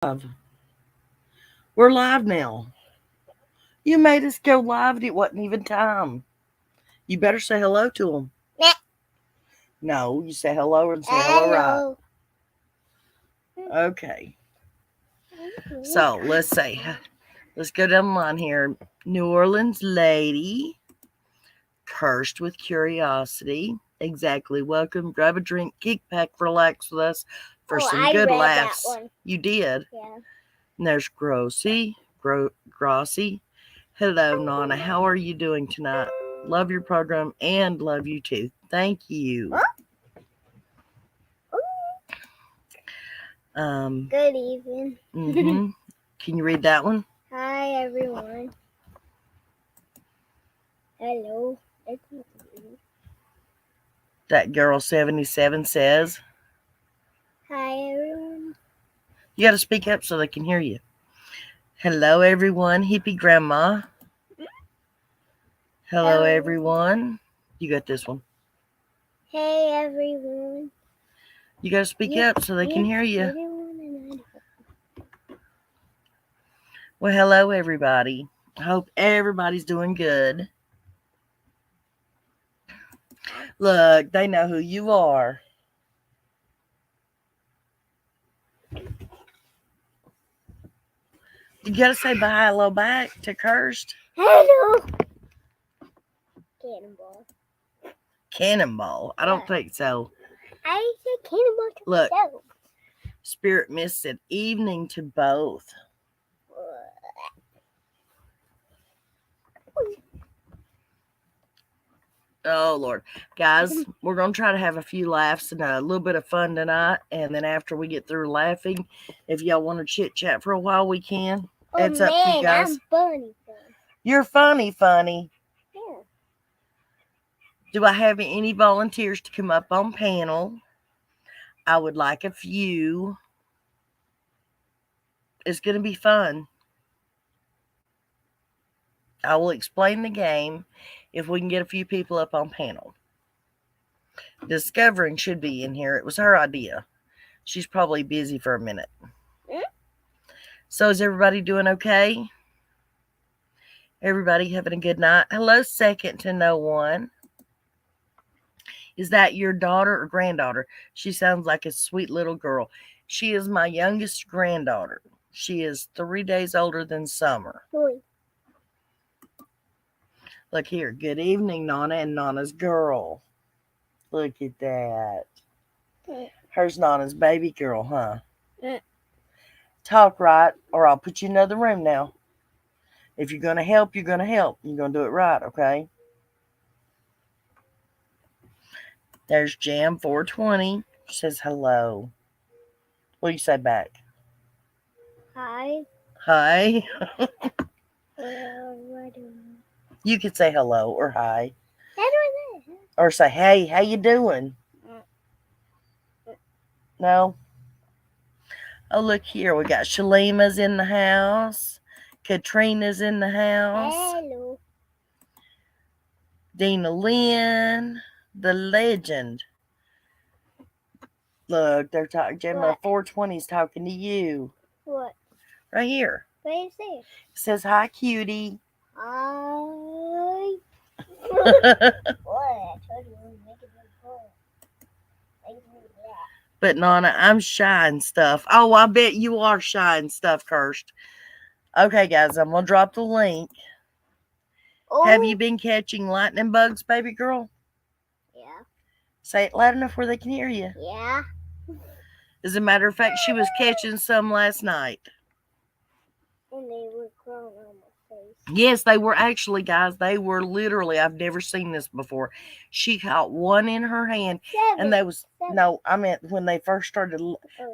Live. We're live now. You made us go live and it wasn't even time. You better say hello to them. No, you say hello and say hello right. Okay. So let's say, let's go down the line here. New Orleans lady, cursed with curiosity. Exactly. Welcome. Grab a drink, kick back, relax with us for some good laughs. You did. Yeah. And there's Grossy. Grossy. Hello, Nana. How are you doing tonight? Love your program and love you too. Thank you. Good evening. Can you read that one? Hi, everyone. Hello. That girl 77 says. Hi, everyone. You got to speak up so they can hear you. Hello, everyone. Hippie Grandma. Hello, everyone. You got this one. Hey, everyone. You got to speak up so they can hear you. Well, hello, everybody. I hope everybody's doing good. Look, they know who you are. You got to say bye, hello back to Cursed. Hello. Cannonball. Cannonball? I don't think so. I said cannonball to Look, myself. Spirit Mist said evening to both. Oh, Lord. Guys, we're going to try to have a few laughs and a little bit of fun tonight. And then after we get through laughing, if y'all want to chit-chat for a while, we can. It's up to you guys. I'm funny. You're funny. Yeah. Do I have any volunteers to come up on panel? I would like a few. It's going to be fun. I will explain the game if we can get a few people up on panel. Discovering should be in here. It was her idea. She's probably busy for a minute. So is everybody doing okay? Everybody having a good night? Hello, second to no one. Is that your daughter or granddaughter? She sounds like a sweet little girl. She is my youngest granddaughter. She is 3 days older than Summer. Look here. Good evening, Nana and Nana's girl. Look at that. Her's Nana's baby girl, huh? Talk right, or I'll put you in another room now. If you're going to help, you're going to help. You're going to do it right, okay? There's Jam 420. She says hello. What do you say back? Hi. Hi. You could say hello or hi. Or say, hey, how you doing? No? Oh, look here. We got Shalima's in the house. Katrina's in the house. Hello. Dina Lynn, the legend. Look, they're talking. Gemma 420's talking to you. What? Right here. What is it? It says, hi, cutie. Hi. But Nana, I'm shy and stuff. Oh, I bet you are shy and stuff, Cursed. Okay, guys, I'm going to drop the link. Oh. Have you been catching lightning bugs, baby girl? Yeah. Say it loud enough where they can hear you. Yeah. As a matter of fact, she was catching some last night. And they were crawling on my face. Yes, they were actually, guys. They were literally, I've never seen this before. She caught one in her hand. And they was, no, I meant when they first started,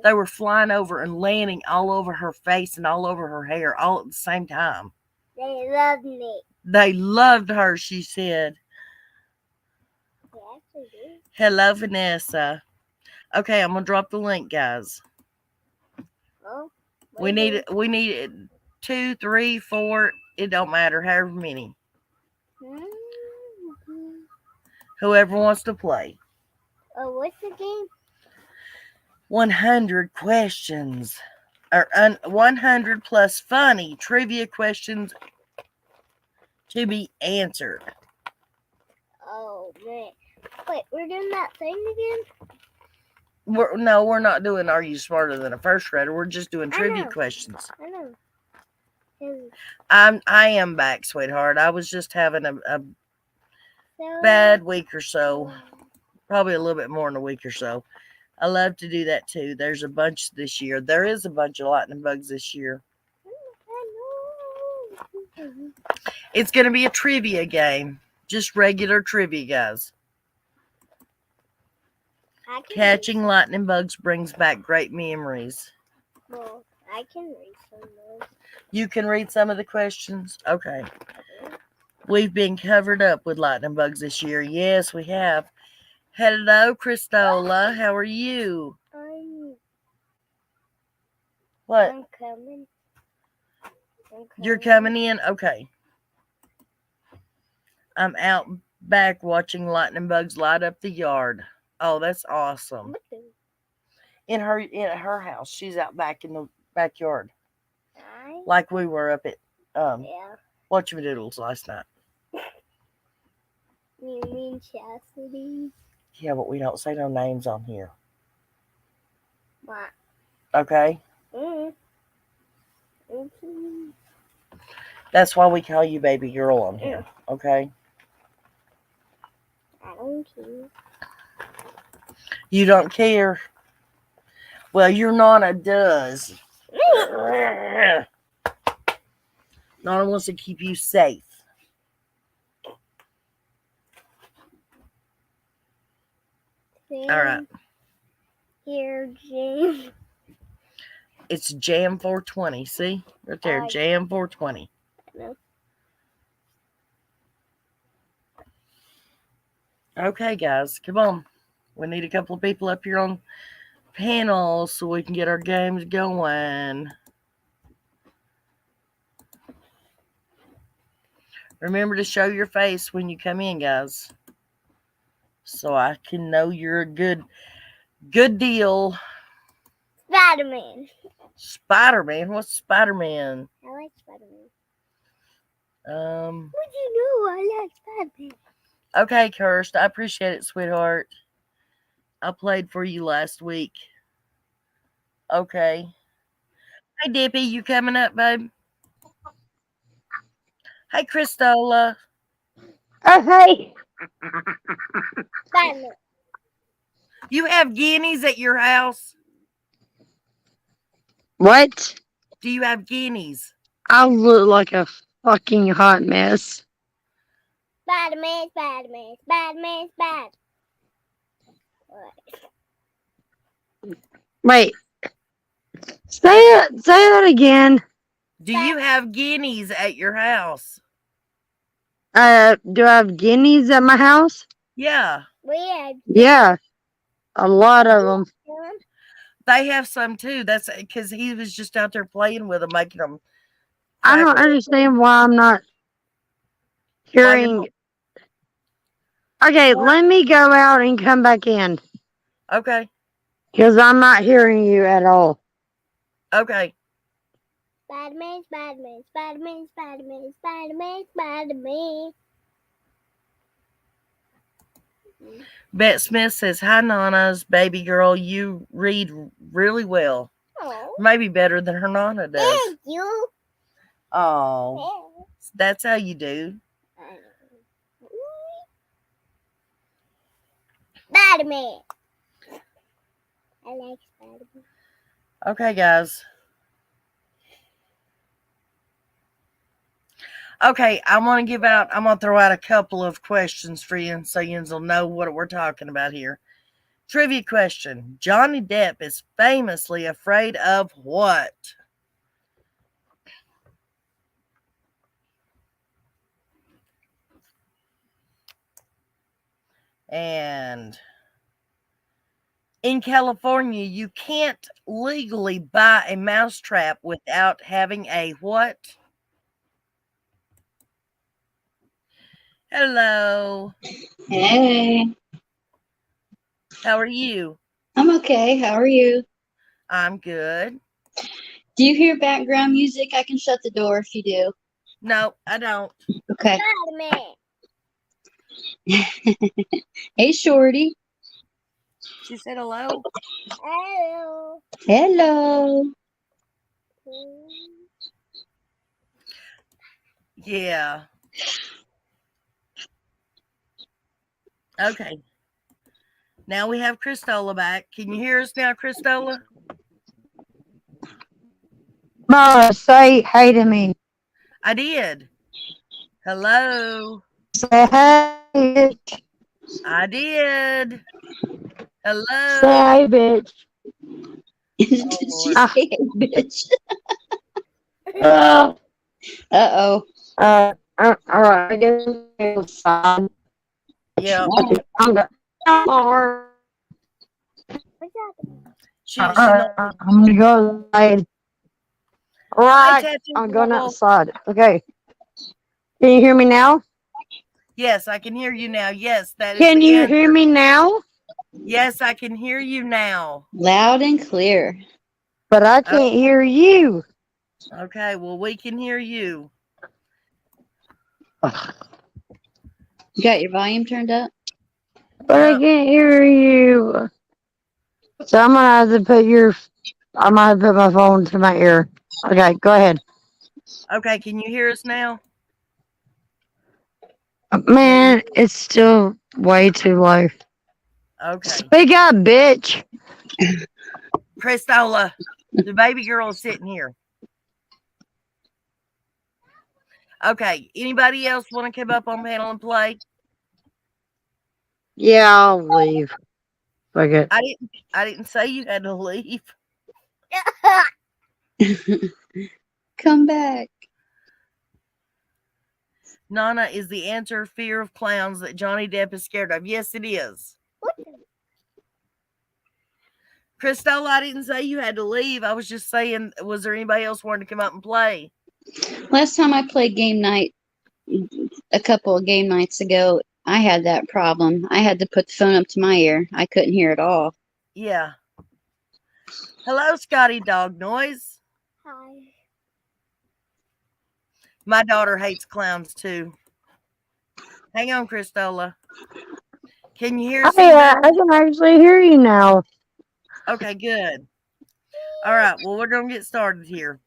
they were flying over and landing all over her face and all over her hair all at the same time. They loved me. They loved her, she said. They actually did. Hello, Vanessa. Okay, I'm going to drop the link, guys. Oh, we need it 2, 3, 4. It don't matter, however many. Whoever wants to play. Oh, what's the game? 100 questions. or 100 plus funny trivia questions to be answered. Oh, man. Wait, we're doing that thing again? We're not doing Are You Smarter Than a First Grader? We're just doing trivia know. questions. I know. I am back, sweetheart. I was just having a bad week or so. Probably a little bit more than a week or so. I love to do that too. There's a bunch this year. There is a bunch of lightning bugs this year. It's going to be a trivia game. Just regular trivia, guys. Catching lightning bugs brings back great memories. Well, I can read some of those. You can read some of the questions? Okay. We've been covered up with lightning bugs this year. Yes, we have. Hello, Christola. How are you? What? I'm coming. You're coming in? Okay. I'm out back watching lightning bugs light up the yard. Oh, that's awesome. In her house. She's out back in the backyard. Like we were up at Whatchamadoodles last night. You mean Chastity? Yeah, but we don't say no names on here. What? Okay? Mm-hmm. That's why we call you baby girl on here. Okay? I don't care. You don't care? Well, your Nana does. Nana wants to keep you safe. All right. Here, Jam. It's Jam 420. See? Right there. Jam 420. No. Okay, guys. Come on. We need a couple of people up here on panels so we can get our games going. Remember to show your face when you come in, guys, so I can know you're a good deal. Spider-Man. Spider-Man? What's Spider-Man? I like Spider-Man. What do you know? I like Spider-Man. Okay, Kirst. I appreciate it, sweetheart. I played for you last week. Okay. Hey, Dippy, you coming up, babe? Hey, Christola. Oh, hey. Spider-Man. You have guineas at your house? What? Do you have guineas? I look like a fucking hot mess. Spider-Man, Spider-Man, Spider-Man, Spider. Wait. Say that again. Do you have guineas at your house? Do I have guineas at my house? Yeah. Yeah. A lot of them. They have some too. That's because he was just out there playing with them, making them. I don't understand why I'm not hearing. Okay, let me go out and come back in. Okay. Because I'm not hearing you at all. Okay. Spider-Man, Spider-Man, Spider-Man, Spider-Man, Spider-Man, Spider-Man. Bet Smith says, "Hi, Nana's baby girl. You read really well. Oh. Maybe better than her Nana does." Thank you. Oh, that's how you do. Spider-Man. I like Spider-Man. Okay, guys. Okay, I'm going to throw out a couple of questions for you so you will know what we're talking about here. Trivia question. Johnny Depp is famously afraid of what? And in California, you can't legally buy a mousetrap without having a what? Hello. Hey. How are you? I'm okay. How are you? I'm good. Do you hear background music? I can shut the door if you do. No, I don't. Okay. Wait a minute. Hey, Shorty. She said hello. Hello. Hello. Yeah. Okay. Now we have Christola back. Can you hear us now, Christola? Mara, say hey to me. I did. Hello. Say hey, bitch. I did. Say Hello. hey, bitch. Did Oh, she Lord. say hey, bitch? Uh, Uh-oh. all right, I guess I'm outside. Yep. I'm gonna. What's happening? She knows. I'm gonna go outside. Hi, Right, Tattoo I'm going Bubble. outside. Okay. Can you hear me now? Yes, I can hear you now. Yes, that is Can the you answer. hear me now? Yes, I can hear you now. Loud and clear. But I can't hear you. Okay, well, we can hear you. You got your volume turned up? But I No. can't hear you. So I'm gonna have to I'm gonna have to put my phone to my ear. Okay, go ahead. Okay, can you hear us now? Man, it's still way too low. Okay. Speak up, bitch. Christola, the baby girl is sitting here. Okay, anybody else want to come up on panel and play? Yeah, I'll leave. Fuck it. I didn't say you had to leave. Come back. Nana, is the answer fear of clowns that Johnny Depp is scared of? Yes, it is. Christola, I didn't say you had to leave. I was just saying, was there anybody else wanting to come up and play? Last time I played game night, a couple of game nights ago, I had that problem. I had to put the phone up to my ear. I couldn't hear at all. Yeah. Hello, Scotty Dog Noise. Hi. My daughter hates clowns too. Hang on, Christola. Can you hear us? I can actually hear you now. Okay, good. All right, well, we're going to get started here.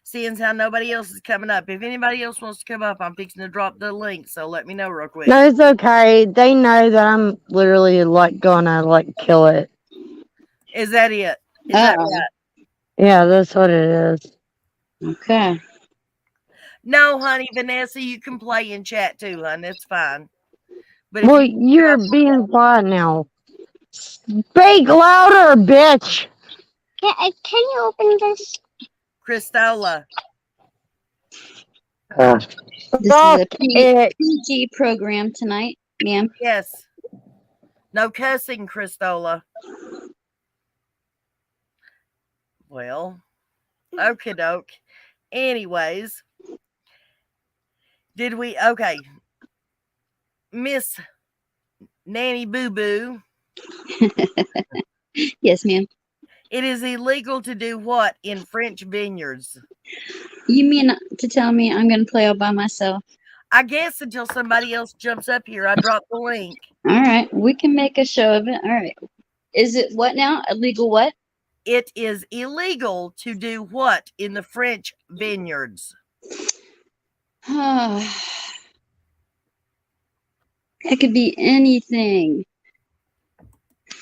Seeing how nobody else is coming up. If anybody else wants to come up, I'm fixing to drop the link, so let me know real quick. No, it's okay. They know that I'm literally gonna kill it. Is that it? Is that right? Yeah, that's what it is. Okay. No, honey, Vanessa, you can play in chat too, hon. That's fine. But Well, you're being quiet now. Speak louder, bitch. Can you open this? Christola. This is Stop a it. PG program tonight, ma'am. Yes. No cussing, Christola. Well, okie doke. Anyways, okay. Miss Nanny Boo Boo. Yes, ma'am. It is illegal to do what in French vineyards? You mean to tell me I'm going to play all by myself? I guess until somebody else jumps up here, I dropped the link. All right. We can make a show of it. All right. Is it what now? Illegal what? It is illegal to do what in the French vineyards? That could be anything.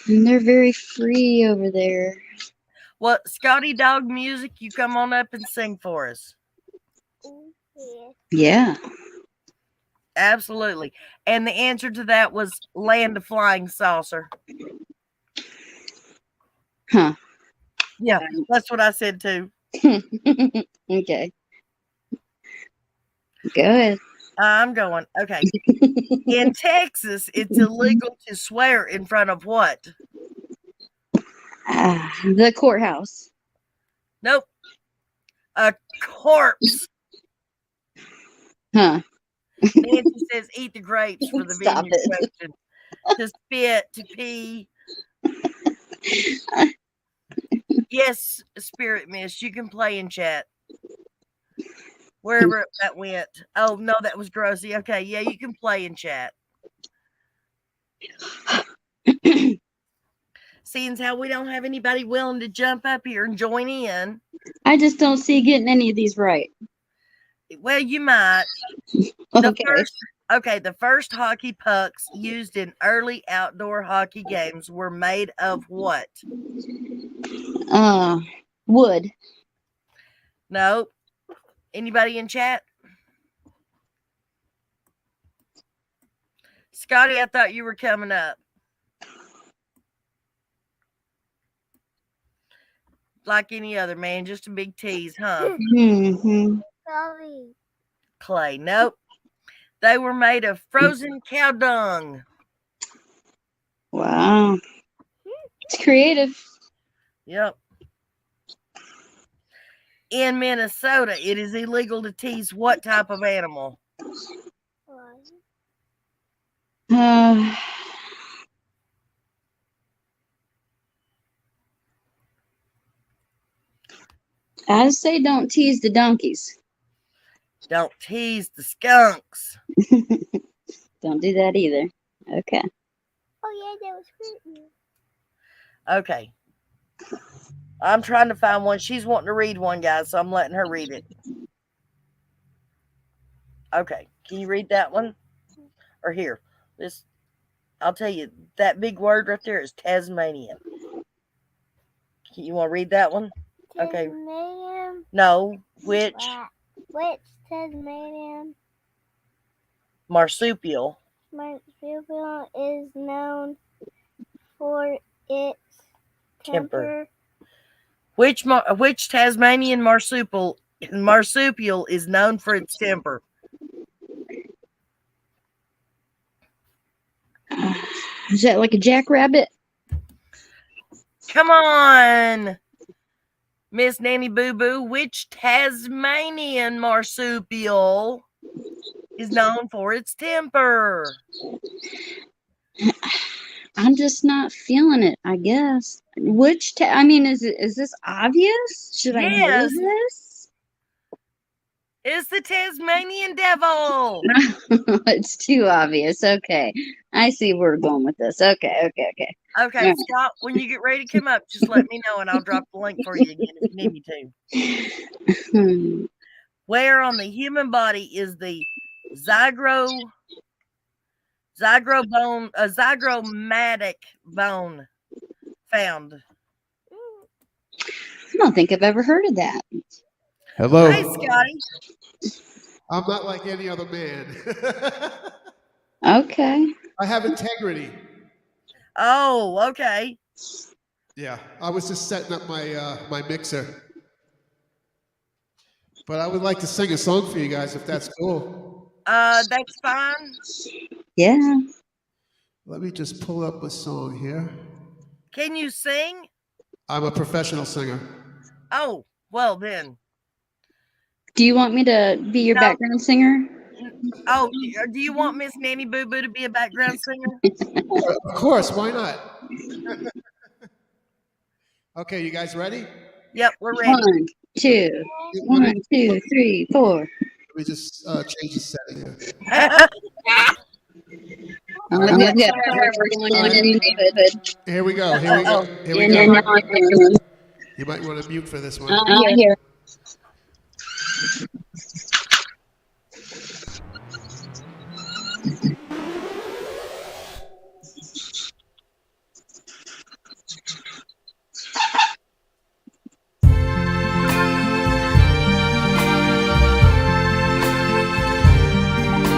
And they're very free over there. Well, Scotty Dog Music, you come on up and sing for us. Yeah. Absolutely. And the answer to that was Land of Flying Saucer. Huh. Yeah, that's what I said too. Okay. Go ahead. I'm going. Okay. In Texas, it's illegal to swear in front of what? The courthouse. Nope. A corpse. Huh. Nancy says eat the grapes for the Stop vineyard it. question. To spit, to pee. Yes, Spirit Miss, you can play in chat. Wherever that went. Oh, no, that was Grossy. Okay, yeah, you can play in chat. Seeing as how we don't have anybody willing to jump up here and join in. I just don't see getting any of these right. Well, you might. Okay. The first hockey pucks used in early outdoor hockey games were made of what? Wood. No. Anybody in chat? Scotty, I thought you were coming up. Like any other man, just a big tease, huh? Mm-hmm. Sorry. Clay. Nope. They were made of frozen cow dung. Wow. It's creative. Yep. In Minnesota, it is illegal to tease what type of animal? I say don't tease the donkeys. Don't tease the skunks. Don't do that either. Okay. Oh yeah, that was pretty. Okay. I'm trying to find one. She's wanting to read one, guys, so I'm letting her read it. Okay. Can you read that one? Or here. This, I'll tell you, that big word right there is Tasmanian. You want to read that one? Okay. Tasmanian? No. Which? Which Tasmanian Marsupial. marsupial is known for its temper? Which Tasmanian marsupial is known for its temper? Is that like a jackrabbit? Come on, Miss Nanny Boo Boo. Which Tasmanian marsupial is known for its temper? I'm just not feeling it, I guess. Which, is this obvious? Should I know Yes. this? It's the Tasmanian devil. It's too obvious. Okay. I see where we're going with this. Okay. Okay, Yeah. Scott, when you get ready to come up, just let me know and I'll drop the link for you again if you need me to. Where on the human body is the zygomatic bone found? I don't think I've ever heard of that. Hello. Hey, Scotty. I'm not like any other man. Okay. I have integrity. Oh, okay. Yeah, I was just setting up my my mixer. But I would like to sing a song for you guys if that's cool. That's fine. Yeah. Let me just pull up a song here. Can you sing? I'm a professional singer. Oh, well then. Do you want me to be your background singer? Oh, do you want Miss Nanny Boo Boo to be a background singer? Of course, why not? Okay, you guys ready? Yep, we're ready. 1, 2, 1, 2, 3, 4. Let me just change the setting here. Here we go. Here we go. Here we go. You might want to mute for this one. Here.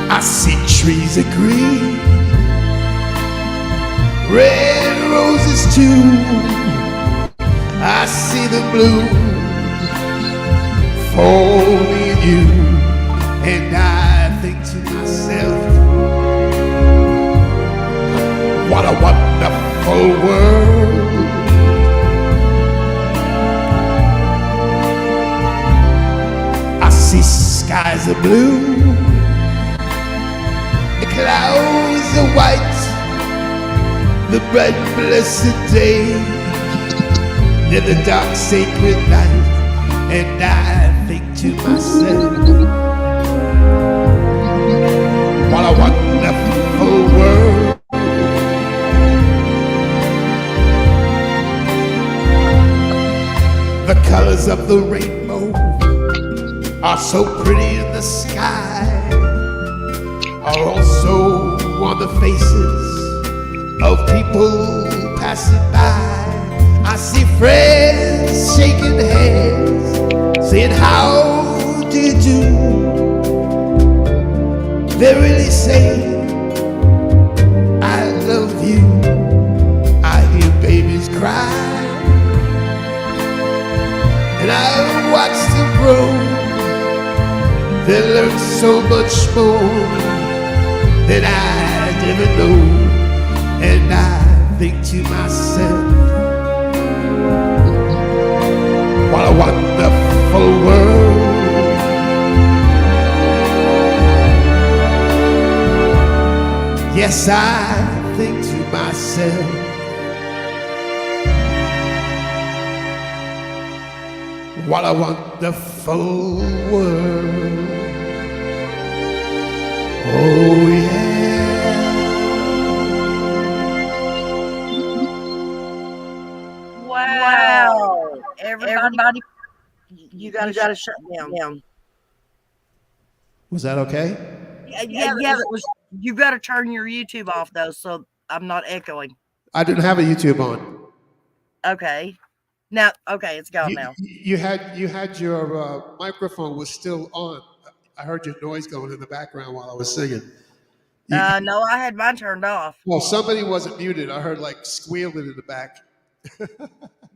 I see trees of green, red roses too. I see the blue for me and you, and I think to myself, what a wonderful world. I see skies of blue, the clouds are white, the bright blessed day. in the dark sacred night, and I think to myself, what a wonderful world. The colors of the rainbow are so pretty in the sky, are also on the faces of people passing by. I see friends shaking hands, saying, how do you do? They're really saying, I love you. I hear babies cry, and I watch them grow. They learn so much more than I ever know. And I think to myself, what a wonderful world. Yes, I think to myself, what a wonderful world. Oh yeah. Wow. Everybody, you got to shut down. Was that okay? Yeah, that was. You got to turn your YouTube off though, so I'm not echoing. I didn't have a YouTube on. Okay. Now, okay, it's gone now. You had your microphone was still on. I heard your noise going in the background while I was singing. No, I had mine turned off. Well, somebody wasn't muted. I heard like squealing in the back.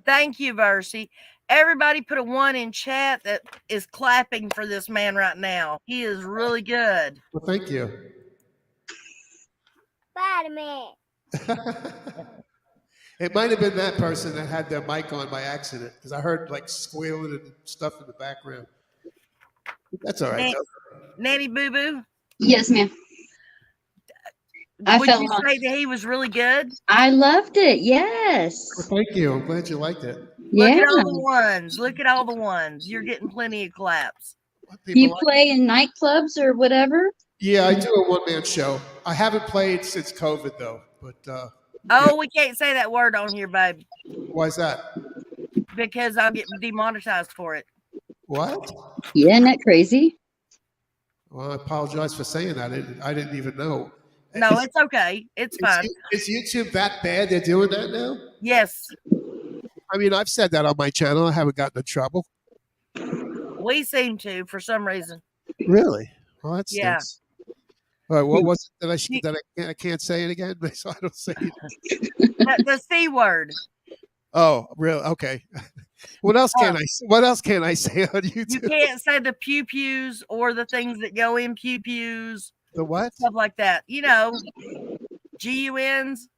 Thank you, Versi. Everybody put a 1 in chat that is clapping for this man right now. He is really good. Well, thank you. Spider-Man. It might have been that person that had their mic on by accident, because I heard like squealing and stuff in the background. That's all right. Nanny Boo Boo, Yes, ma'am. would you say that he was really good? I loved it. Yes. Well, thank you. I'm glad you liked it. Look Yeah. at all the ones. Look at all the ones. You're getting plenty of claps. You play in nightclubs or whatever? Yeah, I do a one-man show. I haven't played since COVID though, but Oh, we can't say that word on here, babe, why is that? because I'll get demonetized for it. What? Yeah, isn't that crazy? Well, I apologize for saying that. I didn't even know. No, it's okay. It's fine. Is YouTube that bad? They're doing that now? Yes. I mean, I've said that on my channel. I haven't gotten in trouble. We seem to, for some reason. Really? Well, that stinks. Yeah. All right, what was it that I can't say it again? So I don't say it. The C word. Oh, really? Okay. What else can I say on YouTube? You can't say the pew pews or the things that go in pew pews. The what? Stuff like that. You know, GUNs.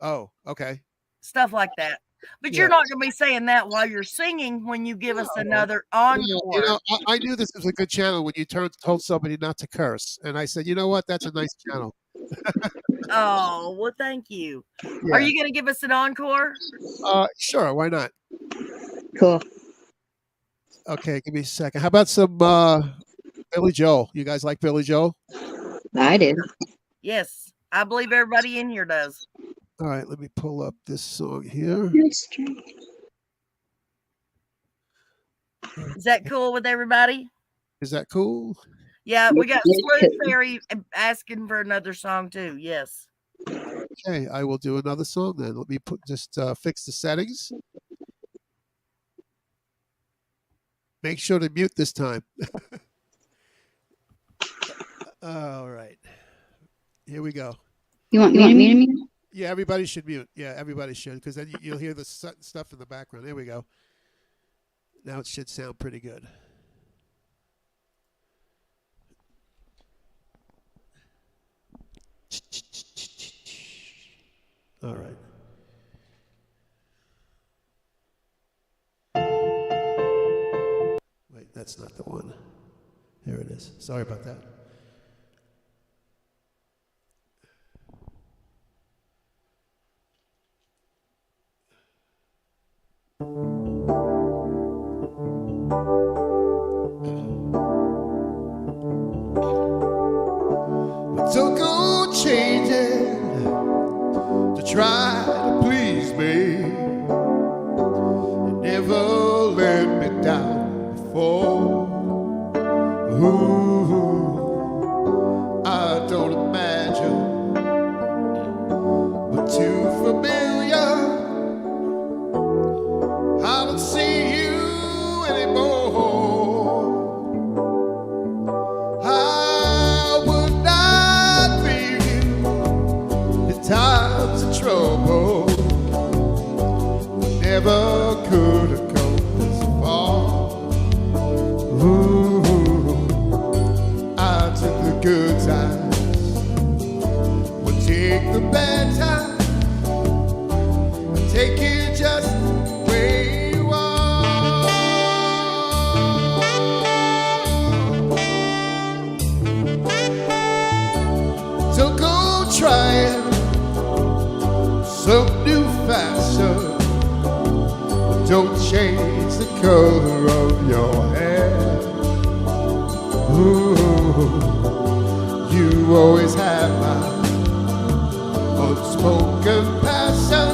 Oh, okay. Stuff like that. But you're not going to be saying that while you're singing when you give us another encore. You know, I knew this was a good channel when you told somebody not to curse. And I said, you know what? That's a nice channel. Oh, well, thank you. Yeah. Are you going to give us an encore? Sure. Why not? Cool. Okay, give me a second. How about some Billy Joel? You guys like Billy Joel? I do. Yes. I believe everybody in here does. All right, let me pull up this song here. Is that cool with everybody? Is that cool? Yeah, we got Smooth Fairy asking for another song too. Yes. Okay, I will do another song then. Let me just fix the settings. Make sure to mute this time. All right. Here we go. You want me to mute? Yeah, everybody should mute. Yeah, everybody should, because then you'll hear the stuff in the background. There we go. Now it should sound pretty good. All right. Wait, that's not the one. Here it is. Sorry about that. But don't go changing to try to please me. You never let me down before. Ooh, I don't imagine we're too familiar. I don't see you anymore. I would not leave you in times of trouble. Never could have come this far. Ooh, I took the good times, would take the bad times, and take you just where you are. So go trying some new fashion. Don't change the color of your hair. Ooh, you always have my unspoken passion.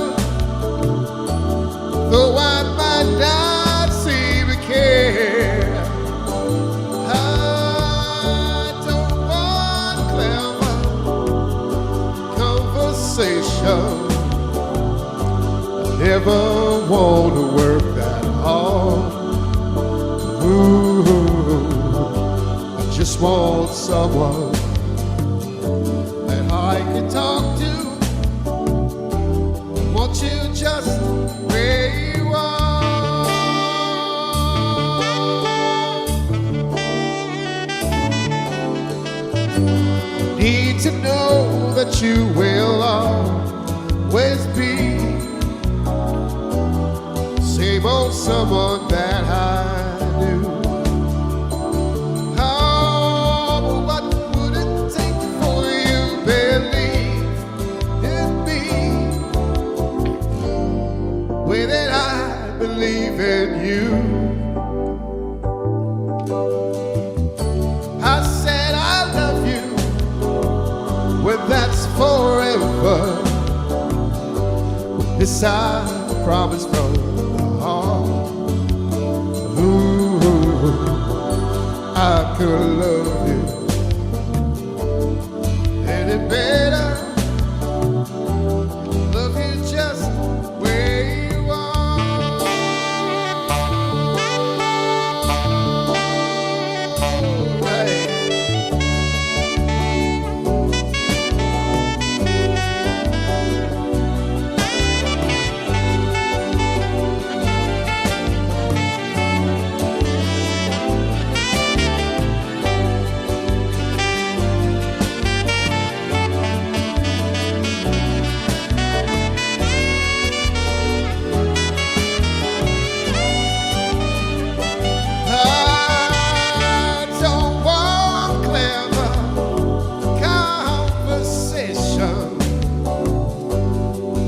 Though I might not seem to care, I don't want clever conversation. Never want to work that hard. Ooh, I just want someone that I can talk to. I want you just where you are. Need to know that you will always be same old someone that I knew. Oh, what would it take for you to believe in me? Way that I believe in you. I said I love you, well that's forever. This I promise from ooh, I could love you any better. Love you just where you are. Right.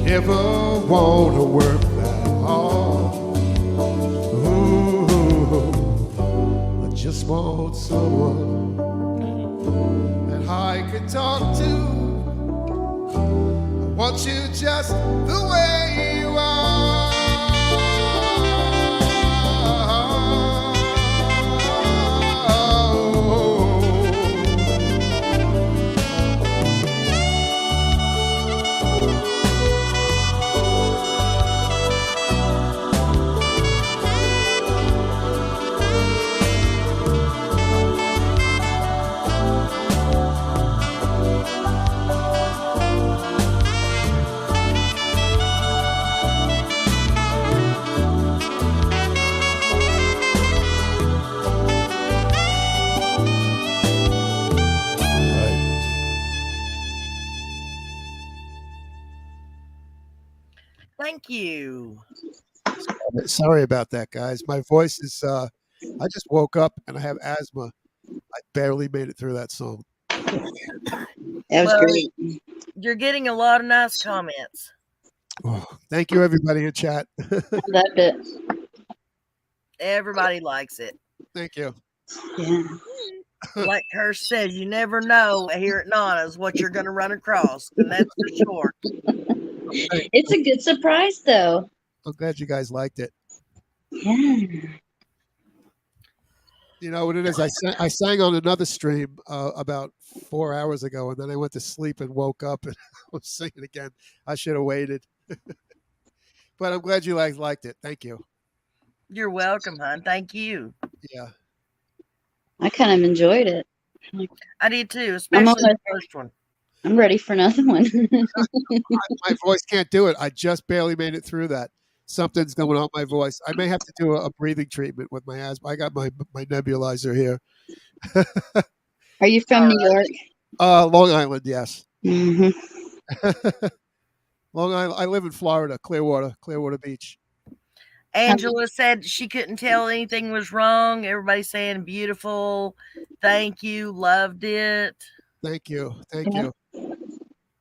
Never want to work that hard. Ooh, I just want someone that I could talk to. I want you just the way you are. Thank you. Sorry about that, guys. My voice is, I just woke up and I have asthma. I barely made it through that song. That was Well, great. You're getting a lot of nice comments. Oh, thank you, everybody in chat. I loved it. Everybody likes it. Thank you. Yeah. Like Kirsch says, you never know here at Nana's what you're going to run across, and that's for sure. It's a good surprise, though. I'm glad you guys liked it. Yeah. You know what it is? I sang on another stream about 4 hours ago, and then I went to sleep and woke up and I was singing again. I should have waited. But I'm glad you guys liked it. Thank you. You're welcome, hon. Thank you. Yeah. I kind of enjoyed it. I did too, especially the first one. I'm ready for another one. My voice can't do it. I just barely made it through that. Something's going on with my voice. I may have to do a breathing treatment with my asthma. I got my nebulizer here. Are you from New York? Long Island, yes. Mm-hmm. Long Island. I live in Florida, Clearwater Beach. Angela said she couldn't tell anything was wrong. Everybody's saying beautiful. Thank you. Loved it. Thank you.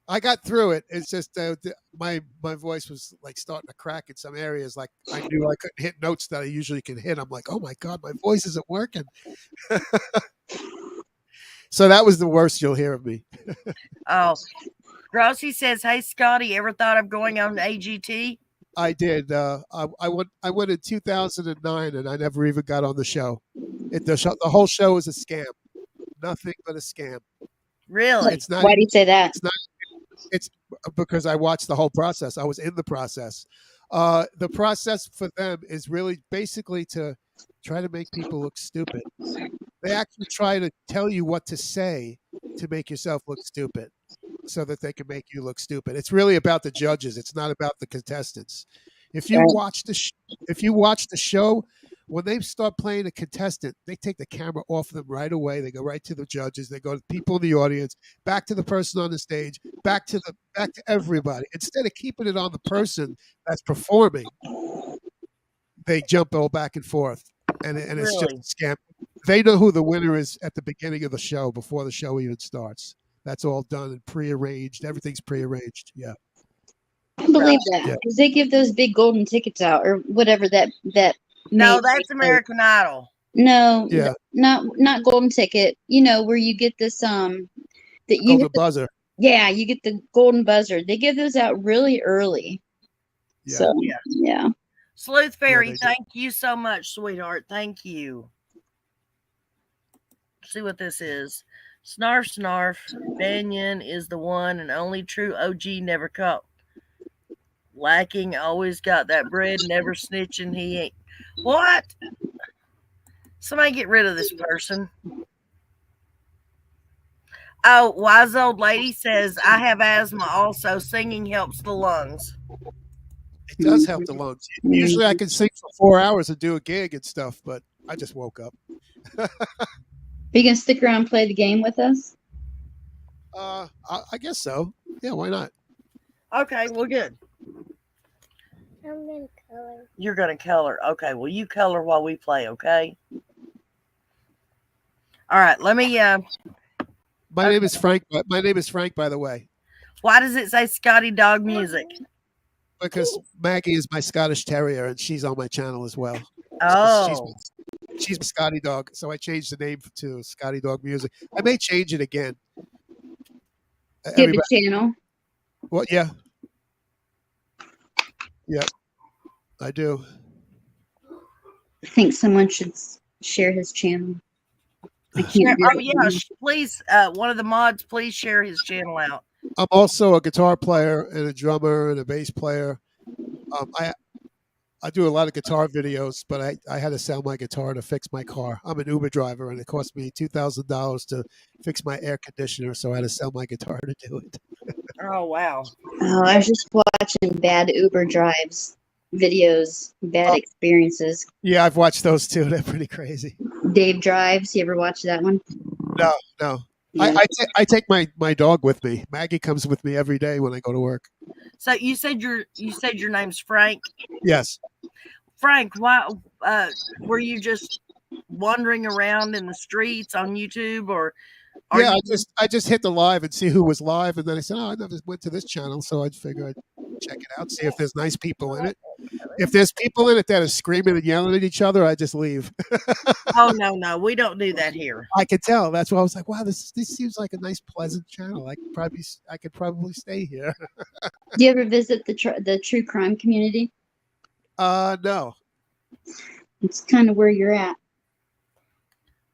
I got through it. It's just my voice was like starting to crack in some areas. Like I knew I couldn't hit notes that I usually can hit. I'm like, oh my God, my voice isn't working. So that was the worst you'll hear of me. Oh, Grossi says, hey, Scotty, ever thought of going on AGT? I did. I went in 2009 and I never even got on the show. The whole show is a scam. Nothing but a scam. Really? It's not. Why do you say that? It's because I watched the whole process. I was in the process. The process for them is really basically to try to make people look stupid. They actually try to tell you what to say to make yourself look stupid so that they can make you look stupid. It's really about the judges. It's not about the contestants. If you watch the show, when they start playing a contestant, they take the camera off them right away. They go right to the judges. They go to people in the audience, back to the person on the stage, back to everybody. Instead of keeping it on the person that's performing, they jump all back and forth, and it's just a scam. They know who the winner is at the beginning of the show before the show even starts. That's all done and prearranged. Everything's prearranged. Yeah. I believe that because they give those big golden tickets out or whatever that. No, that's American Idol. No, not golden ticket. You know where you get this that you golden buzzer. Yeah, you get the golden buzzer. They give those out really early. Yeah. So, yeah. Sleuth Fairy, thank you so much, sweetheart. Thank you. See what this is. Snarf, snarf. Banyan is the one and only true OG, never caught lacking. Always got that bread, never snitching. He ain't. What? Somebody get rid of this person. Oh, wise old lady says, I have asthma also. Singing helps the lungs. It does help the lungs. Usually I can sing for 4 hours and do a gig and stuff, but I just woke up. Are you going to stick around and play the game with us? I guess so. Yeah, why not? Okay, well, good. I'm going to color. You're going to color. Okay, well, you color while we play, okay? All right, let me... My name is Frank. My name is Frank, by the way. Why does it say Scotty Dog Music? Because Maggie is my Scottish Terrier, and she's on my channel as well. Oh. She's my Scotty Dog, so I changed the name to Scotty Dog Music. I may change it again. Give a channel. Well, yeah. Yep, I do. I think someone should share his channel. I can't please, one of the mods, please share his channel out. I'm also a guitar player and a drummer and a bass player. I do a lot of guitar videos, but I had to sell my guitar to fix my car. I'm an Uber driver, and it cost me $2,000 to fix my air conditioner, so I had to sell my guitar to do it. Oh, wow. Oh, I was just watching bad Uber drives videos, bad experiences. Yeah, I've watched those too. They're pretty crazy. Dave Drives. You ever watch that one? No. Yeah. I take my dog with me. Maggie comes with me every day when I go to work. So you said your name's Frank? Yes. Frank, why were you just wandering around in the streets on YouTube, or I just hit the live and see who was live, and then I said, I never went to this channel, so I'd figure check it out, see if there's nice people in it. If there's people in it that are screaming and yelling at each other, I just leave. Oh no, we don't do that here. I could tell. That's why I was like, wow, this seems like a nice, pleasant channel. I could probably stay here. Do you ever visit the true crime community? No. It's kind of where you're at.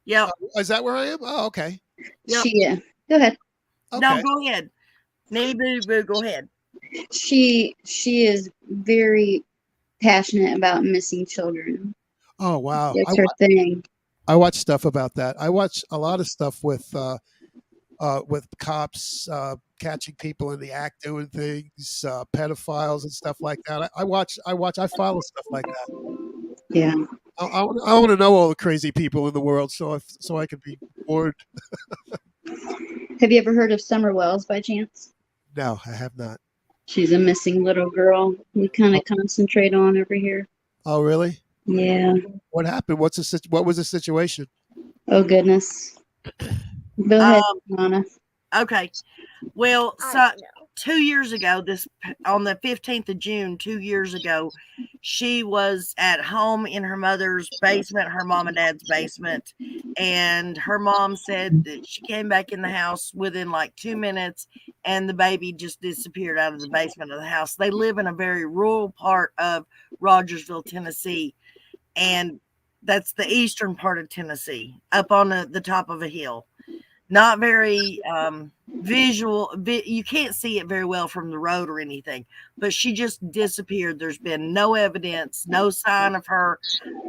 Yep. Is that where I am? Oh, okay. Yep. Go ahead. Okay. No, go ahead. Nee boo boo, go ahead. She is very passionate about missing children. Oh wow. It's her thing. I watch stuff about that. I watch a lot of stuff with cops catching people in the act doing things, pedophiles and stuff like that. I follow stuff like that. Yeah. I want to know all the crazy people in the world so I can be bored. Have you ever heard of Summer Wells by chance? No, I have not. She's a missing little girl we kind of concentrate on over here. Oh, really? Yeah. What happened? What was the situation? Oh, goodness. Go ahead, Nana. Okay. Well, so 2 years ago, on the 15th of June, 2 years ago, she was at home in her mother's basement, her mom and dad's basement. And her mom said that she came back in the house within like 2 minutes and the baby just disappeared out of the basement of the house. They live in a very rural part of Rogersville, Tennessee. And that's the eastern part of Tennessee, up on the top of a hill. Not very visual. You can't see it very well from the road or anything, but she just disappeared. There's been no evidence, no sign of her.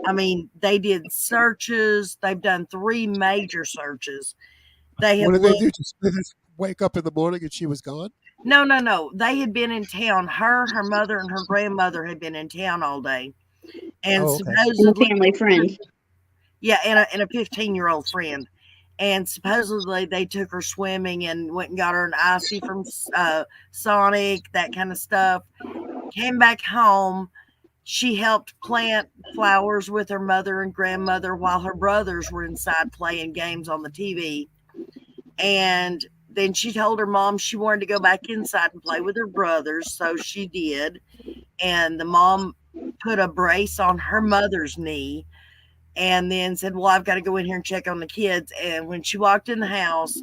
I mean, they did searches. They've done 3 major searches. They have What did they do? Just wake up in the morning and she was gone? No. They had been in town. Her mother, and her grandmother had been in town all day. And supposedly a family friend. Yeah, and a 15-year-old friend. And supposedly they took her swimming and went and got her an icy from Sonic, that kind of stuff. Came back home. She helped plant flowers with her mother and grandmother while her brothers were inside playing games on the TV. And then she told her mom she wanted to go back inside and play with her brothers, so she did. And the mom put a brace on her mother's knee and then said, well, I've got to go in here and check on the kids. And when she walked in the house,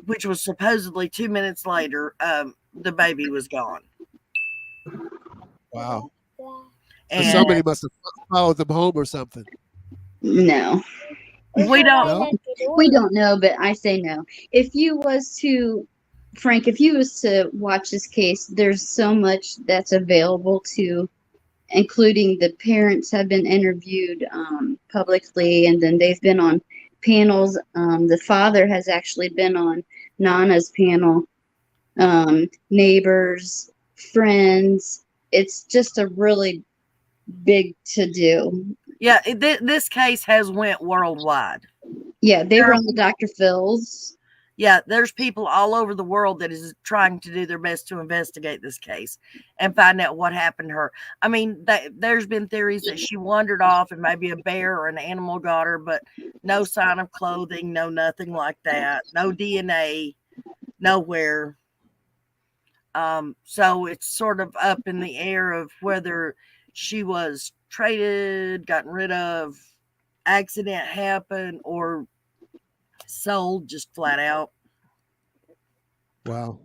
which was supposedly 2 minutes later, the baby was gone. Wow. And somebody must have followed them home or something. No. We don't No? We don't know, but I say no. If you was to watch this case, there's so much that's available to, including the parents have been interviewed publicly, and then they've been on panels. The father has actually been on Nana's panel, neighbors, friends. It's just a really big to-do. Yeah, this case has went worldwide. Yeah, they were on the Dr. Phil's. Yeah, there's people all over the world that is trying to do their best to investigate this case and find out what happened to her. I mean, there's been theories that she wandered off and maybe a bear or an animal got her, but no sign of clothing, no nothing like that, no DNA, nowhere. So it's sort of up in the air of whether she was traded, gotten rid of, accident happened, or sold just flat out. Wow.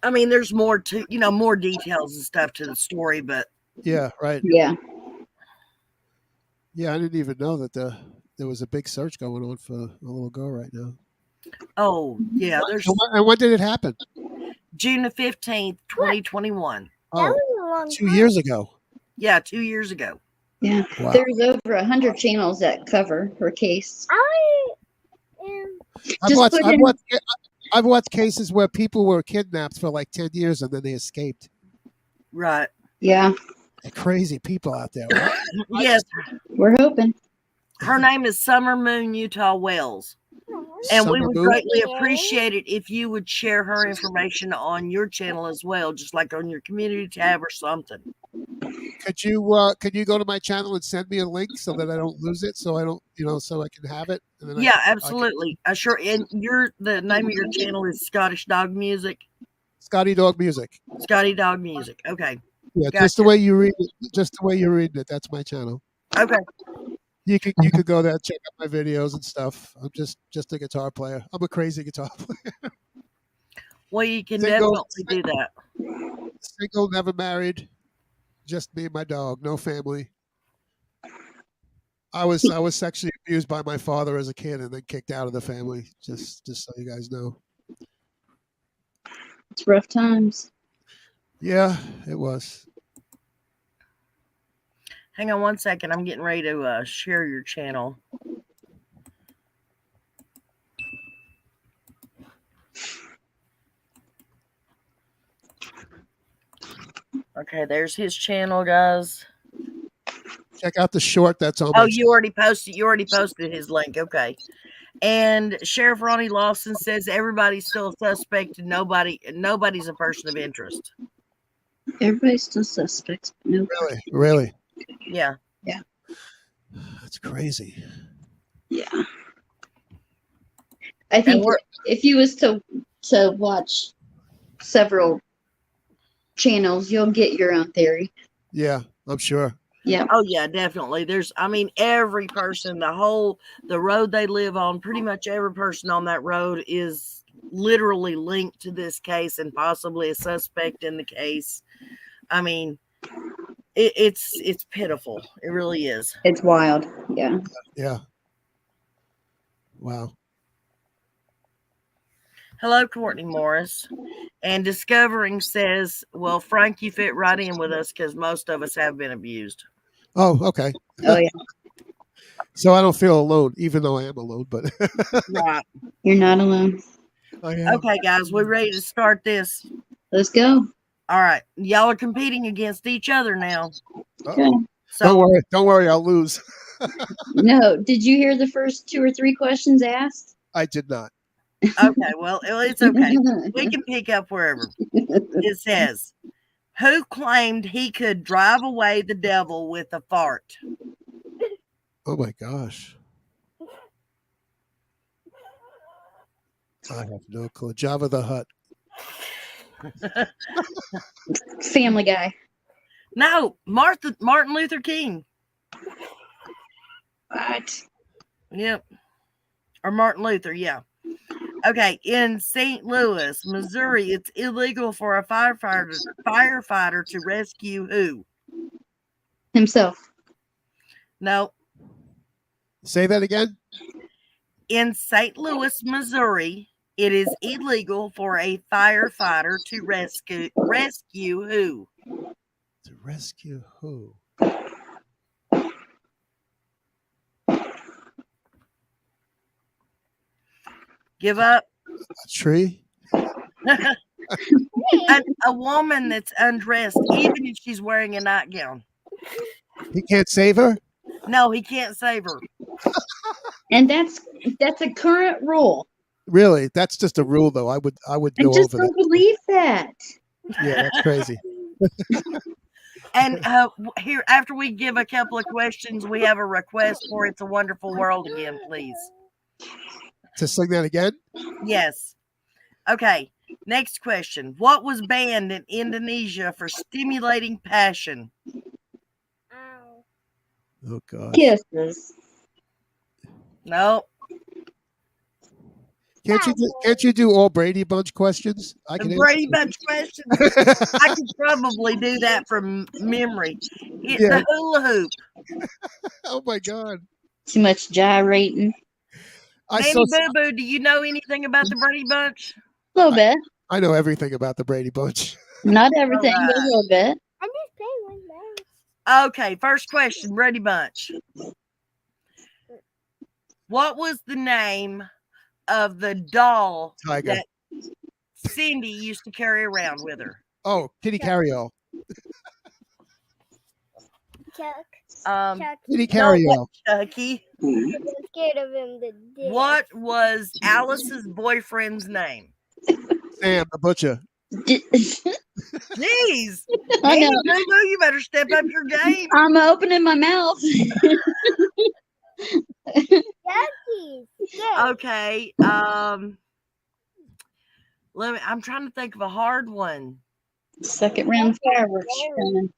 I mean, there's more to, more details and stuff to the story, but Yeah, right. Yeah. Yeah, I didn't even know that there was a big search going on for a little girl right now. oh yeah, there's And when did it happen? June the 15th, 2021. That Oh, was a long 2 time. years ago. Yeah, 2 years ago. Yeah. Wow. There's over 100 channels that cover her case. I am. I've watched cases where people were kidnapped for like 10 years and then they escaped. Right. Yeah. They're crazy people out there. Right? Yes. We're hoping. Her name is Summer Moon Utah Wells. And we Summer would Boo. greatly appreciate it if you would share her information on your channel as well, just like on your community tab or something. Could you go to my channel and send me a link so that I don't lose it, so I don't, so I can have it? And then Yeah, I can, absolutely. Sure. And the name of your channel is Scottish Dog Music. Scotty Dog Music. Scotty Dog Music. Okay. Yeah, Gotcha. just the way you read it. Just the way you're reading it. That's my channel. Okay. You could go there, check out my videos and stuff. I'm just a guitar player. I'm a crazy guitar player. Well, you can Single. definitely do that. Single, never married, just me and my dog, no family. I was sexually abused by my father as a kid and then kicked out of the family. Just so you guys know. It's rough times. Yeah, it was. Hang on one second. I'm getting ready to share your channel. Okay, there's his channel, guys. Check out the short that's on. Oh, you already posted. You already posted his link. Okay. And Sheriff Ronnie Lawson says everybody's still a suspect and nobody's a person of interest. Everybody's still suspects. But no. Really. Yeah. Yeah. That's crazy. Yeah. I think if you was to watch several channels, you'll get your own theory. Yeah, I'm sure. Yeah. Oh yeah, definitely. Every person, the road they live on, pretty much every person on that road is literally linked to this case and possibly a suspect in the case. I mean, it's pitiful. It really is. It's wild. Yeah. Yeah. Wow. Hello, Courtney Morris. And Discovering says, well, Frank, you fit right in with us because most of us have been abused. Oh, okay. Oh, yeah. So I don't feel alone, even though I am alone, but Right. You're not alone. Okay, guys, we're ready to start this. Let's go. All right. Y'all are competing against each other now. Okay. So Don't worry, I'll lose. No. Did you hear the first 2 or 3 questions asked? I did not. okay, well, it's okay. We can pick up wherever. It says, who claimed he could drive away the devil with a fart? Oh my gosh. I have no clue. Jabba the Hutt. Family Guy. No, Martin Luther King. What? Yep. Or Martin Luther, yeah. Okay, in St. Louis, Missouri, it's illegal for a firefighter to rescue who? Himself. No. Say that again? In St. Louis, Missouri, it is illegal for a firefighter to rescue who? To rescue who? Give up. A tree? A woman that's undressed, even if she's wearing a nightgown. He can't save her? No, he can't save her. And that's a current rule. Really? That's just a rule, though. I would I go just over don't that. believe that. Yeah, that's crazy. And here, after we give a couple of questions, we have a request for It's a Wonderful World again, please. To sing that again? Yes. Okay. Next question. What was banned in Indonesia for stimulating passion? Oh, God. Kisses. No. Can't you do all Brady Bunch questions? I can The Brady Bunch questions. I could probably do that from memory. It's the hula hoop. Oh my God. Too much gyrating. Nanny Boo Boo, do you know anything about the Brady Bunch? A little bit. I know everything about the Brady Bunch. Not everything, but a little bit. I just played one there. Okay, first question, Brady Bunch. What was the name of the doll Tiger. that Cindy used to carry around with her? Oh, Kitty Carryall. Chuck. Chuck. Kitty Carryall. Chucky. scared of him to death. What was Alice's boyfriend's name? Sam the butcher. Jeez. I Hey, know. Boo-Boo, you better step up your game. I'm opening my mouth. Jackie. Yeah. Okay. I'm trying to think of a hard one. Second round fireworks coming.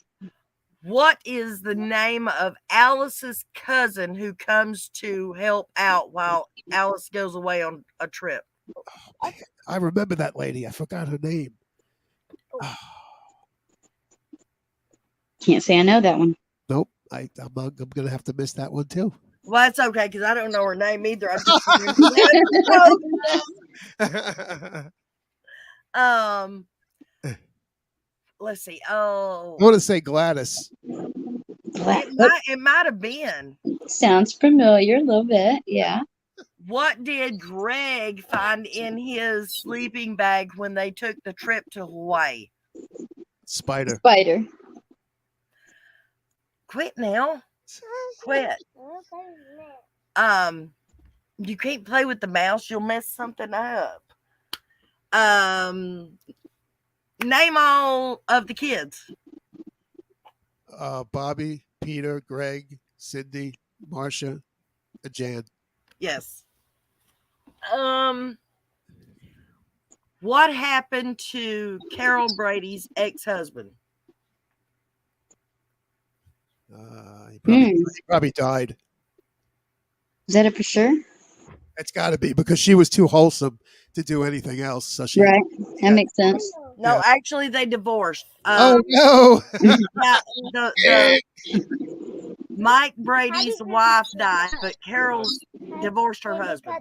What is the name of Alice's cousin who comes to help out while Alice goes away on a trip? I remember that lady. I forgot her name. Can't say I know that one. Nope. I'm gonna have to miss that one too. Well, that's okay because I don't know her name either. I just let's see. Oh, I want to say Gladys. it might have been. Sounds familiar a little bit. Yeah. What did Greg find in his sleeping bag when they took the trip to Hawaii? Spider. Spider. Quit now. Quit. You can't play with the mouse. You'll mess something up. Name all of the kids. Bobby, Peter, Greg, Cindy, Marcia, and Jan. Yes. What happened to Carol Brady's ex-husband? He probably died. Is that it for sure? It's got to be because she was too wholesome to do anything else. So she. Right. That makes sense. No, Yeah. actually, they divorced. Oh no! Yeah, Mike Brady's wife died, but Carol's divorced her husband.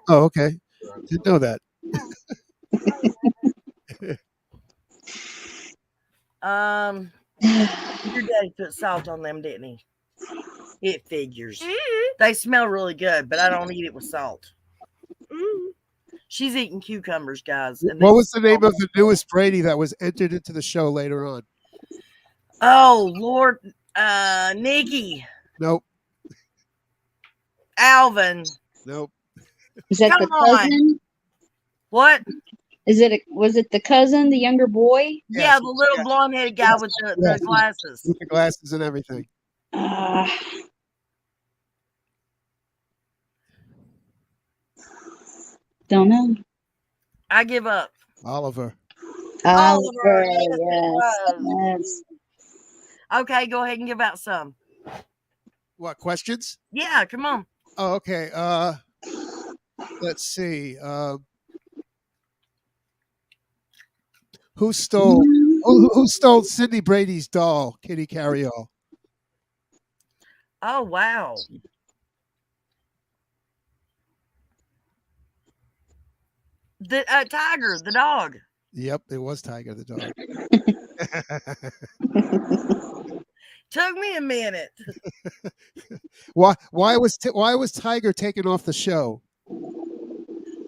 Oh, okay. Didn't know that. Your daddy put salt on them, didn't he? It figures. They smell really good, but I don't eat it with salt. She's eating cucumbers, guys. And What was the name of the newest Brady that was entered into the show later on? Oh, Lord. Nikki. Nope. Alvin. Nope. Is that the Come on. cousin? What? Was it the cousin, the younger boy? Yeah, the little blonde-headed guy with the glasses. With the glasses and everything. Don't know. I give up. Oliver. Oliver, yes, it yes. was. Okay, go ahead and give out some. What questions? Yeah, come on. Oh, okay. Let's see. Who stole Cindy Brady's doll, Kitty Carryall? Oh, wow. The Tiger, the dog. Yep, it was Tiger the dog. Took me a minute. Why was Tiger taken off the show?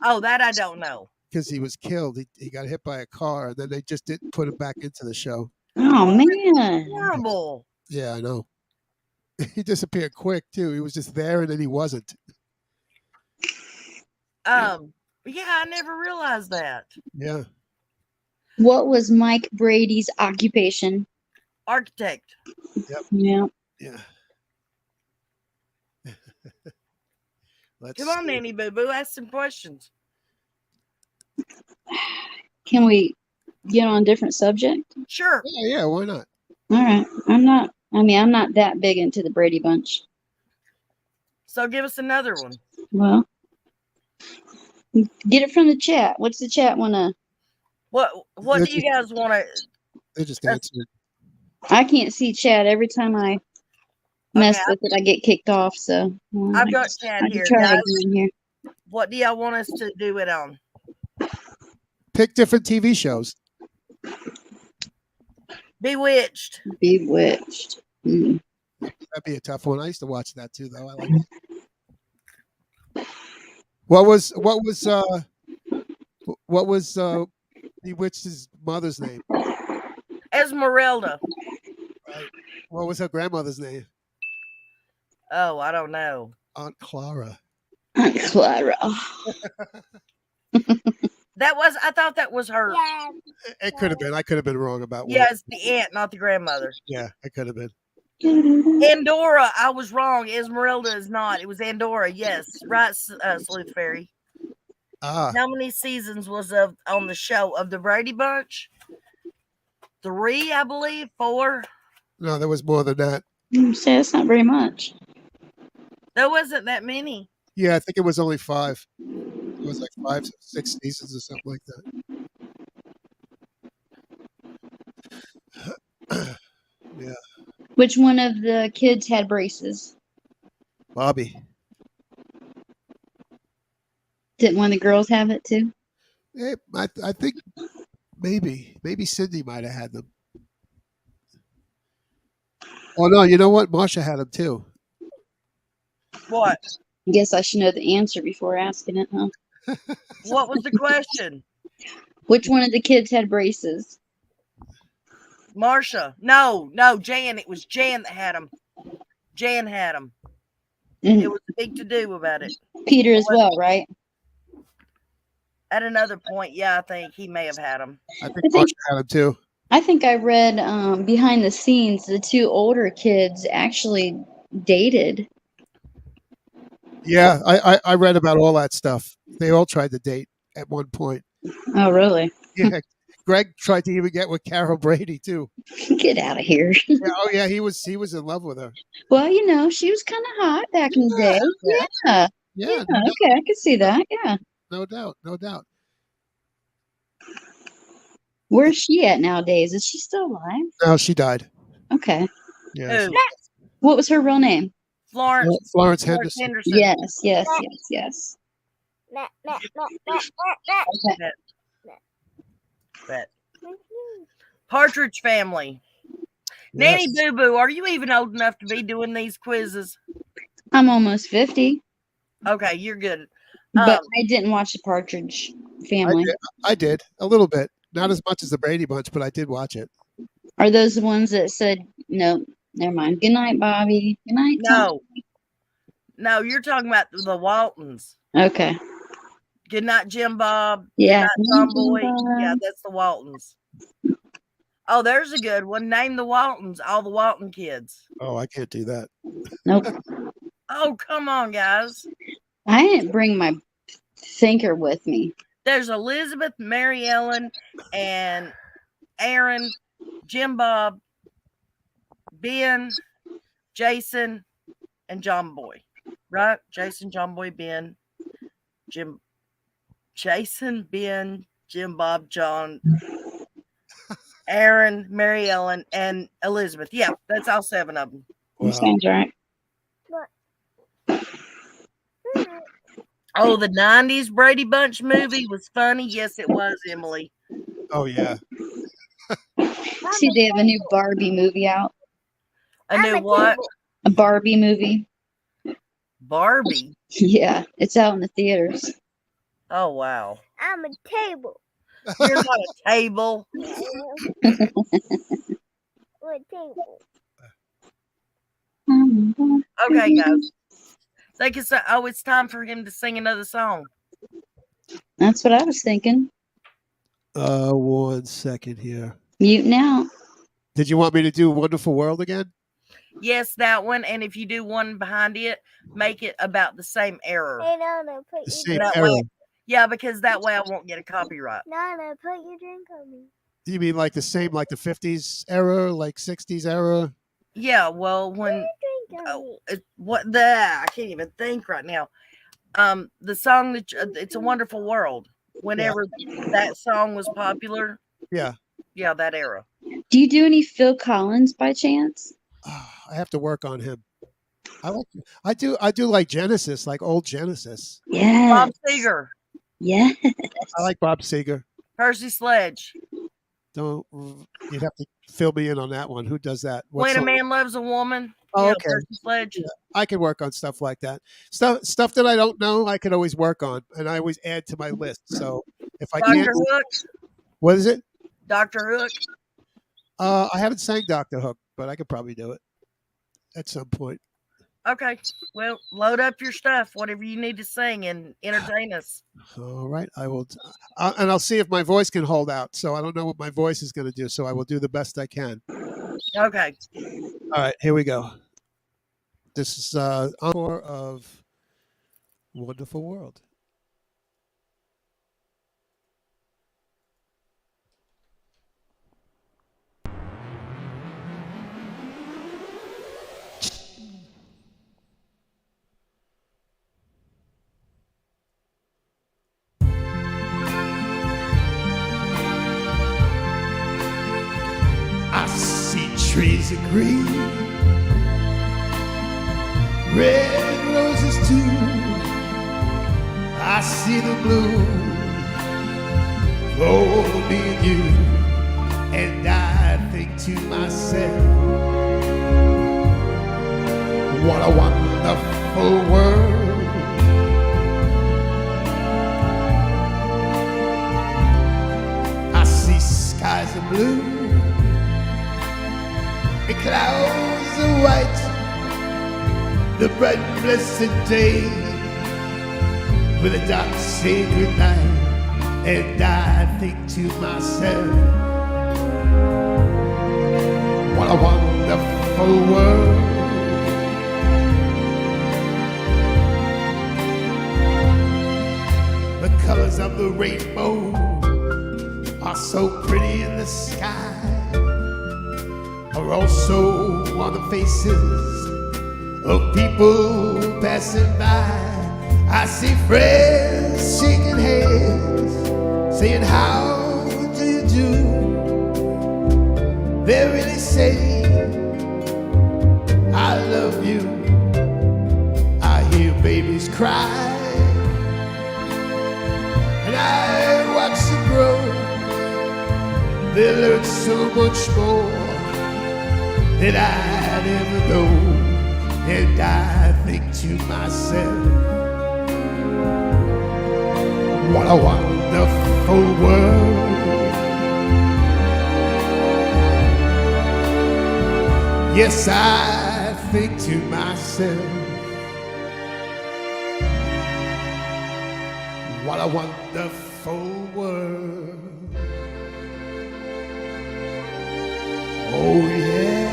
Oh, that I don't know. Because he was killed. He got hit by a car, and then they just didn't put him back into the show. Oh man. Horrible. Yeah, I know. He disappeared quick too. He was just there, and then he wasn't. Yeah, I never realized that. Yeah. What was Mike Brady's occupation? Architect. Yep. Yeah. Yeah. Come on, Nanny Boo Boo, ask some questions. Can we get on a different subject? Sure. Yeah, why not? All right. I'm not that big into the Brady Bunch. So give us another one. Well, get it from the chat. What's the chat wanna? What do you guys want to? They just answered. I can't see chat every time I mess with it. I get kicked off. So I've got chat I here, can try guys. again here. What do y'all want us to do it on? Pick different TV shows. Bewitched. Bewitched. Mm. That'd be a tough one. I used to watch that too, though. I like it. What was Bewitched's mother's name? Esmeralda. Right. What was her grandmother's name? Oh, I don't know. Aunt Clara. Clara. I thought that was her. Yeah. It could have been. I could have been wrong about Yeah, what. it's the aunt, not the grandmother. Yeah, it could have been. Andorra, I was wrong. Esmeralda is not. It was Andorra. Yes, right, Sleuth Fairy. Ah, How many seasons was on the show of the Brady Bunch? 3, I believe. 4. no, there was more than that. Say that's not very much. There wasn't that many. Yeah, I think it was only 5. It was like 5, 6 seasons or something like that. Yeah, Which one of the kids had braces? Bobby. Didn't one of the girls have it too? Yeah, I think maybe Cindy might have had them. Oh no, you know what? Marsha had them too. What? Guess I should know the answer before asking it, huh? What was the question? Which one of the kids had braces? Marsha. No, Jan. It was Jan that had them. Jan had them. And It was a big to do about it. Peter as well, right? At another point, yeah, I think he may have had them. I think Marsha had them too. I think I read behind the scenes the 2 older kids actually dated. Yeah, I read about all that stuff. They all tried to date at one point. Oh, really? Yeah, Greg tried to even get with Carol Brady too. Get out of here. Yeah, oh yeah, he was in love with her. Well, you know, she was kind of hot back in the day. Yeah. Yeah, Okay, I can see that. Yeah. no doubt, no doubt. Where's she at nowadays? Is she still alive? No, she died. Okay. Yeah, Who? What was her real name? Florence Florence Henderson. Henderson. Yes. Nah, nah, nah, Okay. Bet. Partridge Family. Yes. Nanny Boo Boo, are you even old enough to be doing these quizzes? I'm almost 50, Okay, you're good. but I didn't watch the Partridge Family. I did a little bit, not as much as the Brady Bunch, but I did watch it. Are those the ones that said, no, never mind. Good night, Bobby. Good night, Tom. No, you're talking about the Waltons. Okay. Good night, Jim Bob. Yeah. Good night, Tom Good Boy. night, Jim Bob. Yeah, that's the Waltons. Oh, there's a good one. Name the Waltons, all the Walton kids. Oh, I can't do that. Nope. Oh, come on, guys. I didn't bring my thinker with me. There's Elizabeth, Mary Ellen, and Aaron, Jim Bob, Ben, Jason, and John Boy. Right? Jason, John Boy, Ben, Jim, Jason, Ben, Jim Bob, John, Aaron, Mary Ellen, and Elizabeth. Yeah, that's all 7 of them. Wow. Sounds right. Oh, the 90s Brady Bunch movie was funny. Yes, it was, Emily. Oh yeah. See, they have a new Barbie movie out. A new what? A Barbie movie. Barbie. Yeah, it's out in the theaters. Oh, wow. I'm a table. You're not a table. What table? Okay, guys. They can say, oh, it's time for him to sing another song. That's what I was thinking. 1 second here. Muting out. Did you want me to do Wonderful World again? Yes, that one. And if you do one behind it, make it about the same error. Hey, Nana, put The your same That error. way, yeah, because that way I won't get a copyright. Nana, put your drink on me. You mean like the same, like the 50s era, like 60s era? Yeah, well, when Drink on me. I can't even think right now. The song that It's a Wonderful World. Whenever that song was popular, Yeah. that era. Do you do any Phil Collins by chance? I have to work on him. I do like Genesis, like old Genesis. Yeah. Bob Seger, Yeah. I like Bob Seger. Percy Sledge, You'd have to fill me in on that one. Who does that? When a song? Man Loves a Woman. Oh, Yeah, okay. Percy Sledge. Yeah, I can work on stuff like that. Stuff that I don't know, I can always work on, and I always add to my list. So if I can't, Dr. Hook. what is it? Dr. Hook. I haven't sang Dr. Hook, but I could probably do it at some point. Okay. Well, load up your stuff, whatever you need to sing, and entertain us. All right, I will, and I'll see if my voice can hold out. So I don't know what my voice is going to do. So I will do the best I can. Okay. All right, here we go. This is Encore of Wonderful World. I see trees of green, red roses too. I see the blue for me and you, and I think to myself, what a wonderful world. I see skies of blue and clouds of white, the bright blessed day with the dark sacred night, and I think to myself, what a wonderful world. The colors of the rainbow are so pretty in the sky, are also on the faces of people passing by. I see friends shaking hands, saying, how do you do? They're really saying, I love you. I hear babies cry, and I watch them grow. They learn so much more than I'd ever know. And I think to myself, what a wonderful world. Yes, I think to myself, what a wonderful world. Oh yeah.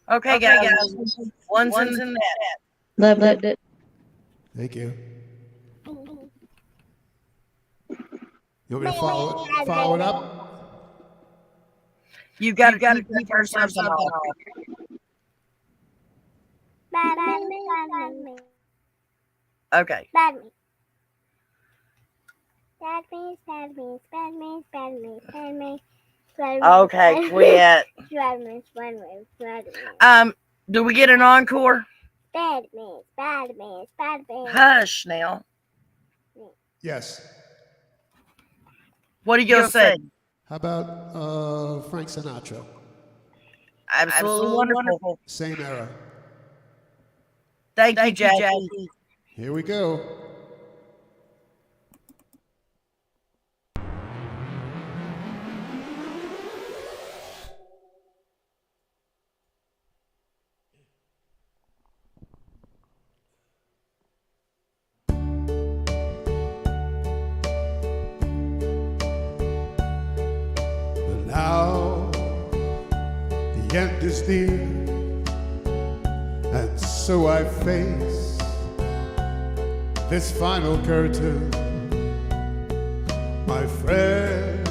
Okay, guys. One's in that. Loved it. Thank you. You want me to follow it up? You got to keep her something on. Okay. Bad me. Okay, quit. Do we get an encore? Bad me. Hush now. Yes. What are you gonna say? How about Frank Sinatra? Absolutely wonderful. Same era. Thank you, Jackie. Here we go. But now the end is near, and so I face this final curtain. My friend,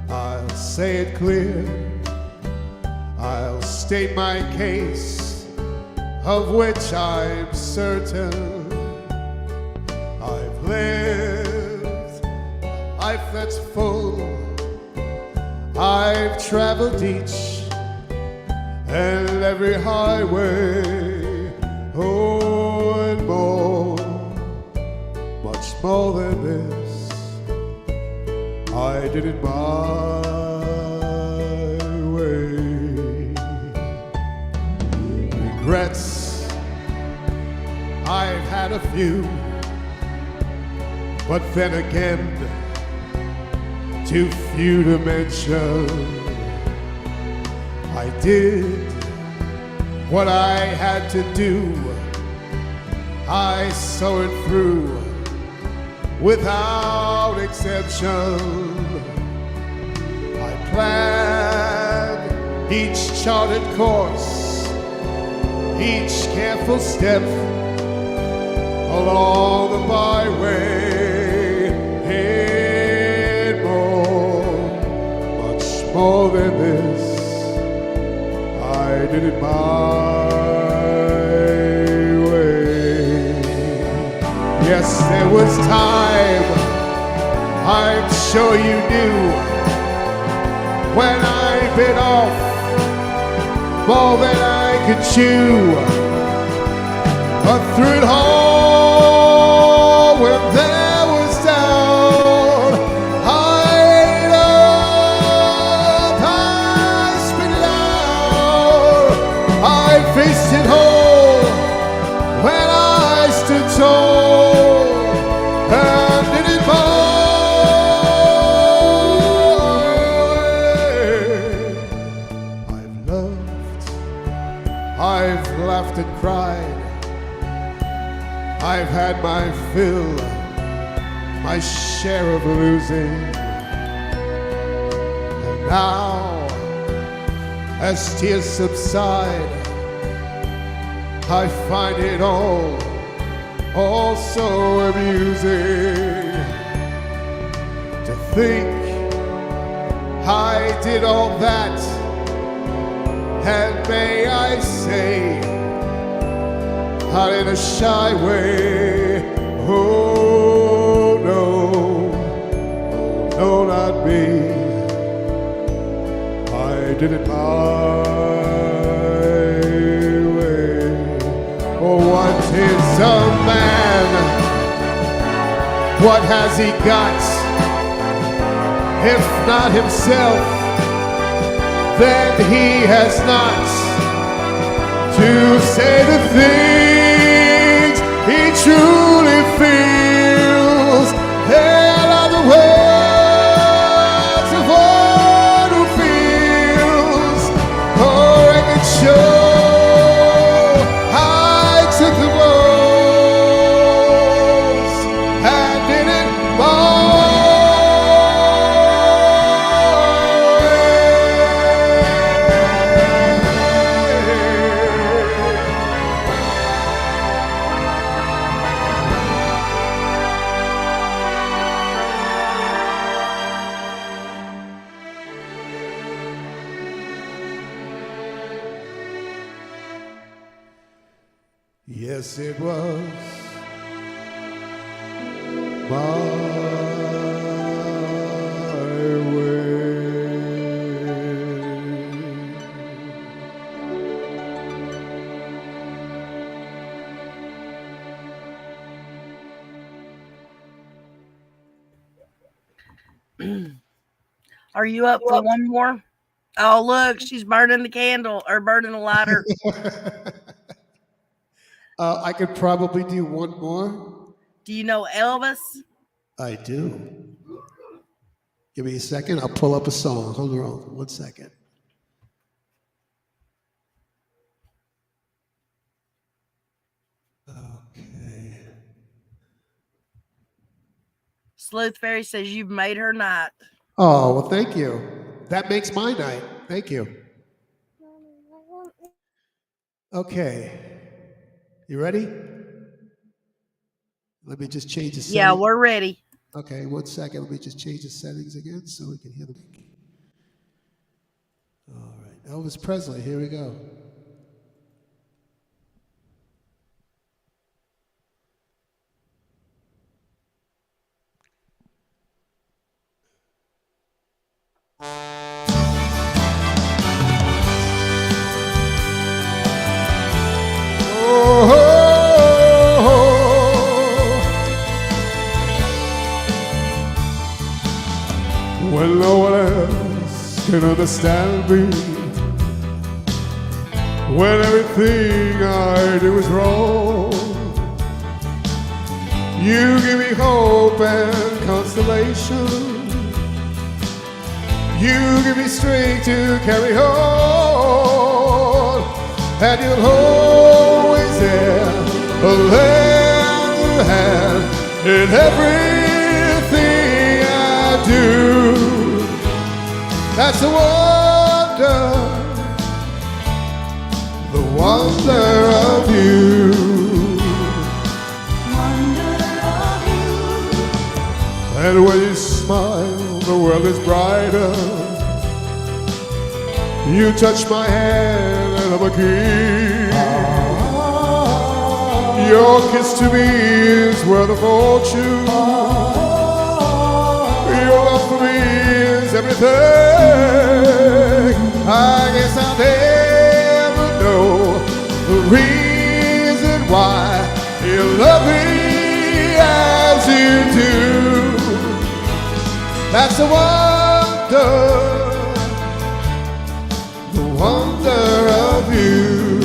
I'll say it clear, I'll state my case, of which I'm certain. I've lived a life that's full, I've traveled each and every highway, oh, and more, much more than this, I did it my way. Regrets, I've had a few, but then again, too few to mention. I did what I had to do. I saw it through without exception. I planned each charted course, each careful step along the byway, and more, much more than this, I did it my way. Yes, there was time, I'm sure you knew, when I bit off more than I could chew. But through it all, when there was doubt, I ate up, I spit it out. I faced it whole when I stood tall and did it my way. I've loved, I've laughed and cried, I've had my fill, my share of losing. And now, as tears subside, I find it all so amusing to think I did all that, and may I say, not in a shy way. Oh no, oh no, not me. I did it my way. Oh, what is a man? What has he got? If not himself, then he has not to say the things he truly feels. There are the words of one who feels. Oh, I can show I took the most and did it my Yes, it was my way. Are you up for one more? Oh, look, she's burning the candle or burning the lighter. I could probably do one more. Do you know Elvis? I do. Give me a second. I'll pull up a song. Hold on 1 second. Okay. Sleuth Fairy says you've made her night. Oh, well, thank you. That makes my night. Thank you. Okay. You ready? Let me just change the settings. Yeah, we're ready. Okay, 1 second. Let me just change the settings again so we can hear the. All right, Elvis Presley. Here we go. When no one else can understand me, when everything I do is wrong, you give me hope and consolation. You give me strength to carry on, and you'll always there lend a hand in everything I do. That's the wonder of you. And when you smile, the world is brighter. You touch my hand and I'm a king. Your kiss to me is worth a fortune. Your love for me is everything. I guess I'll never know the reason why you love me as you do. That's the wonder of you.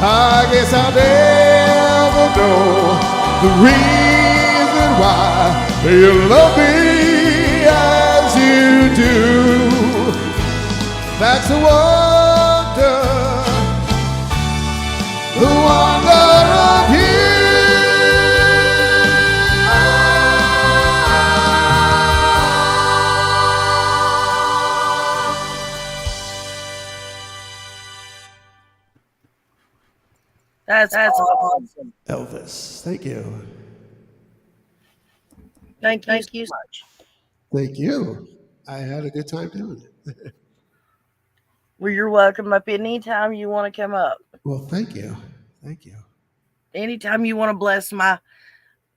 I guess I'll never know the reason why you love me as you do. That's the wonder of you. That's awesome. Elvis, thank you. Thank you so much. Thank you. I had a good time doing it. Well, you're welcome up anytime you want to come up. Well, thank you. Thank you. Anytime you want to bless my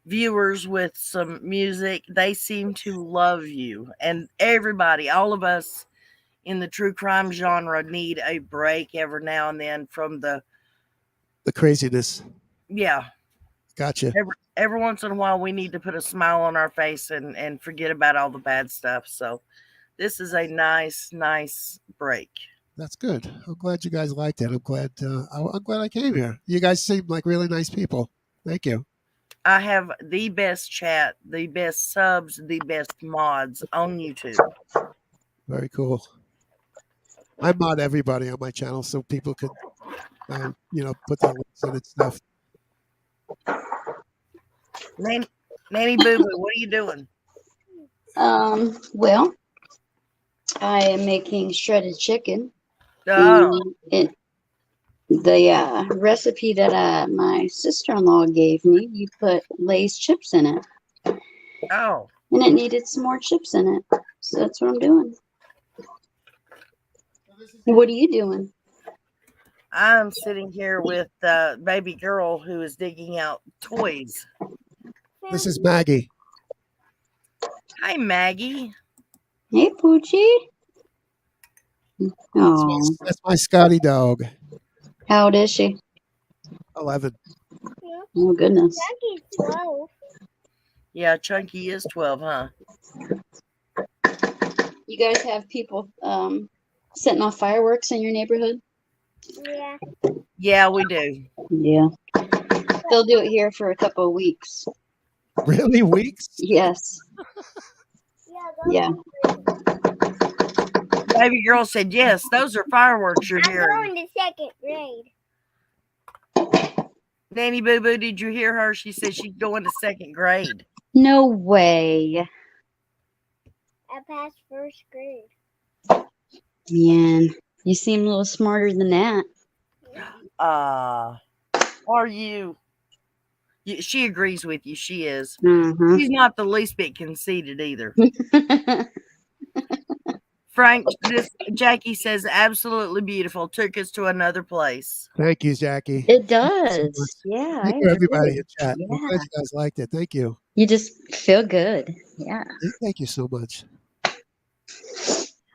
viewers with some music, they seem to love you. And everybody, all of us in the true crime genre need a break every now and then from the craziness. Yeah. Gotcha. Every once in a while, we need to put a smile on our face and forget about all the bad stuff. So this is a nice break. That's good. I'm glad you guys liked it. I'm glad I came here. You guys seem like really nice people. Thank you. I have the best chat, the best subs, the best mods on YouTube. Very cool. I mod everybody on my channel so people could, put their links in and stuff. Nanny Boo Boo, what are you doing? Well, I am making shredded chicken. Oh. The recipe that my sister-in-law gave me, you put Lay's chips in it. Oh. And it needed some more chips in it. So that's what I'm doing. What are you doing? I'm sitting here with the baby girl who is digging out toys. This is Maggie. Hi, Maggie. Hey, Poochie. Oh, That's my Scotty dog. how old is she? 11. Oh, goodness. Jackie's 12. Yeah, Chunky is 12, huh? You guys have people setting off fireworks in your neighborhood? Yeah. Yeah, we do. Yeah. They'll do it here for a couple of weeks. Really? Weeks? Yes. Yeah. Baby girl said, yes, those are fireworks you're I'm hearing. going to second grade. Nanny Boo Boo, did you hear her? She said she's going to second grade. No way. I passed first grade. Man, you seem a little smarter than that. Are you? She agrees with you. She is. Mm-hmm. She's not the least bit conceited either. Frank, Jackie says, absolutely beautiful. Took us to another place. Thank you, Jackie. It does. Yeah. Thank you, everybody in chat. Yeah. I'm glad you guys liked it. Thank you. You just feel good. Yeah. Thank you so much.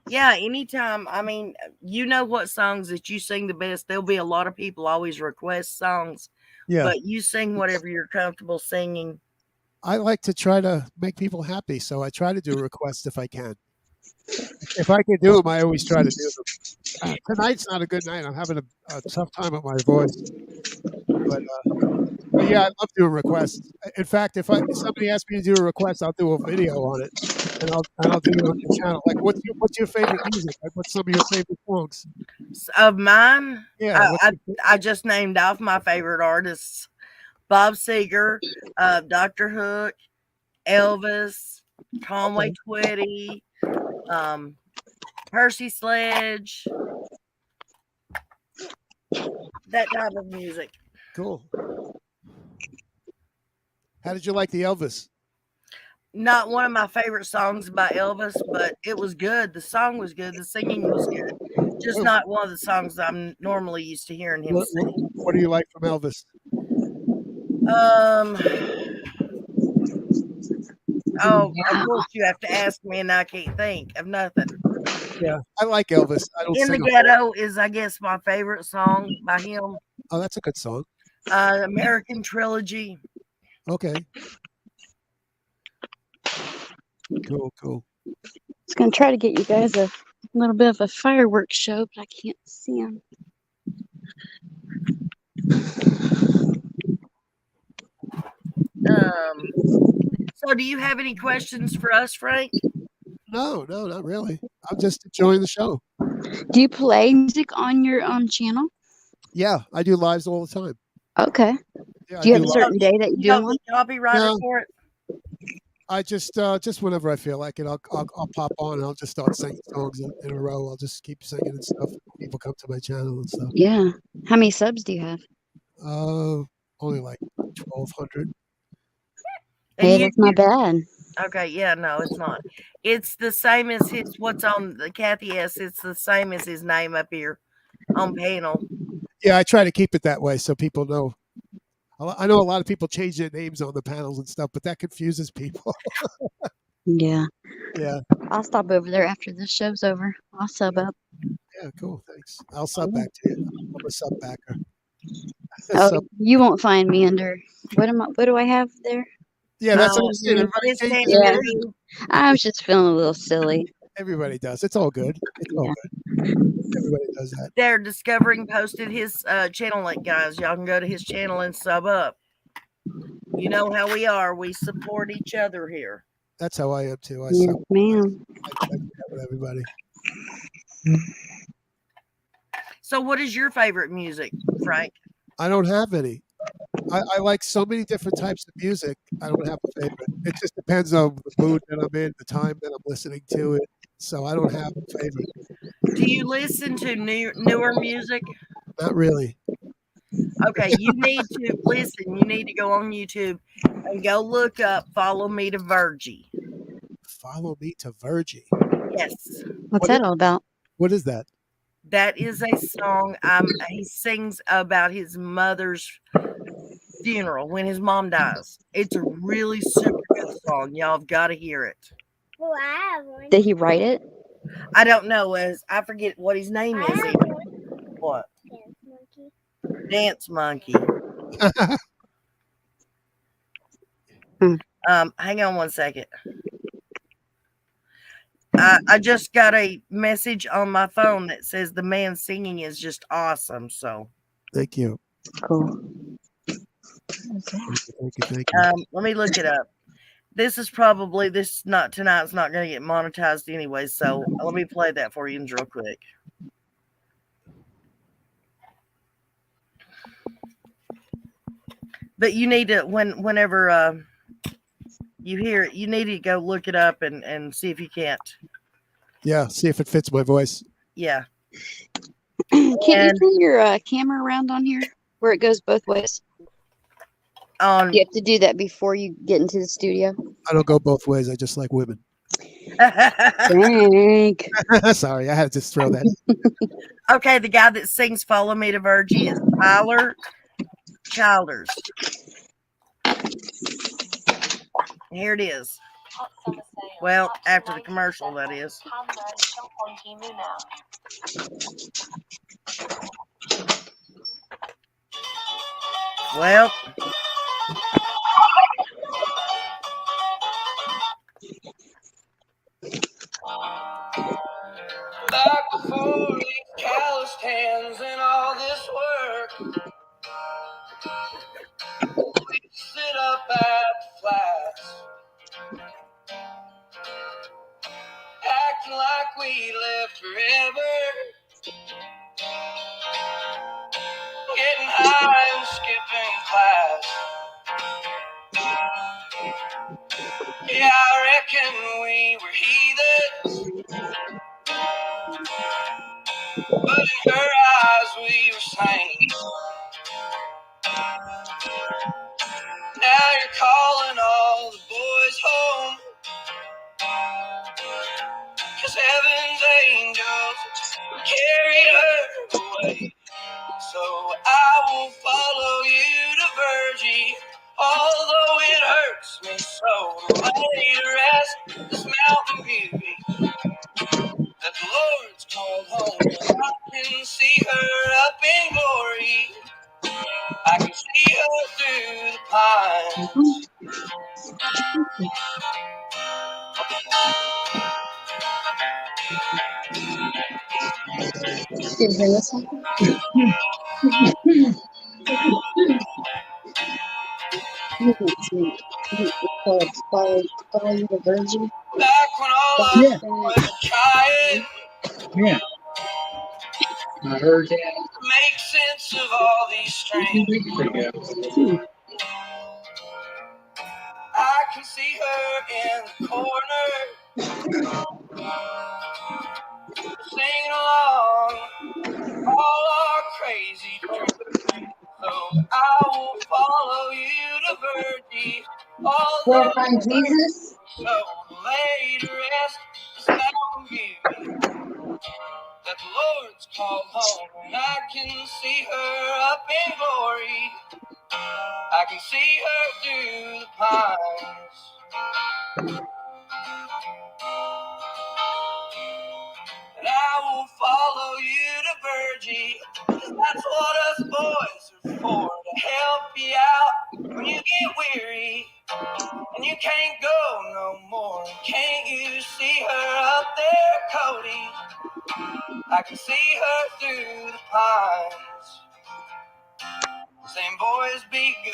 Yeah, anytime. I mean, you know what songs that you sing the best. There'll be a lot of people always request songs, Yeah, but you sing whatever you're comfortable singing. I like to try to make people happy, so I try to do requests if I can. If I can do them, I always try to do them. Tonight's not a good night. I'm having a tough time with my voice, but yeah, I love doing requests. In fact, if somebody asks me to do a request, I'll do a video on it, and I'll do it on your channel. Like, what's your favorite music? Like, what's some of your favorite songs? Of mine, Yeah, I, I, I just named off my favorite artists: Bob Seger, Dr. Hook, Elvis, Conway okay, Twitty, um, Percy Sledge, that type of music. cool. How did you like the Elvis? Not one of my favorite songs by Elvis, but it was good. The song was good. The singing was good. Just What, not one of the songs I'm normally used to hearing him what, sing. what do you like from Elvis? Um. Oh, of Yeah. course you have to ask me, and I can't think of nothing. Yeah, I like Elvis. I don't In the sing a whole lot. Ghetto is, I guess, my favorite song by him. Oh, that's a good song. American Trilogy. Okay, cool, cool. I was gonna try to get you guys a little bit of a fireworks show, but I can't see them. So, do you have any questions for us, Frank? No, not really. I'm just enjoying the show. Do you play music on your channel? Yeah, I do lives all the time. Okay. Yeah, I Do you have do a live. certain day that you You do don't one? get copyrighted No. for it? I just whenever I feel like it, I'll pop on and I'll just start singing songs in a row. I'll just keep singing and stuff. People come to my channel and stuff. Yeah. How many subs do you have? Only like 1,200. And Hey, you, that's not bad. okay, yeah, no, it's not. It's the same as what's on the Kathy S. It's the same as his name up here on panel. Yeah, I try to keep it that way so people know. I know a lot of people change their names on the panels and stuff, but that confuses people. Yeah. Yeah, I'll stop over there after this show's over. I'll sub up. yeah, cool. Thanks. I'll sub back to you. I'm a sub backer. Oh, So, you won't find me under what do I have there? yeah, that's what I'm saying. Everybody This changes can't their Yeah. name. do. I was just feeling a little silly. Everybody does. It's all good. It's all Yeah. good. Everybody does that. There, Discovering posted his channel link, guys. Y'all can go to his channel and sub up. You know how we are. We support each other here. That's how I am too. I Yes, sub. ma'am. I do that with everybody. So, what is your favorite music, Frank? I don't have any. I like so many different types of music. I don't have a favorite. It just depends on the mood that I'm in, the time that I'm listening to it. So I don't have a favorite. Do you listen to newer music? Not really. Okay, you need to listen. You need to go on YouTube and go look up "Follow Me to Virgie." Follow Me to Virgie. Yes, What's What that all about? What is that? that is a song. He sings about his mother's funeral when his mom dies. It's a really super good song. Y'all have got to hear it. Well, I have one. Did he write it? I don't know, as I forget what his name I is. have Even. one. What? Dance Dance monkey. Monkey. Hang on one second. I just got a message on my phone that says the man singing is just awesome. So, Thank you. Cool. Thank you. let me look it up. This is probably tonight's not going to get monetized anyway. So let me play that for you real quick. But you need to whenever you hear it, you need to go look it up and see if you can't. Yeah, see if it fits my voice. Yeah. Can't you And turn your camera around on here where it goes both ways? on You have to do that before you get into the studio. I don't go both ways. I just like women. Frank. Sorry, I had to just throw that in. Okay, the guy that sings "Follow Me to Virgie" is Tyler Childers. Here it is. Well, after the commercial, that is. Well, Back before these calloused hands and all this work, we'd sit up at the flats, acting like we lived forever, getting high and skipping class. Yeah, I reckon we were heathens, but in her eyes we were saints. Now you're calling all the boys home, 'cause heaven's angels carried her away. So I will follow you to Virgie, although it hurts me so to lay to rest this mountain beauty that the Lord's called home. And I can see her up in glory, I can see her through the pines. Did you hear this one? Follow you to Virgin. Back when all of us was trying Yeah. I heard that to make sense of all these 2 strange. weeks ago. I can see her in the corner, singing along all our crazy dreams. So I will follow you to Virgie, Where although to find Jesus? so lay to rest this mountain beauty that the Lord's called home. And I can see her up in glory, I can see her through the pines. And I will follow you to Virgie, 'cause that's what us boys are for, to help you out when you get weary and you can't go no more. Can't you see her up there, Cody? I can see her through the pines. Saying, boys, be good.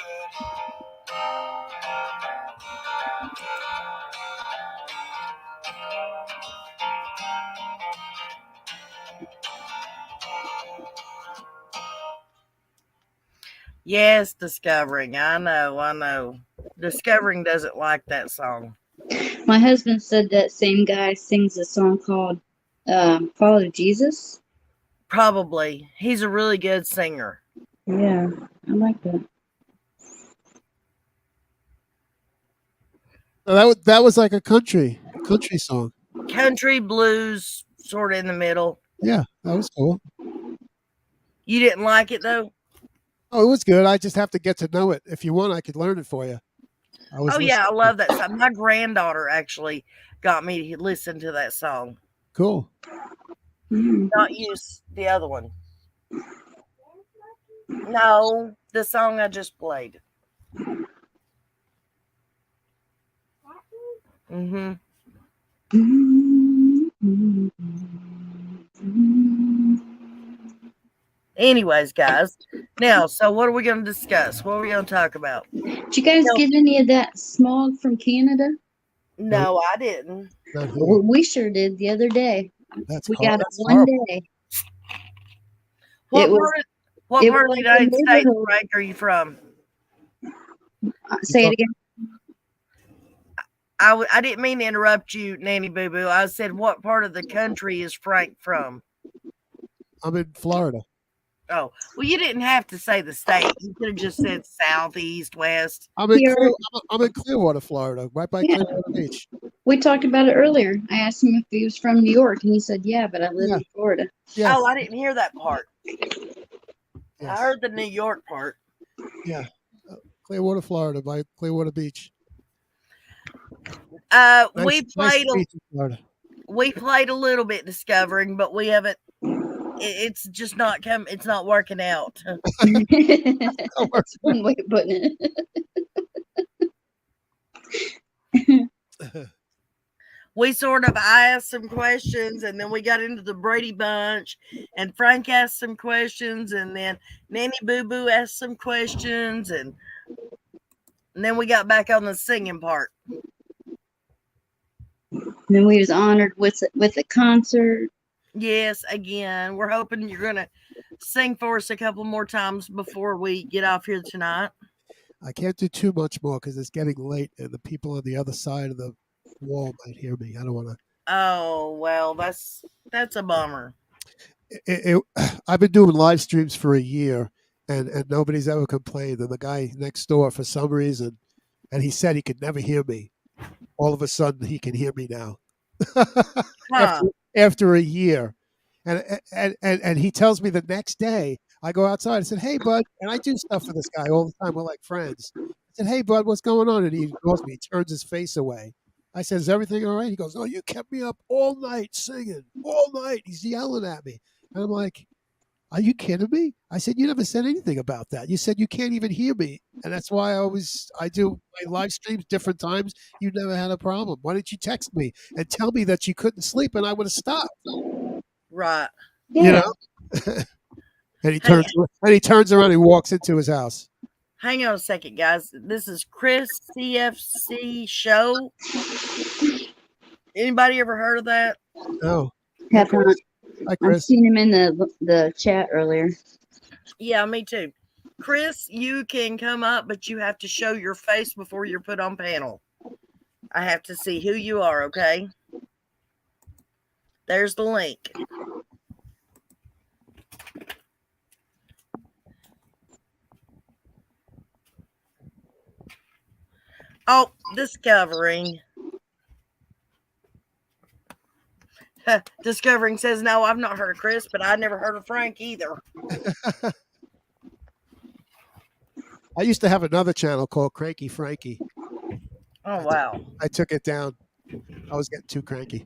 yes, Discovering. I know. Discovering doesn't like that song. My husband said that same guy sings a song called Follow Jesus. Probably. He's a really good singer. Yeah, I like that. So that was like a country song. Country blues, sort of in the middle. Yeah, that was cool. You didn't like it though? Oh, it was good. I just have to get to know it. If you want, I could learn it for you. Oh yeah, I love that song. My granddaughter actually got me to listen to that song. Cool. Not use the other one. No, the song I just played. Mm-hmm. Anyways, guys. Now, so what are we going to discuss? What are we going to talk about? Did you guys get any of that smog from Canada? No, I didn't. We sure did the other day. We got it one horrible. day. What part of the United States, Frank, are you from? Say it again. I didn't mean to interrupt you, Nanny Boo Boo. I said, what part of the country is Frank from? I'm in Florida. Oh, well, you didn't have to say the state. You could have just said south, east, west. I'm in Clearwater, Florida, right by Clearwater Beach. We talked about it earlier. I asked him if he was from New York, and he said, yeah, but I live in Florida. Yes. Oh, I didn't hear that part. Yes. I heard the New York part. Yeah. Clearwater, Florida, by Clearwater Beach. We Nice played to meet you, Florida. we played a little bit discovering, but we haven't. It's just not come. It's not working out. That's one way of putting it. We sort of I asked some questions, and then we got into the Brady Bunch, and Frank asked some questions, and then Nanny Boo Boo asked some questions, and then we got back on the singing part. Then we was honored with a concert. Yes, again, we're hoping you're gonna sing for us a couple more times before we get off here tonight. I can't do too much more because it's getting late, and the people on the other side of the wall might hear me. I don't want to. Oh well, that's a bummer. I've been doing live streams for a year, and nobody's ever complained. And the guy next door, for some reason, and he said he could never hear me. All of a sudden, he can hear me now. After a year, and he tells me the next day. I go outside. I said, "Hey, bud," and I do stuff for this guy all the time. We're like friends. I said, "Hey, bud, what's going on?" And he ignores me. He turns his face away. I said, "Is everything all right?" He goes, "Oh, you kept me up all night singing, all night." He's yelling at me, and I'm like, "Are you kidding me?" I said, "You never said anything about that. You said you can't even hear me, and that's why I do my live streams different times. You never had a problem. Why didn't you text me and tell me that you couldn't sleep, and I would have stopped?" Right. Yeah. You know. And he turns around and walks into his house. Hang on a second, guys. This is Chris CFC Show. Anybody ever heard of that? No. Have not. Hi, I've Chris. seen him in the chat earlier. Yeah, me too. Chris, you can come up, but you have to show your face before you're put on panel. I have to see who you are, okay? There's the link. Oh, discovering. Discovering says, no, I've not heard of Chris, but I never heard of Frank either. I used to have another channel called Cranky Frankie. Oh, wow. I took it down. I was getting too cranky.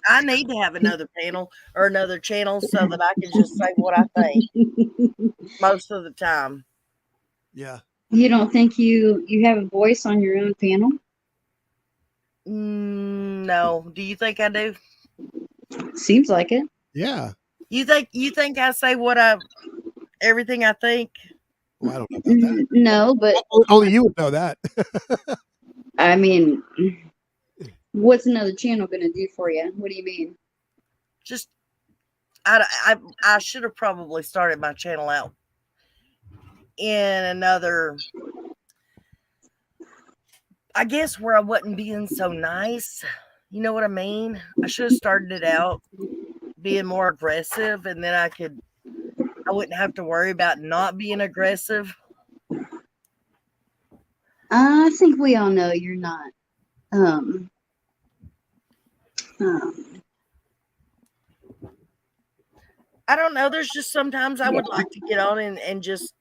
I need to have another panel or another channel so that I can just say what I think most of the time. Yeah. You don't think you have a voice on your own panel? No. Do you think I do? Seems like it. Yeah. You think I say everything I think? Well, I don't know about that. No, but Only you would know that. I mean, what's another channel going to do for you? What do you mean? Just, I should have probably started my channel out in another, I guess, where I wasn't being so nice. You know what I mean? I should have started it out being more aggressive, and then I wouldn't have to worry about not being aggressive. I think we all know you're not. I don't know. There's just sometimes I would like to get on and just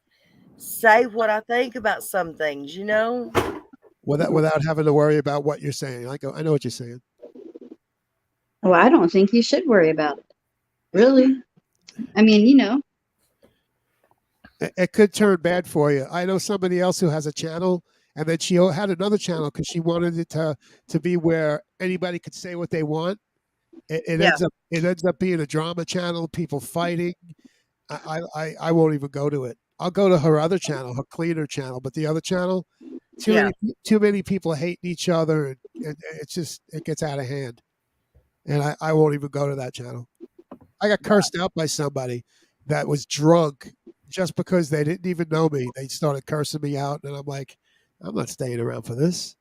say what I think about some things, you know? Without having to worry about what you're saying. I know what you're saying. Well, I don't think you should worry about it. Really? I mean, you know. It could turn bad for you. I know somebody else who has a channel, and then she had another channel because she wanted it to be where anybody could say what they want. It ends up being a drama channel, people fighting. I won't even go to it. I'll go to her other channel, her cleaner channel, but the other channel, too many people hating each other, and it gets out of hand. And I won't even go to that channel. I got cursed out by somebody that was drunk just because they didn't even know me. They started cursing me out, and I'm like, I'm not staying around for this.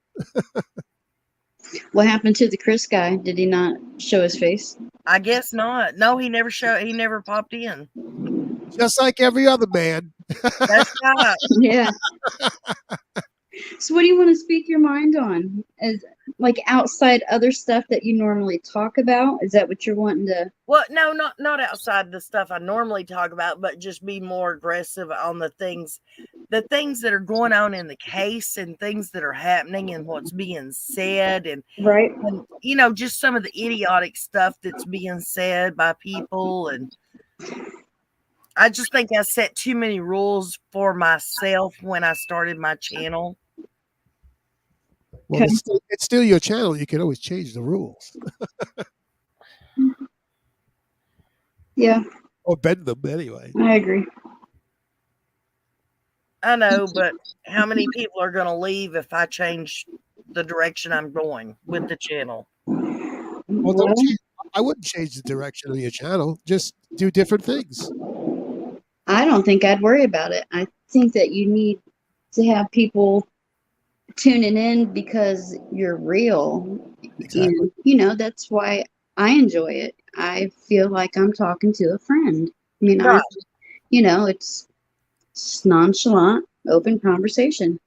What happened to the Chris guy? Did he not show his face? I guess not. No, he never popped in. Just like every other man. That's right. Yeah. So what do you want to speak your mind on? As like outside other stuff that you normally talk about? Is that what you're wanting to? Well, no, not outside the stuff I normally talk about, but just be more aggressive on the things the things that are going on in the case and things that are happening and what's being said and Right. just some of the idiotic stuff that's being said by people. And I just think I set too many rules for myself when I started my channel. Well, it's still your channel. You can always change the rules. Yeah, Or bend them anyway. I agree. I know, but how many people are going to leave if I change the direction I'm going with the channel? Well, I wouldn't change the direction of your channel. Just do different things. I don't think I'd worry about it. I think that you need to have people tuning in because you're real. Exactly. And, that's why I enjoy it. I feel like I'm talking to a friend. I mean, Right. it's nonchalant, open conversation.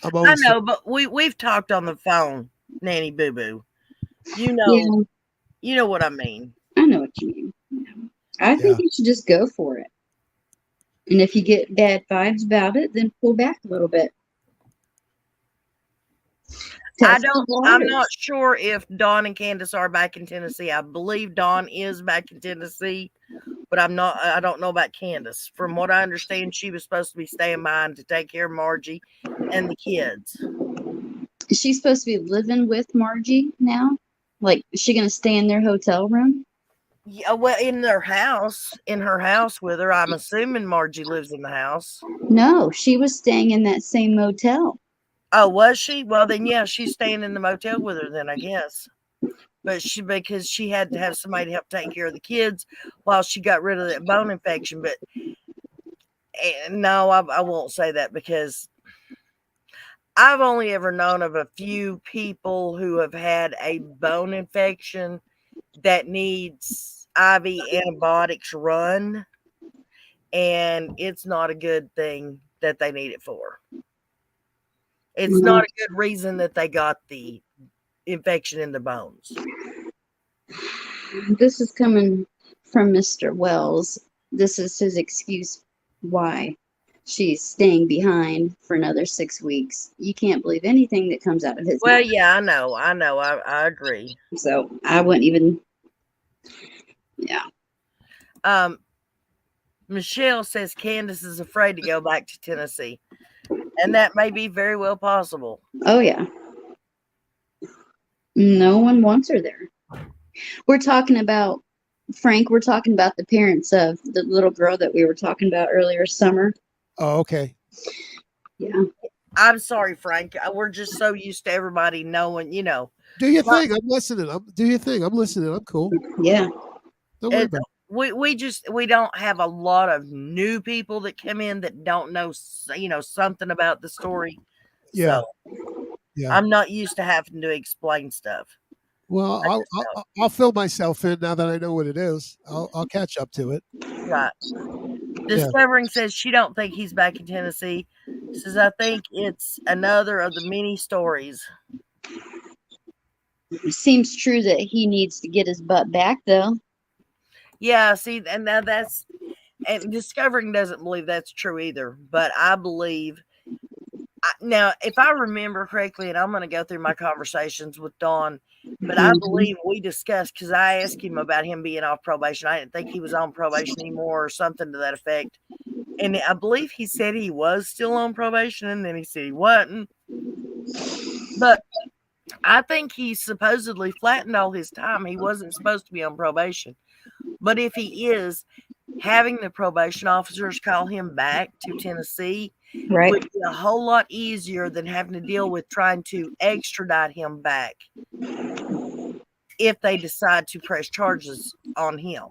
I know, but we've talked on the phone, Nanny Boo Boo. You know what I mean. I know what you mean. I think you should just go for it. And if you get bad vibes about it, then pull back a little bit. I'm not sure if Dawn and Candace are back in Tennessee. I believe Dawn is back in Tennessee, but I don't know about Candace. From what I understand, she was supposed to be staying behind to take care of Margie and the kids. Is she supposed to be living with Margie now? Like, is she going to stay in their hotel room? Yeah, well, in her house with her. I'm assuming Margie lives in the house. No, she was staying in that same motel. Oh, was she? Well, then, yeah, she's staying in the motel with her then, I guess. But because she had to have somebody to help take care of the kids while she got rid of that bone infection. But no, I won't say that because I've only ever known of a few people who have had a bone infection that needs IV antibiotics run, and it's not a good thing that they need it for. It's not a good reason that they got the infection in the bones. This is coming from Mr. Wells. This is his excuse why she's staying behind for another 6 weeks. You can't believe anything that comes out of his mouth. Yeah, I know. I agree. So I wouldn't even. Yeah. Michelle says Candace is afraid to go back to Tennessee, and that may be very well possible. Oh yeah. No one wants her there. We're talking about Frank. We're talking about the parents of the little girl that we were talking about earlier, Summer. Oh, okay. Yeah. I'm sorry, Frank. We're just so used to everybody knowing, Do your thing. I'm listening. Do your thing. I'm listening. I'm cool. Yeah. Don't worry about it. We don't have a lot of new people that come in that don't know, something about the story. Yeah. So Yeah. I'm not used to having to explain stuff. Well, I'll fill myself in now that I know what it is. I'll catch up to it. Right. Discovering says she don't think he's back in Tennessee. Says I think it's another of the many stories. It seems true that he needs to get his butt back, though. Yeah, see, and now and Discovering doesn't believe that's true either, but I believe. Now, if I remember correctly, and I'm going to go through my conversations with Dawn, but I believe we discussed, because I asked him about him being off probation. I didn't think he was on probation anymore or something to that effect. And I believe he said he was still on probation, and then he said he wasn't. But I think he supposedly flattened all his time. He wasn't supposed to be on probation. But if he is, having the probation officers call him back to Tennessee would be a whole lot easier than having to deal with trying to extradite him back if they decide to press charges on him.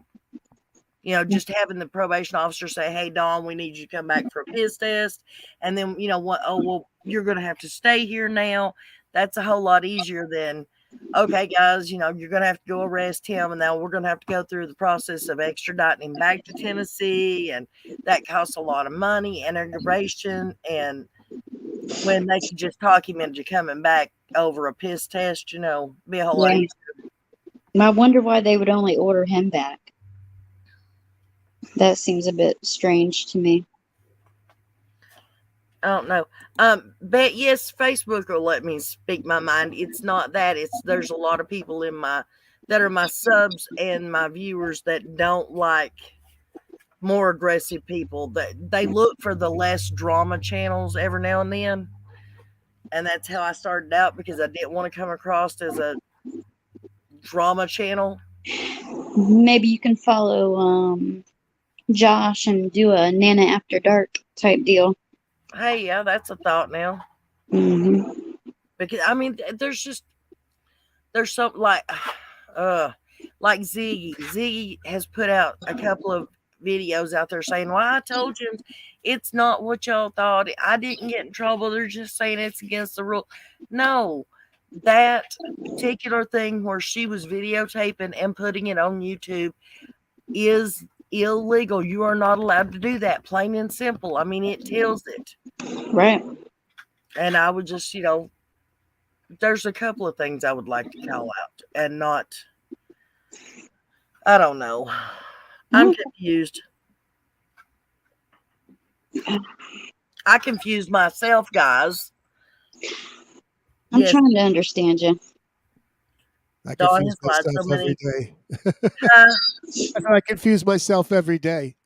Just having the probation officer say, hey, Dawn, we need you to come back for a piss test. And then, what? Oh, well, you're going to have to stay here now. That's a whole lot easier than, okay, guys, you're going to have to go arrest him. And now we're going to have to go through the process of extraditing him back to Tennessee. And that costs a lot of money and aggravation. And when they could just talk him into coming back over a piss test, be a whole lot easier. I wonder why they would only order him back. That seems a bit strange to me. I don't know. But yes, Facebook will let me speak my mind. It's not that. It's there's a lot of people in my that are my subs and my viewers that don't like more aggressive people. That they look for the less drama channels every now and then, and that's how I started out because I didn't want to come across as a drama channel. Maybe you can follow Josh and do a Nana After Dark type deal. Hey, yeah, that's a thought now. Hmm. Because I mean, there's something like Ziggy. Ziggy has put out a couple of videos out there saying, "Well, I told you it's not what y'all thought. I didn't get in trouble. They're just saying it's against the rule." No, that particular thing where she was videotaping and putting it on YouTube is illegal. You are not allowed to do that, plain and simple. I mean, it tells it. Right. And I would just, there's a couple of things I would like to call out and not, I don't know. I'm confused. I confused myself, guys. I'm Yes, trying to understand you. I Dawn confuse has lied myself so every many. day. I confuse myself every day.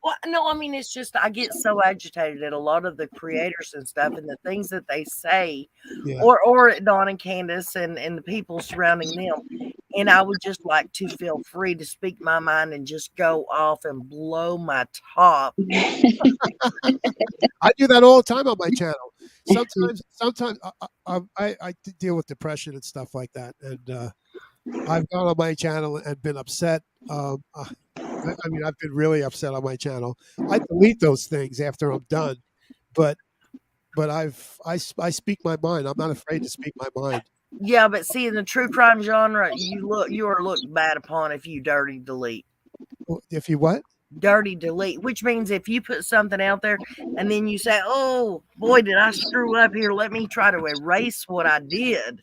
Well, no, I mean, it's just I get so agitated at a lot of the creators and stuff and the things that they say, Yeah. or at Dawn and Candace and the people surrounding them. And I would just like to feel free to speak my mind and just go off and blow my top. I do that all the time on my channel. Sometimes I deal with depression and stuff like that, and I've gone on my channel and been upset. I mean, I've been really upset on my channel. I delete those things after I'm done, but I speak my mind. I'm not afraid to speak my mind. Yeah, but see, in the true crime genre, you are looked bad upon if you dirty delete. If you what? Dirty delete, which means if you put something out there and then you say, "Oh boy, did I screw up here? Let me try to erase what I did."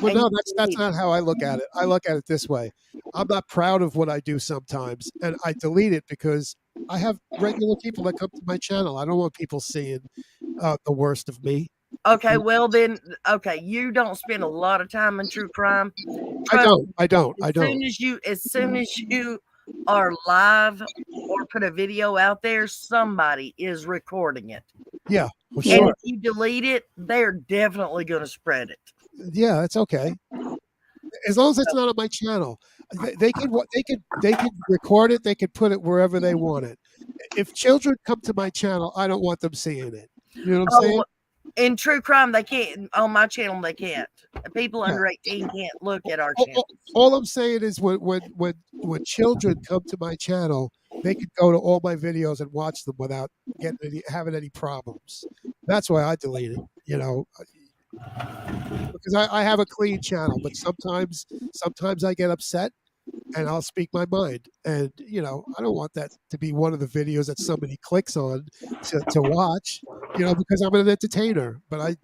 Well, And no, that's not how I look at it. I look at it this way. I'm not proud of what I do sometimes, and I delete it because I have regular people that come to my channel. I don't want people seeing the worst of me. okay, well then, okay, you don't spend a lot of time in true crime. I Trust don't. me, I don't. as I don't. as soon as you are live or put a video out there, somebody is recording it. Yeah, well, And sure. if you delete it, they're definitely going to spread it. Yeah, that's okay. As long as it's not on my channel, they could record it. They could put it wherever they want it. If children come to my channel, I don't want them seeing it. You know what I'm saying? In true crime, they can't. On my channel, they can't. People Yeah. under 18 can't look at our All, channel. all I'm saying is when children come to my channel, they could go to all my videos and watch them without having any problems. That's why I delete it. Because I have a clean channel, but sometimes I get upset and I'll speak my mind. And I don't want that to be one of the videos that somebody clicks on to watch, because I'm an entertainer. But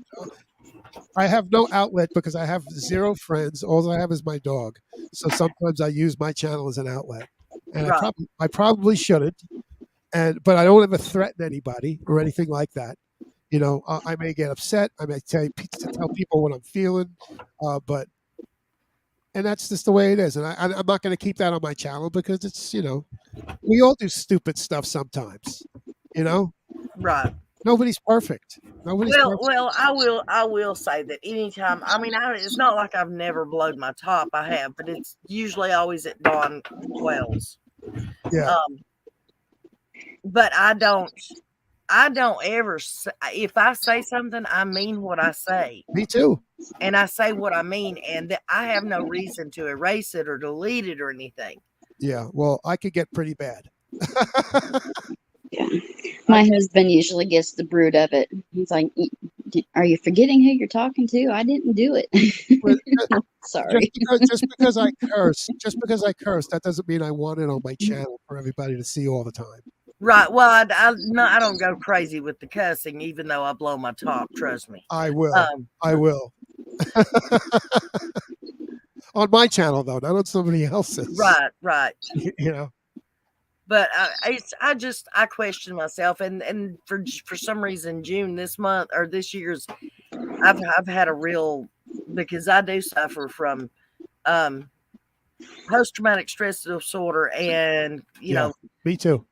I have no outlet because I have 0 friends. All I have is my dog. So sometimes I use my channel as an outlet. And Right. I probably shouldn't. But I don't ever threaten anybody or anything like that. I may get upset. I may tell people what I'm feeling, and that's just the way it is. And I'm not going to keep that on my channel because it's we all do stupid stuff sometimes. Right. Nobody's perfect. Nobody's perfect. Well, I will say that anytime. I mean, it's not like I've never blowed my top. I have, but it's usually always at Dawn Wells. Yeah. But I don't ever. If I say something, I mean what I say. Me too. And I say what I mean, and I have no reason to erase it or delete it or anything. Yeah. Well, I could get pretty bad. Yeah. My husband usually gets the brood of it. He's like, "Are you forgetting who you're talking to? I didn't do it." Sorry. Just because I curse, that doesn't mean I want it on my channel for everybody to see all the time. Right. Well, I don't go crazy with the cussing, even though I blow my top. Trust me. I will. I will. On my channel, though, not on somebody else's. Right. Right. But I question myself, and for some reason, June this month or this year's, I've had a real, because I do suffer from um post traumatic stress disorder, and Yeah, me too.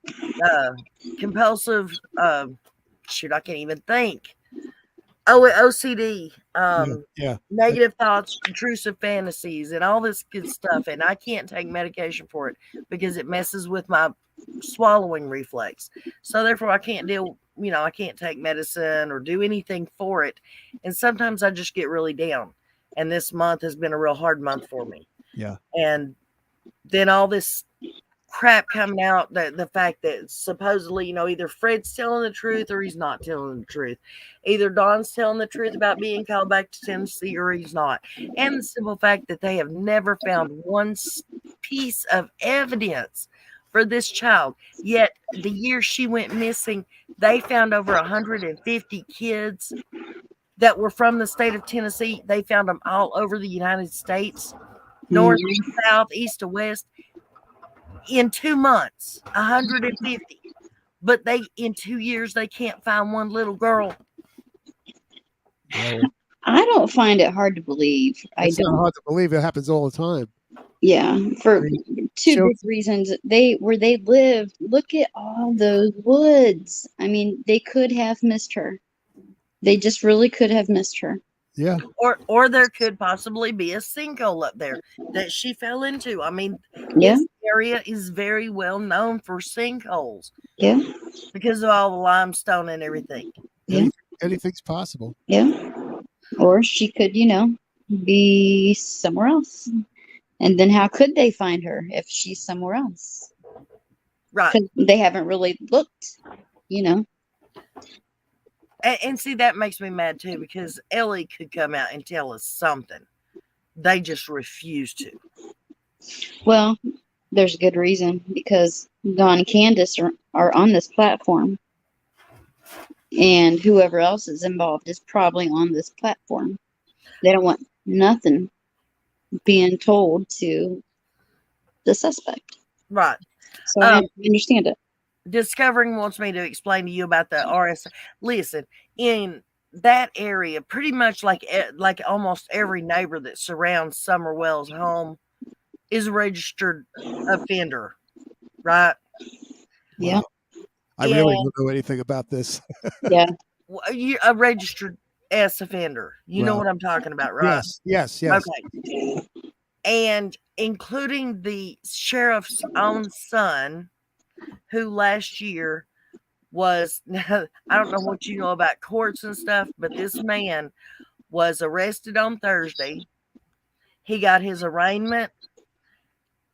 uh compulsive, shoot, I can't even think. Oh, OCD, Yeah, yeah, negative thoughts, intrusive fantasies, and all this good stuff. And I can't take medication for it because it messes with my swallowing reflex. So therefore, I can't deal. I can't take medicine or do anything for it. And sometimes I just get really down. And this month has been a real hard month for me. yeah. And then all this crap coming out, the fact that supposedly, either Fred's telling the truth or he's not telling the truth. Either Don's telling the truth about being called back to Tennessee or he's not. And the simple fact that they have never found one piece of evidence for this child. Yet the year she went missing, they found over 150 kids that were from the state of Tennessee. They found them all over the United States, north, south, east to west. In 2 months, 150. But in 2 years, they can't find one little girl. No, I don't find it hard to believe. I it's not don't. hard to believe. It happens all the time. Yeah, for I mean, two chil- big reasons. Where they lived, look at all those woods. I mean, they could have missed her. They just really could have missed her. yeah, Or there could possibly be a sinkhole up there that she fell into. I mean, Yeah, this area is very well known for sinkholes yeah, because of all the limestone and everything. yeah, anything's possible. yeah. Or she could, be somewhere else. And then how could they find her if she's somewhere else? Right. Because they haven't really looked, you know. And see, that makes me mad too, because Ellie could come out and tell us something. They just refuse to. Well, there's a good reason, because Dawn and Candace are on this platform. And whoever else is involved is probably on this platform. They don't want nothing being told to the suspect. Right. So I understand it. Discovering wants me to explain to you about the RS. Listen, in that area, pretty much like almost every neighbor that surrounds Summerwell's home is a registered offender, right? Yeah. I really don't know anything about this. Yeah. A registered S offender. You know Well, what I'm talking about, right? Yes. Okay. And including the sheriff's own son, who last year was, I don't know what you know about courts and stuff, but this man was arrested on Thursday. He got his arraignment,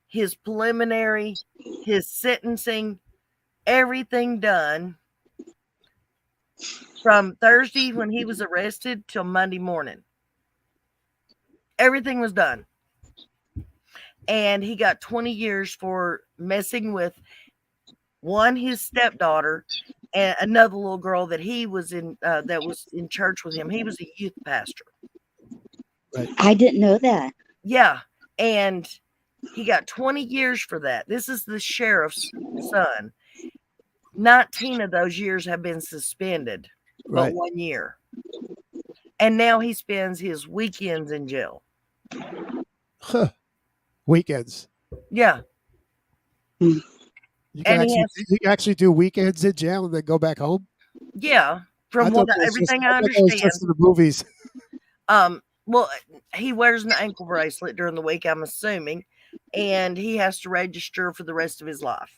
his preliminary, his sentencing, everything done from Thursday when he was arrested till Monday morning. Everything was done. And he got 20 years for messing with his stepdaughter, and another little girl that he was in, that was in church with him. He was a youth pastor. Right. I didn't know that. Yeah. And he got 20 years for that. This is the sheriff's son. 19 of those years have been suspended, but 1 year. And now he spends his weekends in jail. Huh. Weekends. Yeah. You can actually do weekends in jail and then go back home? Yeah. From everything I understand. It was just in the movies. Well, he wears an ankle bracelet during the week, I'm assuming, and he has to register for the rest of his life.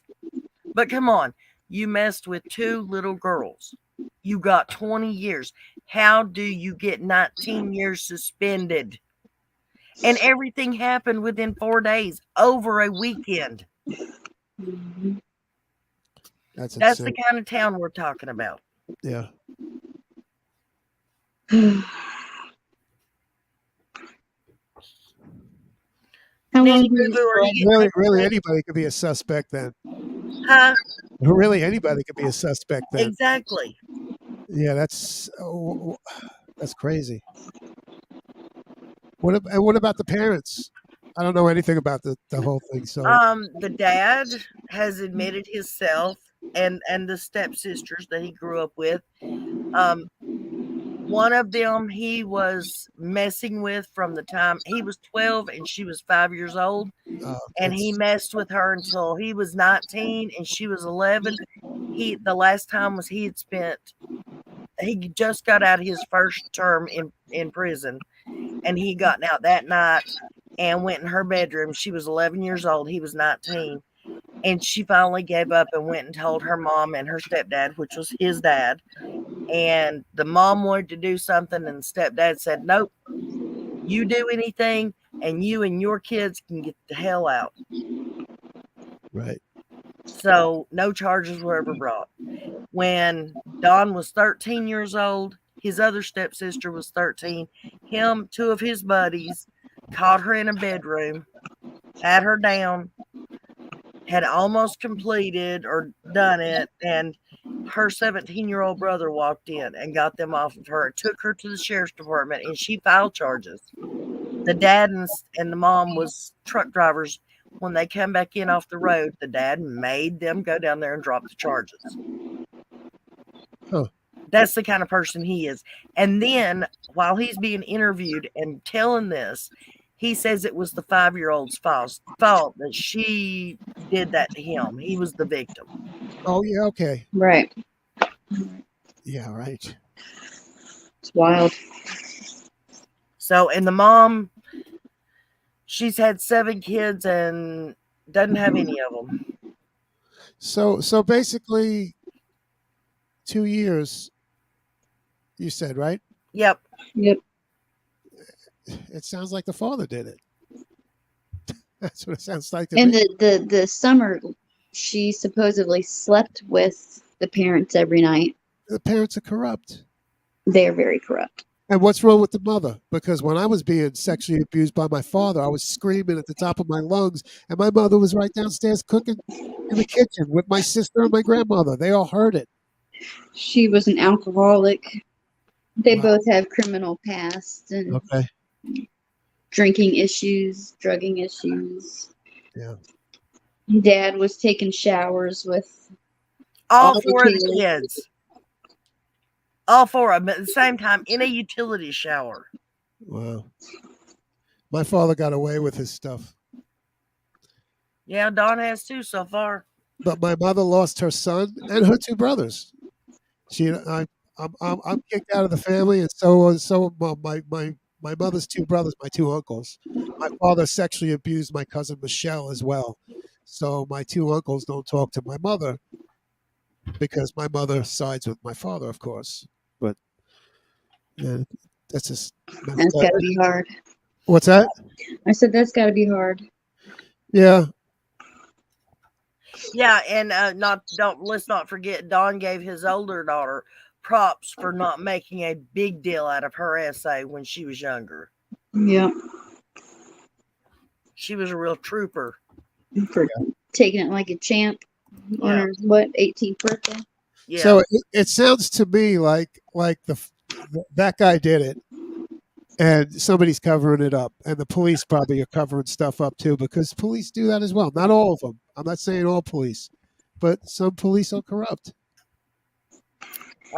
But come on, you messed with 2 little girls. You got 20 years. How do you get 19 years suspended? And everything happened within 4 days, over a weekend. That's the kind of town we're talking about. Yeah. Really, anybody could be a suspect then. Huh? Really, anybody could be a suspect then. Exactly. Yeah, that's crazy. What about the parents? I don't know anything about the whole thing. So The dad has admitted himself and the stepsisters that he grew up with. One of them he was messing with from the time he was 12 and she was 5 years old, and he messed with her until he was 19 and she was 11. The last time was he just got out his first term in prison, and he got out that night and went in her bedroom. She was 11 years old. He was 19. And she finally gave up and went and told her mom and her stepdad, which was his dad. And the mom wanted to do something, and the stepdad said, nope, you do anything, and you and your kids can get the hell out. right. So no charges were ever brought. When Don was 13 years old, his other stepsister was 13. Two of his buddies caught her in a bedroom, had her down, had almost completed or done it, and her 17-year-old brother walked in and got them off of her, took her to the sheriff's department, and she filed charges. The dad and the mom was truck drivers. When they come back in off the road, the dad made them go down there and drop the charges. Huh. That's the kind of person he is. And then while he's being interviewed and telling this, he says it was the 5-year-old's fault that she did that to him. He was the victim. Oh yeah, okay. Right. Yeah, right. It's wild. So, and the mom, she's had 7 kids and doesn't have any of them. So basically 2 years, you said, right? Yep. Yep. It sounds like the father did it. That's what it sounds like to And me. the summer, she supposedly slept with the parents every night. The parents are corrupt. They are very corrupt. And what's wrong with the mother? Because when I was being sexually abused by my father, I was screaming at the top of my lungs, and my mother was right downstairs cooking in the kitchen with my sister and my grandmother. They all heard it. She was an alcoholic. They Wow. both have criminal pasts and Okay. drinking issues, drugging issues. Yeah. Dad was taking showers with All the 4 of the kids. kids. All 4 of them at the same time in a utility shower. Wow. My father got away with his stuff. Yeah, Dawn has too so far. But my mother lost her son and her 2 brothers. I'm kicked out of the family, and so my mother's 2 brothers, my 2 uncles. My father sexually abused my cousin Michelle as well. So my 2 uncles don't talk to my mother because my mother sides with my father, of course. But yeah, that's just That's got to be hard. What's that? I said that's got to be hard. Yeah. Yeah, and let's not forget Don gave his older daughter props for not making a big deal out of her essay when she was younger. Yeah. She was a real trooper. For taking it like a champ on her 18th birthday. Yeah. So it sounds to me like that guy did it, and somebody's covering it up, and the police probably are covering stuff up too, because police do that as well. Not all of them. I'm not saying all police, but some police are corrupt.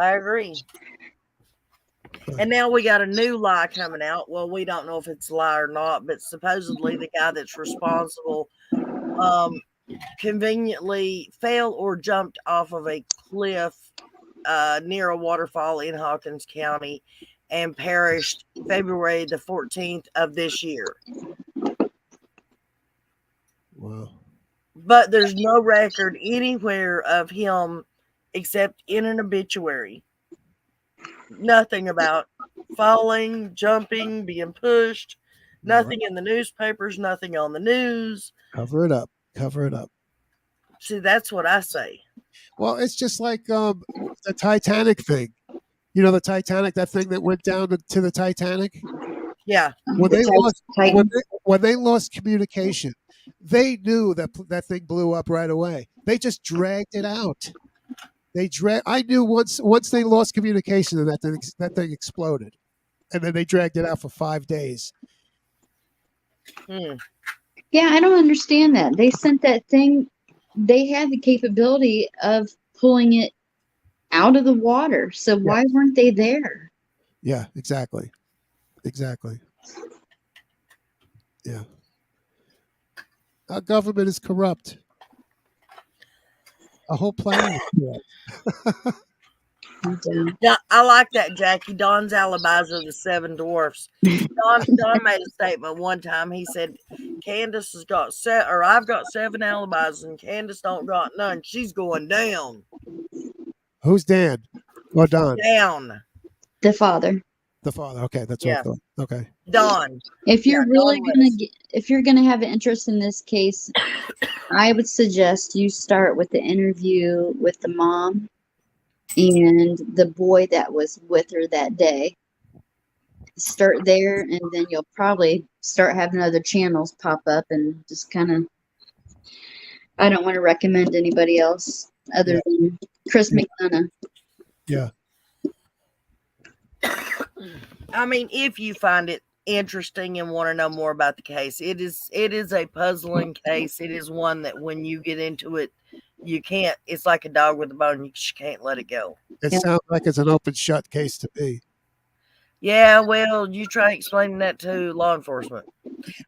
I agree. And now we got a new lie coming out. Well, we don't know if it's a lie or not, but supposedly the guy that's responsible conveniently fell or jumped off of a cliff near a waterfall in Hawkins County and perished February the 14th of this year. Wow. But there's no record anywhere of him except in an obituary. Nothing about falling, jumping, being pushed. Nothing in the newspapers, nothing on the news. Cover it up. Cover it up. See, that's what I say. Well, it's just like the Titanic thing. You know, the Titanic, that thing that went down to the Titanic? Yeah. When they lost communication, they knew that thing blew up right away. They just dragged it out. I knew once they lost communication and that thing exploded, and then they dragged it out for 5 days. Yeah, I don't understand that. They sent that thing. They had the capability of pulling it out of the water. So Yeah. why weren't they there? Yeah, exactly. Exactly. Yeah. Our government is corrupt. Our whole planet is corrupt. Yeah, I like that, Jackie. Don's alibis are the seven dwarfs. Don made a statement one time. He said, "Candace has got I've got seven alibis, and Candace don't got none. She's going down, Who's Dan? Or Don? down." The father. The father. Okay, that's what I Yeah, thought. Okay. Don. If Yeah, you're really Don gonna West. if you're gonna have an interest in this case, I would suggest you start with the interview with the mom and the boy that was with her that day. Start there, and then you'll probably start having other channels pop up and just kind of. I don't want to recommend anybody else other Yeah. than Chris Yeah. McDonough. Yeah. I mean, if you find it interesting and want to know more about the case, it is a puzzling case. It is one that when you get into it, you can't. It's like a dog with a bone. You just can't let it go. It Yeah. sounds like it's an open shut case to me. Yeah, well, you try explaining that to law enforcement.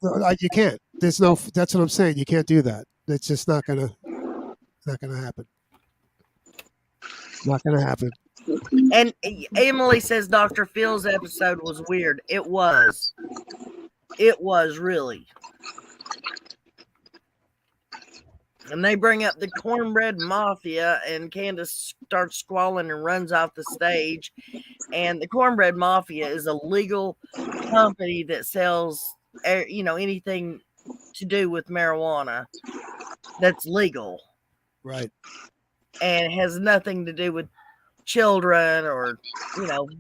You can't. There's no. That's what I'm saying. You can't do that. It's just not gonna happen. Not gonna happen. And Emily says Dr. Phil's episode was weird. It was. It was really. And they bring up the cornbread mafia, and Candace starts squalling and runs off the stage. And the cornbread mafia is a legal company that sells, anything to do with marijuana that's legal. Right. And it has nothing to do with children or,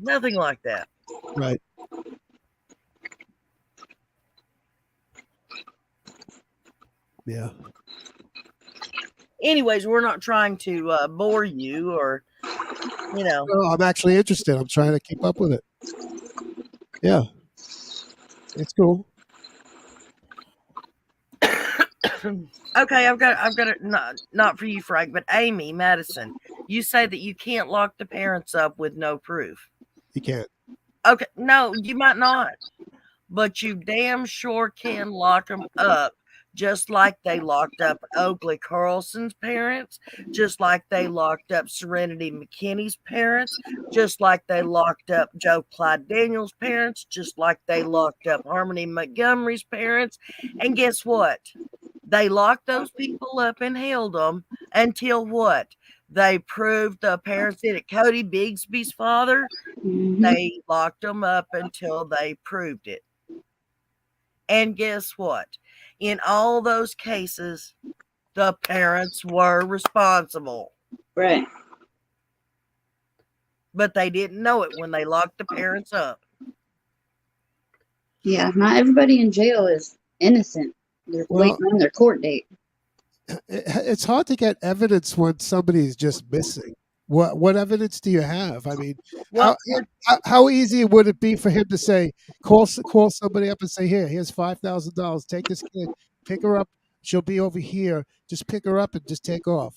nothing like that. Right. Yeah. Anyways, we're not trying to bore you or, No, I'm actually interested. I'm trying to keep up with it. Yeah. It's cool. Okay, I've got it. Not for you, Frank, but Amy Madison. You say that you can't lock the parents up with no proof. You can't. Okay, no, you might not, but you damn sure can lock them up, just like they locked up Oakley Carlson's parents, just like they locked up Serenity McKinney's parents, just like they locked up Joe Clyde Daniels' parents, just like they locked up Harmony Montgomery's parents. And guess what? They locked those people up and held them until what? They proved the parents did it. Cody Bigsby's father, they locked them up until they proved it. And guess what? In all those cases, the parents were responsible. Right. But they didn't know it when they locked the parents up. Yeah, not everybody in jail is innocent. They're waiting on their court date. It's hard to get evidence when somebody is just missing. What evidence do you have? I mean, Well, how easy would it be for him to say, call somebody up and say, here's $5,000. Take this kid, pick her up. She'll be over here. Just pick her up and just take off.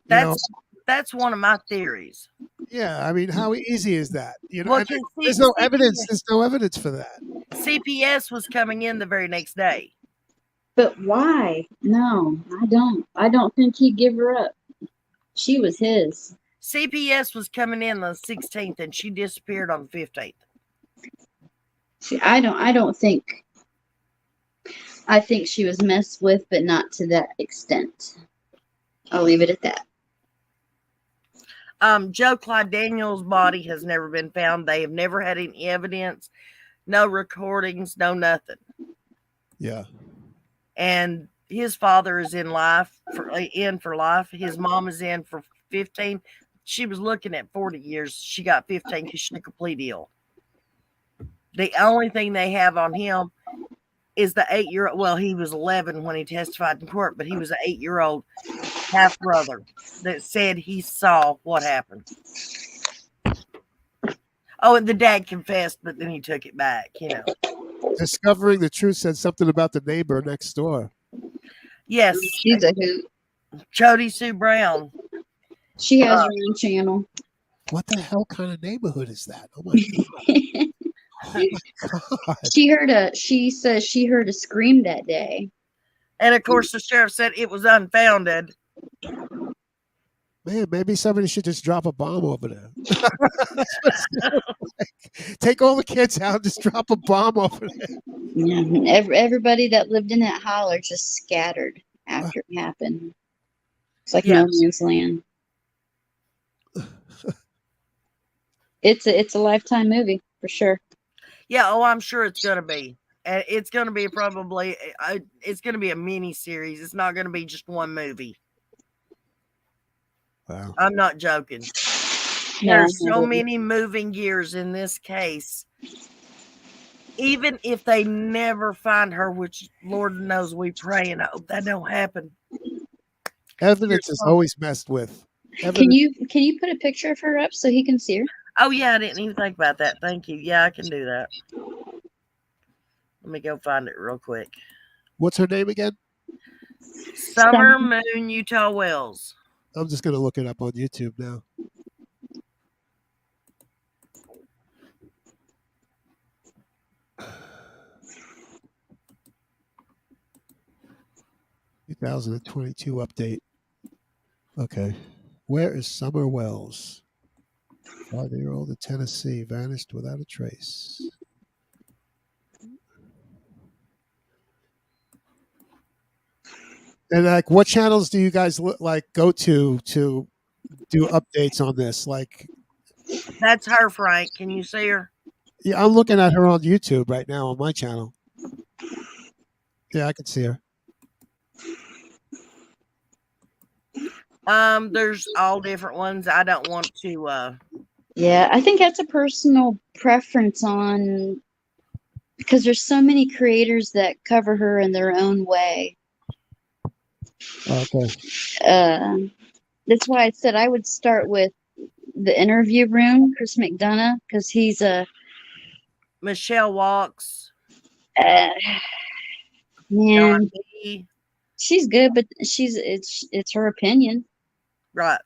That's one of my theories. Yeah, I mean, how easy is that? Well, there's no evidence. There's no evidence for that. CPS was coming in the very next day. But why? No, I don't. I don't think he'd give her up. She was his. CPS was coming in on the 16th, and she disappeared on the 15th. See, I don't think. I think she was messed with, but not to that extent. I'll leave it at that. Joe Clyde Daniels' body has never been found. They have never had any evidence, no recordings, no nothing. Yeah. And his father is in for life. His mom is in for 15. She was looking at 40 years. She got 15 because she took a plea deal. The only thing they have on him is the 8-year-old. Well, he was 11 when he testified in court, but he was an 8-year-old half brother that said he saw what happened. Oh, and the dad confessed, but then he took it back, Discovering the truth said something about the neighbor next door. Yes, She's a hoot. Jody Sue Brown. She has her own channel. What the hell kind of neighborhood is that? Oh my god! Oh my god! She says she heard a scream that day. And of course, the sheriff said it was unfounded. Man, maybe somebody should just drop a bomb over there. Take all the kids out, just drop a bomb over there. Yeah, everybody that lived in that holler just scattered after it happened. It's like no man's land. It's a Lifetime movie for sure. Yeah, oh, I'm sure it's gonna be. It's gonna be probably. It's gonna be a mini series. It's not gonna be just one movie. Wow. I'm not joking. There's so many moving gears in this case. Even if they never find her, which Lord knows we pray and hope that don't happen. Evidence is always messed with. Can you put a picture of her up so he can see her? Oh yeah, I didn't even think about that. Thank you. Yeah, I can do that. Let me go find it real quick. What's her name again? Summer Moon Utah Wells. I'm just gonna look it up on YouTube now. (2022) update. Okay. Where is Summer Wells? 5-year-old in Tennessee vanished without a trace. And like, what channels do you guys go to do updates on this? Like, that's her, Frank. Can you see her? Yeah, I'm looking at her on YouTube right now on my channel. Yeah, I can see her. There's all different ones. I don't want to. Yeah, I think that's a personal preference on because there's so many creators that cover her in their own way. Okay. That's why I said I would start with the Interview Room, Chris McDonough, because he's a Michelle Walks. Man, she's good, but it's her opinion. Right.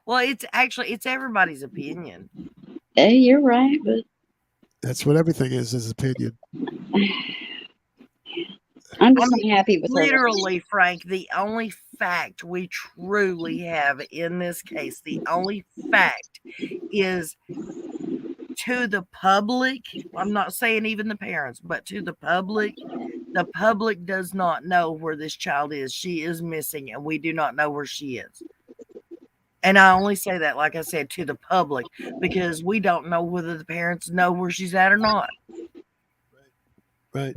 Well, it's everybody's opinion. Hey, you're right, but that's what everything is opinion. I'm just not happy with literally, Frank, the only fact we truly have in this case, the only fact is to the public. I'm not saying even the parents, but to the public does not know where this child is. She is missing, and we do not know where she is. And I only say that, like I said, to the public, because we don't know whether the parents know where she's at or not. Right.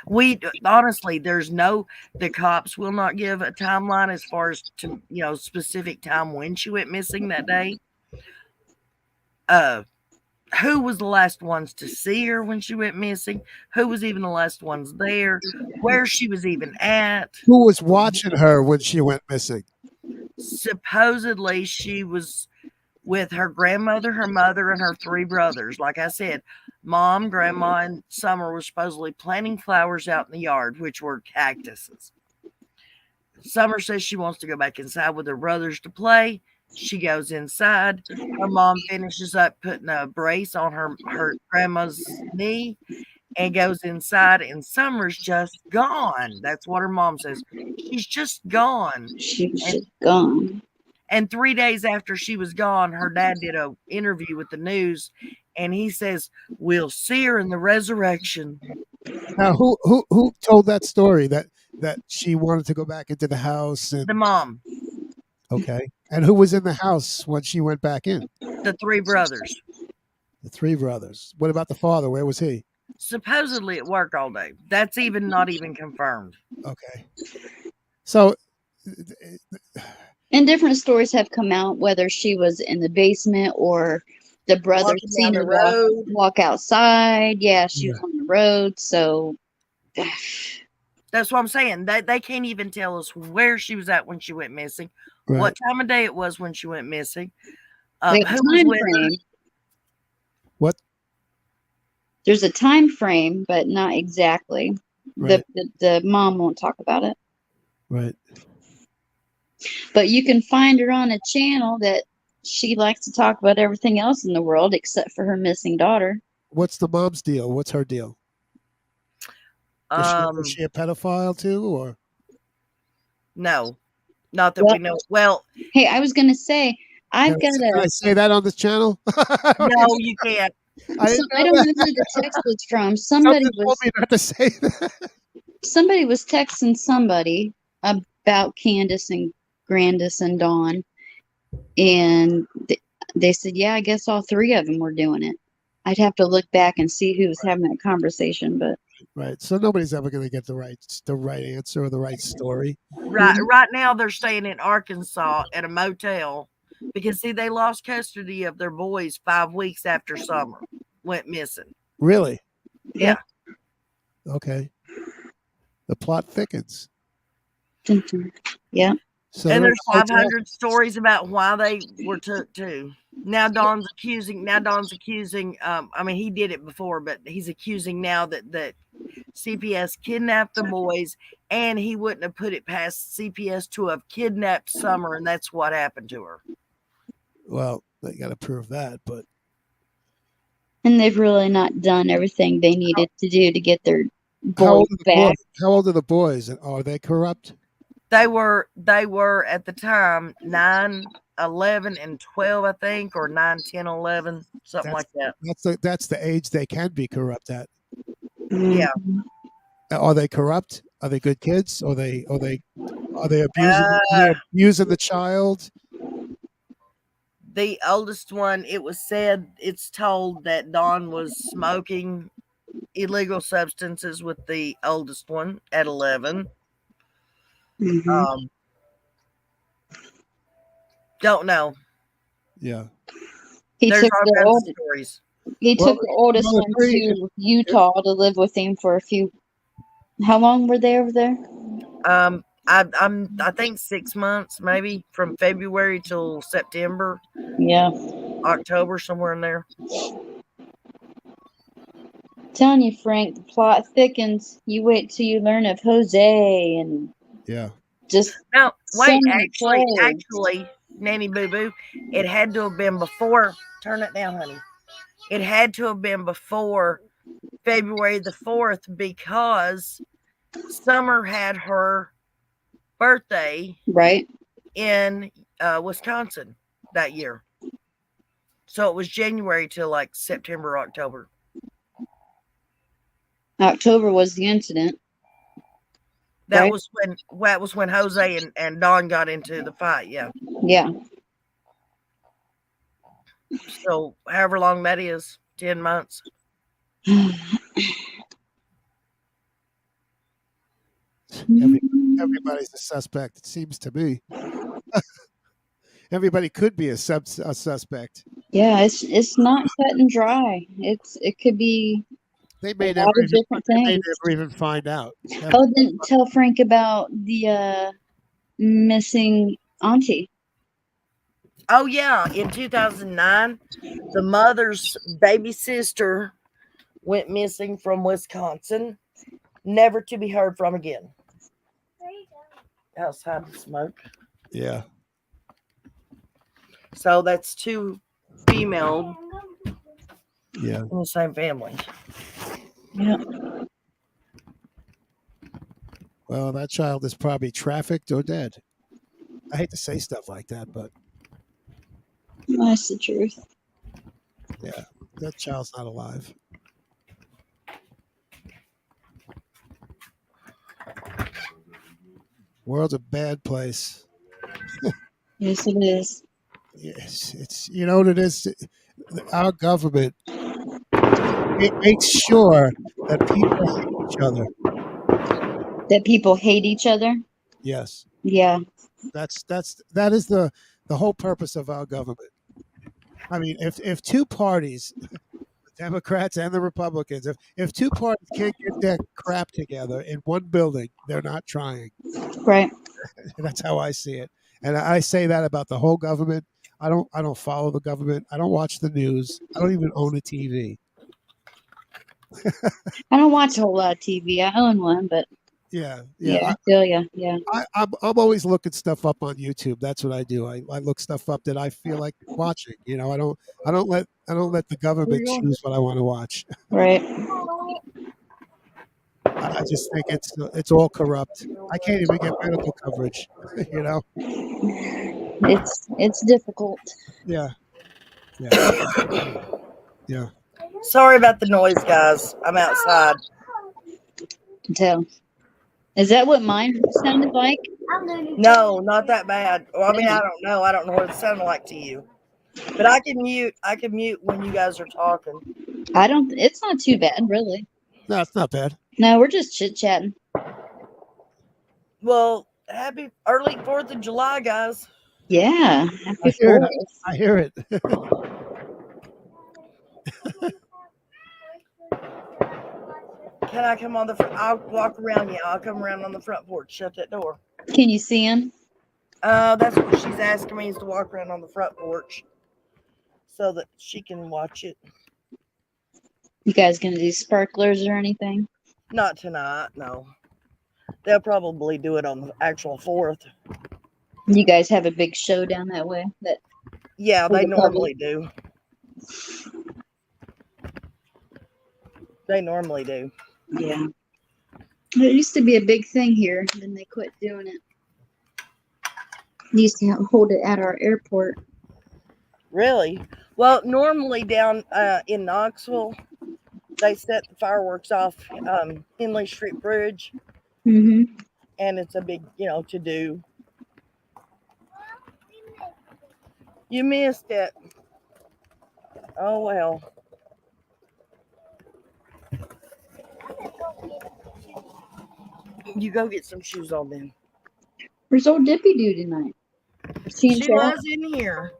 We honestly, the cops will not give a timeline as far as to, specific time when she went missing that day. Who was the last ones to see her when she went missing? Who was even the last ones there? Where she was even at? Who was watching her when she went missing? Supposedly, she was with her grandmother, her mother, and her 3 brothers. Like I said, Mom, Grandma, and Summer were supposedly planting flowers out in the yard, which were cactuses. Summer says she wants to go back inside with her brothers to play. She goes inside. Her mom finishes up putting a brace on her grandma's knee and goes inside, and Summer's just gone. That's what her mom says. She's just gone. She was just gone. And 3 days after she was gone, her dad did an interview with the news, and he says, "We'll see her in the resurrection." Now, who told that story that she wanted to go back into the house? The mom. Okay. And who was in the house when she went back in? The 3 brothers. The 3 brothers. What about the father? Where was he? Supposedly at work all day. That's not even confirmed. Okay. So, and different stories have come out, whether she was in the basement or the brothers seen her walk outside. Yeah, she was on the road. So that's what I'm saying. They can't even tell us where she was at when she went missing, right. What time of day it was when she went missing. Who was with her. What? There's a time frame, but not exactly. Right. The mom won't talk about it. Right. But you can find her on a channel that she likes to talk about everything else in the world except for her missing daughter. What's the mom's deal? What's her deal? Is she a pedophile too, or? No, not that Well, we know. Well, hey, I was gonna say I've got Can I a. say that on this channel? no, you can't. I So didn't I know don't that. know who the text was from. Something told me not to say that. Somebody was texting somebody about Candace and Grandis and Dawn, and they said, "Yeah, I guess all three of them were doing it." I'd have to look back and see who was having that conversation, but Right. So nobody's ever going to get the right answer or the right story. Right now, they're staying in Arkansas at a motel because see, they lost custody of their boys 5 weeks after Summer went missing. Really? Yeah. Okay. The plot thickens. yeah. So And they're there's in a hotel. 500 stories about why they were took too. Now Don's accusing. I mean, he did it before, but he's accusing now that CPS kidnapped the boys, and he wouldn't have put it past CPS to have kidnapped Summer, and that's what happened to her. Well, they got to prove that, but And they've really not done everything they needed to do to get their how boys back. How old are the boys? Are they corrupt? They were at the time 9, 11, and 12, I think, or 9, 10, 11, something like that. That's the age they can be corrupt at. Yeah. Are they corrupt? Are they good kids? Are they abusing the child? The oldest one, it's told that Dawn was smoking illegal substances with the oldest one at 11. Don't know. Yeah. There's all kinds of stories. He took the oldest one to Utah to live with him for a few. How long were they over there? I think 6 months, maybe from February till September. Yeah. October, somewhere in there. Telling you, Frank, the plot thickens. You wait till you learn of Jose and just now. Wait, so actually, Nanny Boo Boo, it had to have been before. Turn it down, honey. It had to have been before February the 4th because Summer had her birthday in Wisconsin that year. So it was January till like September, October. October was the incident. That was when Jose and Dawn got into the fight. Yeah. Yeah. So however long that is, 10 months. Everybody's a suspect, it seems to me. Everybody could be a suspect. Yeah, it's not cut and dry. It could be they may a lot of different things. They never even find out. Oh, then tell Frank about the missing auntie. Oh yeah, in 2009, the mother's baby sister went missing from Wisconsin, never to be heard from again. Outside the smoke. Yeah. So that's 2 female. Yeah. In the same family. Yeah. Well, that child is probably trafficked or dead. I hate to say stuff like that, but that's the truth. Yeah, that child's not alive. World's a bad place. Yes, it is. Yes, it's what it is. Our government, it makes sure that people hate each other. That people hate each other? Yes. Yeah. That is the whole purpose of our government. I mean, if two parties, the Democrats and the Republicans, if two parties can't get their crap together in one building, they're not trying. Right. That's how I see it. And I say that about the whole government. I don't follow the government. I don't watch the news. I don't even own a TV. I don't watch a whole lot of TV. I own one, but Yeah, yeah, yeah. I feel ya. Yeah. I'm always looking stuff up on YouTube. That's what I do. I look stuff up that I feel like watching. I don't let the government choose what I want to watch. Right. I just think it's all corrupt. I can't even get medical coverage. you know. It's difficult. Yeah, yeah, yeah. Sorry about the noise, guys. I'm outside. To tell. Is that what mine sounded like? No, not that bad. Well, I mean, I don't know. I don't know what it sounded like to you. But I can mute. I can mute when you guys are talking. I don't. It's not too bad, really. No, it's not bad. No, we're just chit chatting. Well, happy early 4th of July, guys. Yeah. I Happy hear it. 4th. I hear it. Can I come on the front? I'll walk around. Yeah, I'll come around on the front porch. Shut that door. Can you see him? That's what she's asking me, is to walk around on the front porch so that she can watch it. You guys gonna do sparklers or anything? Not tonight, no. They'll probably do it on the actual 4th. You guys have a big show down that way. Yeah, For they the normally do. They normally do. Yeah. It used to be a big thing here, then they quit doing it. They used to hold it at our airport. Really? Well, normally down in Knoxville, they set the fireworks off Henley Street Bridge, Mm-hmm. and it's a big, to do. You missed it. Oh, well. You go get some shoes on then. Where's old Dippy Doo tonight? She was in here.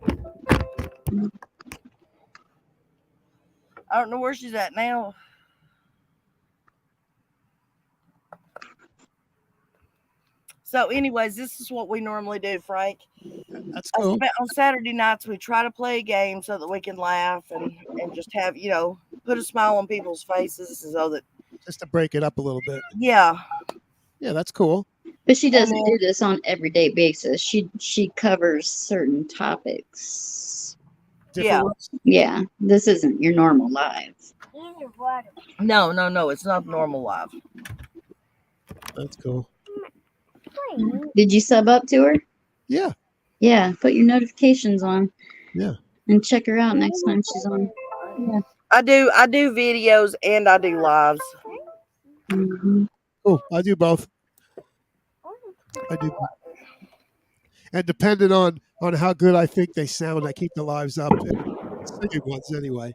I don't know where she's at now. So, anyways, this is what we normally do, Frank. That's cool. On Saturday nights, we try to play a game so that we can laugh and just have, put a smile on people's faces so that. Just to break it up a little bit. Yeah. Yeah, that's cool. But she doesn't do this on everyday basis. She covers certain topics. Different ones? Yeah. This isn't your normal live. No. It's not normal live. That's cool. Did you sub up to her? Yeah. Yeah. Put your notifications on. Yeah. And check her out next time she's on. Yeah. I do videos and I do lives. Mm-hmm. Oh, I do both. I do both. And depending on how good I think they sound, I keep the lives up. Singing ones anyway.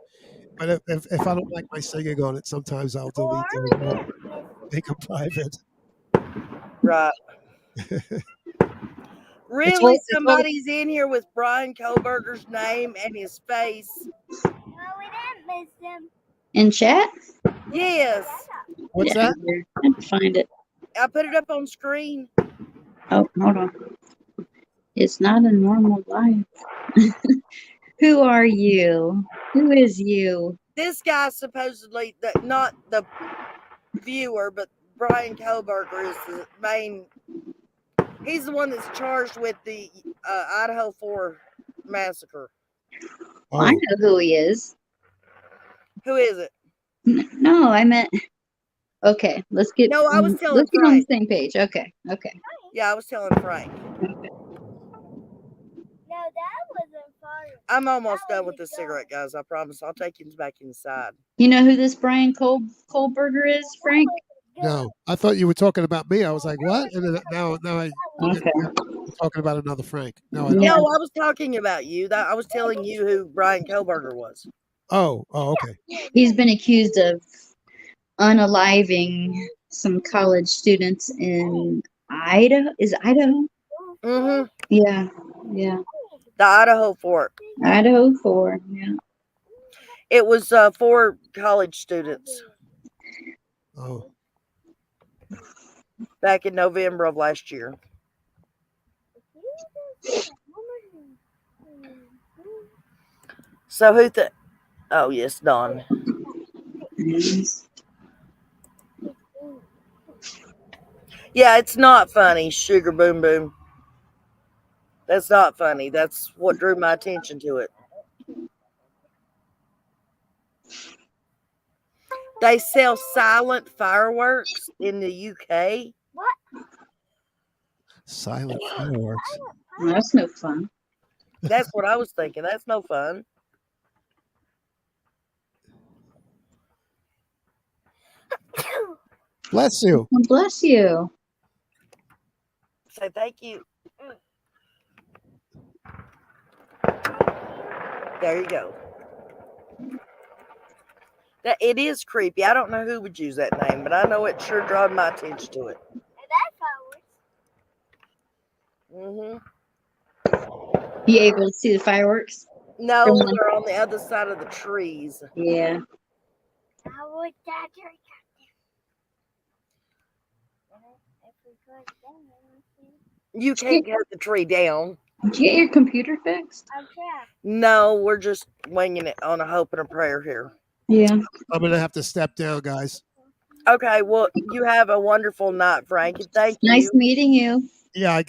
But if I don't like my singing on it, sometimes I'll delete them or make them private. Right. Really, somebody's in here with Brian Kohlberger's name and his face. No, we didn't miss him. In chat? Yes. What's that? I have to find it. I put it up on screen. Oh, hold on. It's not a normal life. Who are you? Who is you? This guy supposedly, not the viewer, but Brian Kohlberger is the main. He's the one that's charged with the Idaho 4 massacre. Oh. I know who he is. Who is it? No, I meant. Okay, let's get. No, I was telling Let's get on the Frank. same page. Okay. Yeah, I was telling Frank. No, that wasn't far. I'm almost done with this cigarette, guys. I promise. I'll take you back inside. You know who this Brian Kohlberger is, Frank? No, I thought you were talking about me. I was like, what? And then now Okay. you're talking about another Frank. No, I Yeah. don't. No, I was talking about you. I was telling you who Brian Kohlberger was. Oh, okay. He's been accused of unaliving some college students in Idaho. Is it Idaho? Mm-hmm. Yeah. The Idaho 4. Idaho 4. Yeah. It was 4 college students Oh, back in November of last year. So who oh yes, Don. Yes. Yeah, it's not funny, Sugar Boom Boom. That's not funny. That's what drew my attention to it. They sell silent fireworks in the UK. Silent fireworks. Well, that's no fun. That's what I was thinking. That's no fun. Bless you. Well, bless you. Say thank you. There you go. That it is creepy. I don't know who would use that name, but I know it sure drew my attention to it. You able to see the fireworks? No, they're on the other side of the trees. Yeah. You can't cut the tree down. Did you get your computer fixed? No, we're just winging it on a hope and a prayer here. Yeah. I'm going to have to step down, guys. Okay, well, you have a wonderful night, Frank, and thank you. Nice meeting you. Yeah,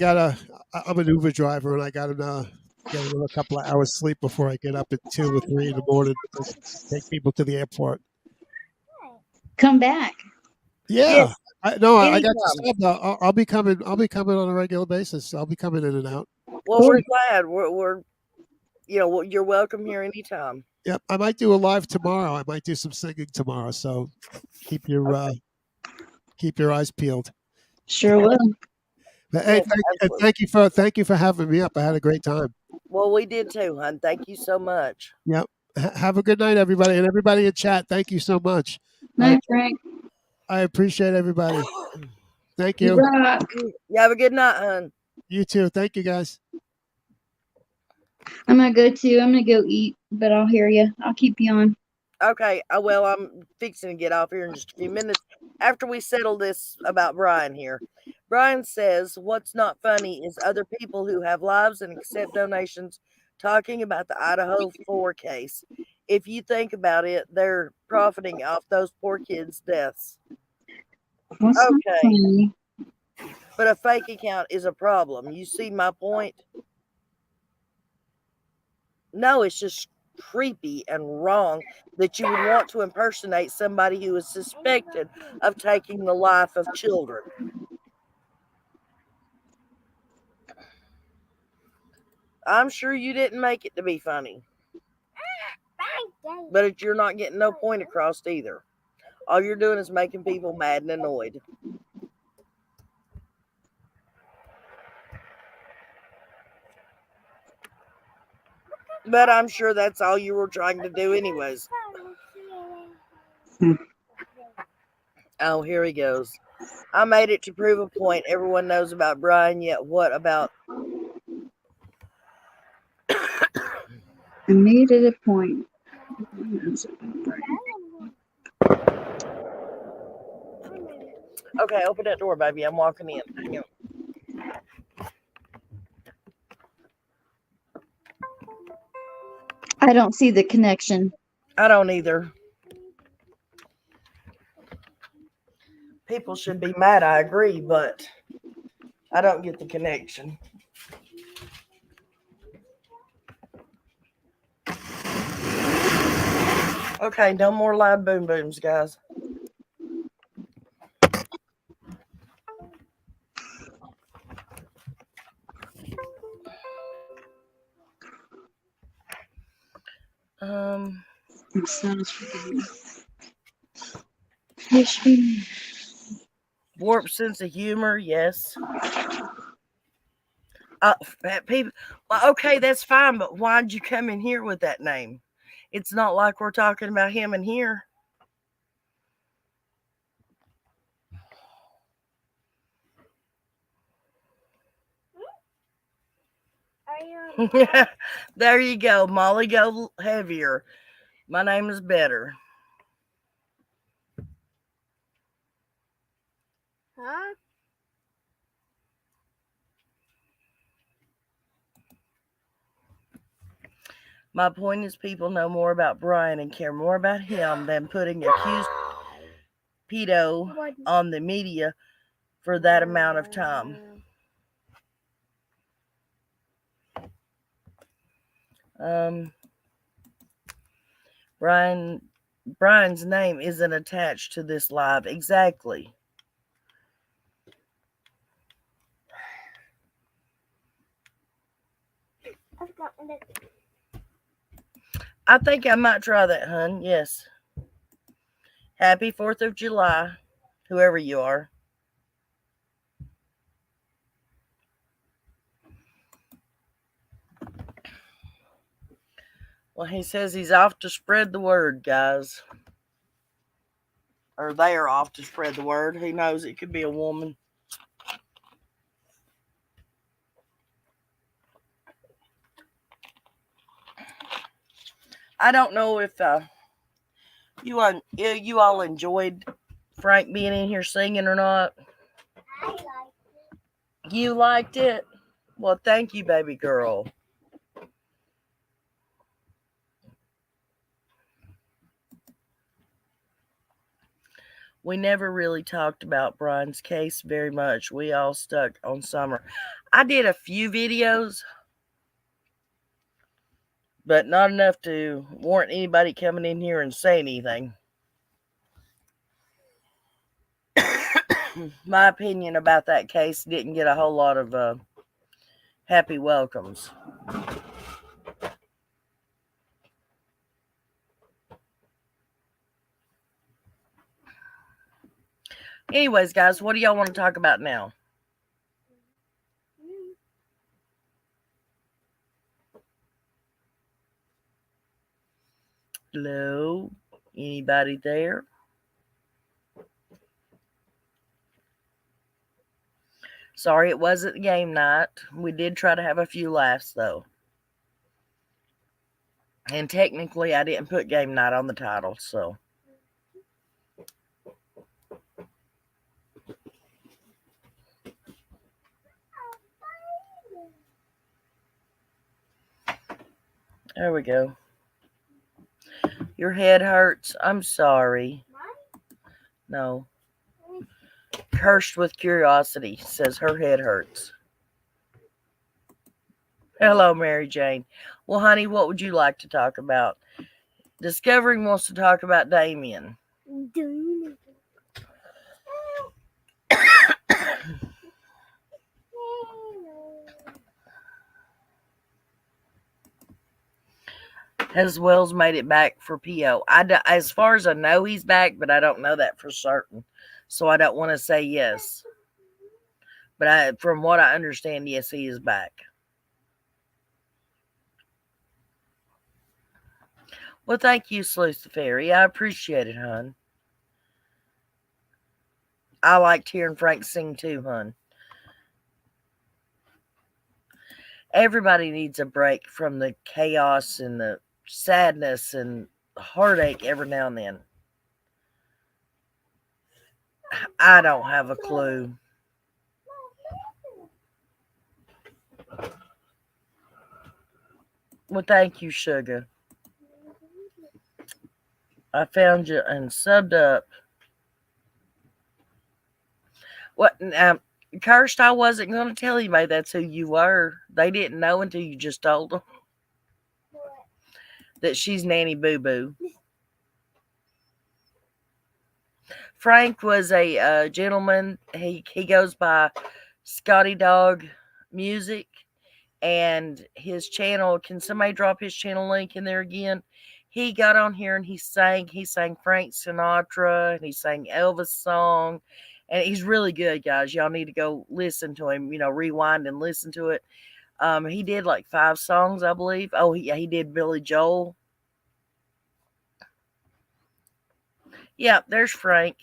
I'm an Uber driver, and I got to get another couple of hours sleep before I get up at 2 or 3 in the morning to take people to the airport. Come back. Yeah. Yes. I got Anytime. to stop. I'll be coming on a regular basis. I'll be coming in and out. Well, Cool. we're glad. We're you're welcome here anytime. Yep. I might do a live tomorrow. I might do some singing tomorrow. So keep your eyes peeled. Sure will. But, hey, Yes, thank you for having me up. I had a great time. Well, we did too, hon. Thank you so much. Yep. Have a good night, everybody, and everybody in chat. Thank you so much. Night, Frank. I appreciate everybody. Thank You you. rock. You have a good night, hon. You too. Thank you, guys. I'm gonna go too. I'm gonna go eat, but I'll hear you. I'll keep you on. Okay. Well, I'm fixing to get off here in just a few minutes after we settle this about Brian here. Brian says, "What's not funny is other people who have lives and accept donations talking about the Idaho 4 case. If you think about it, they're profiting off those poor kids' deaths. What's not Okay, funny? but a fake account is a problem. You see my point? No, it's just creepy and wrong that you would want to impersonate somebody who is suspected of taking the life of children. I'm sure you didn't make it to be funny, but you're not getting no point across either. All you're doing is making people mad and annoyed. But I'm sure that's all you were trying to do anyways. Oh, here he goes. I made it to prove a point. Everyone knows about Brian, yet what about... I made it a point. Okay, open that door, baby. I'm walking in. Hang on. I don't see the connection. I don't either. People should be mad, I agree, but I don't get the connection. Okay, no more live boom booms, guys. Warped sense of humor, yes. People, well, okay, that's fine, but why'd you come in here with that name? It's not like we're talking about him in here. There you go, Molly. Go heavier. My name is better. Huh? My point is people know more about Brian and care more about him than putting accused pedo on the media for that amount of time. Brian's name isn't attached to this live. Exactly. I think I might try that, hun. Yes. Happy 4th of July, whoever you are. Well, he says he's off to spread the word, guys. Or they are off to spread the word. Who knows? It could be a woman. I don't know if you all enjoyed Frank being in here singing or not. I liked it. You liked it? Well, thank you, baby girl. We never really talked about Brian's case very much. We all stuck on Summer. I did a few videos, but not enough to warrant anybody coming in here and saying anything. My opinion about that case didn't get a whole lot of happy welcomes. Anyways, guys, what do y'all want to talk about now? Hello? Anybody there? Sorry it wasn't game night. We did try to have a few laughs, though. And technically, I didn't put game night on the title, so. There we go. Your head hurts. I'm sorry. No. Cursed with curiosity says her head hurts. Hello, Mary Jane. Well, honey, what would you like to talk about? Discovering wants to talk about Damien. Has Wells made it back for PO? As far as I know, he's back, but I don't know that for certain. So I don't want to say yes. But from what I understand, yes, he is back. Well, thank you, Sleuth the Fairy. I appreciate it, hon. I liked hearing Frank sing too, hon. Everybody needs a break from the chaos and the sadness and heartache every now and then. I don't have a clue. Well, thank you, sugar. I found you and subbed up. What? Cursed, I wasn't going to tell anybody that's who you were. They didn't know until you just told them that she's Nanny Boo Boo. Frank was a gentleman. He goes by Scotty Dog Music, and his channel. Can somebody drop his channel link in there again? He got on here and he sang Frank Sinatra and he sang Elvis song, and he's really good, guys. Y'all need to go listen to him. Rewind and listen to it. He did like 5 songs, I believe. Oh, he did Billy Joel. Yeah, there's Frank.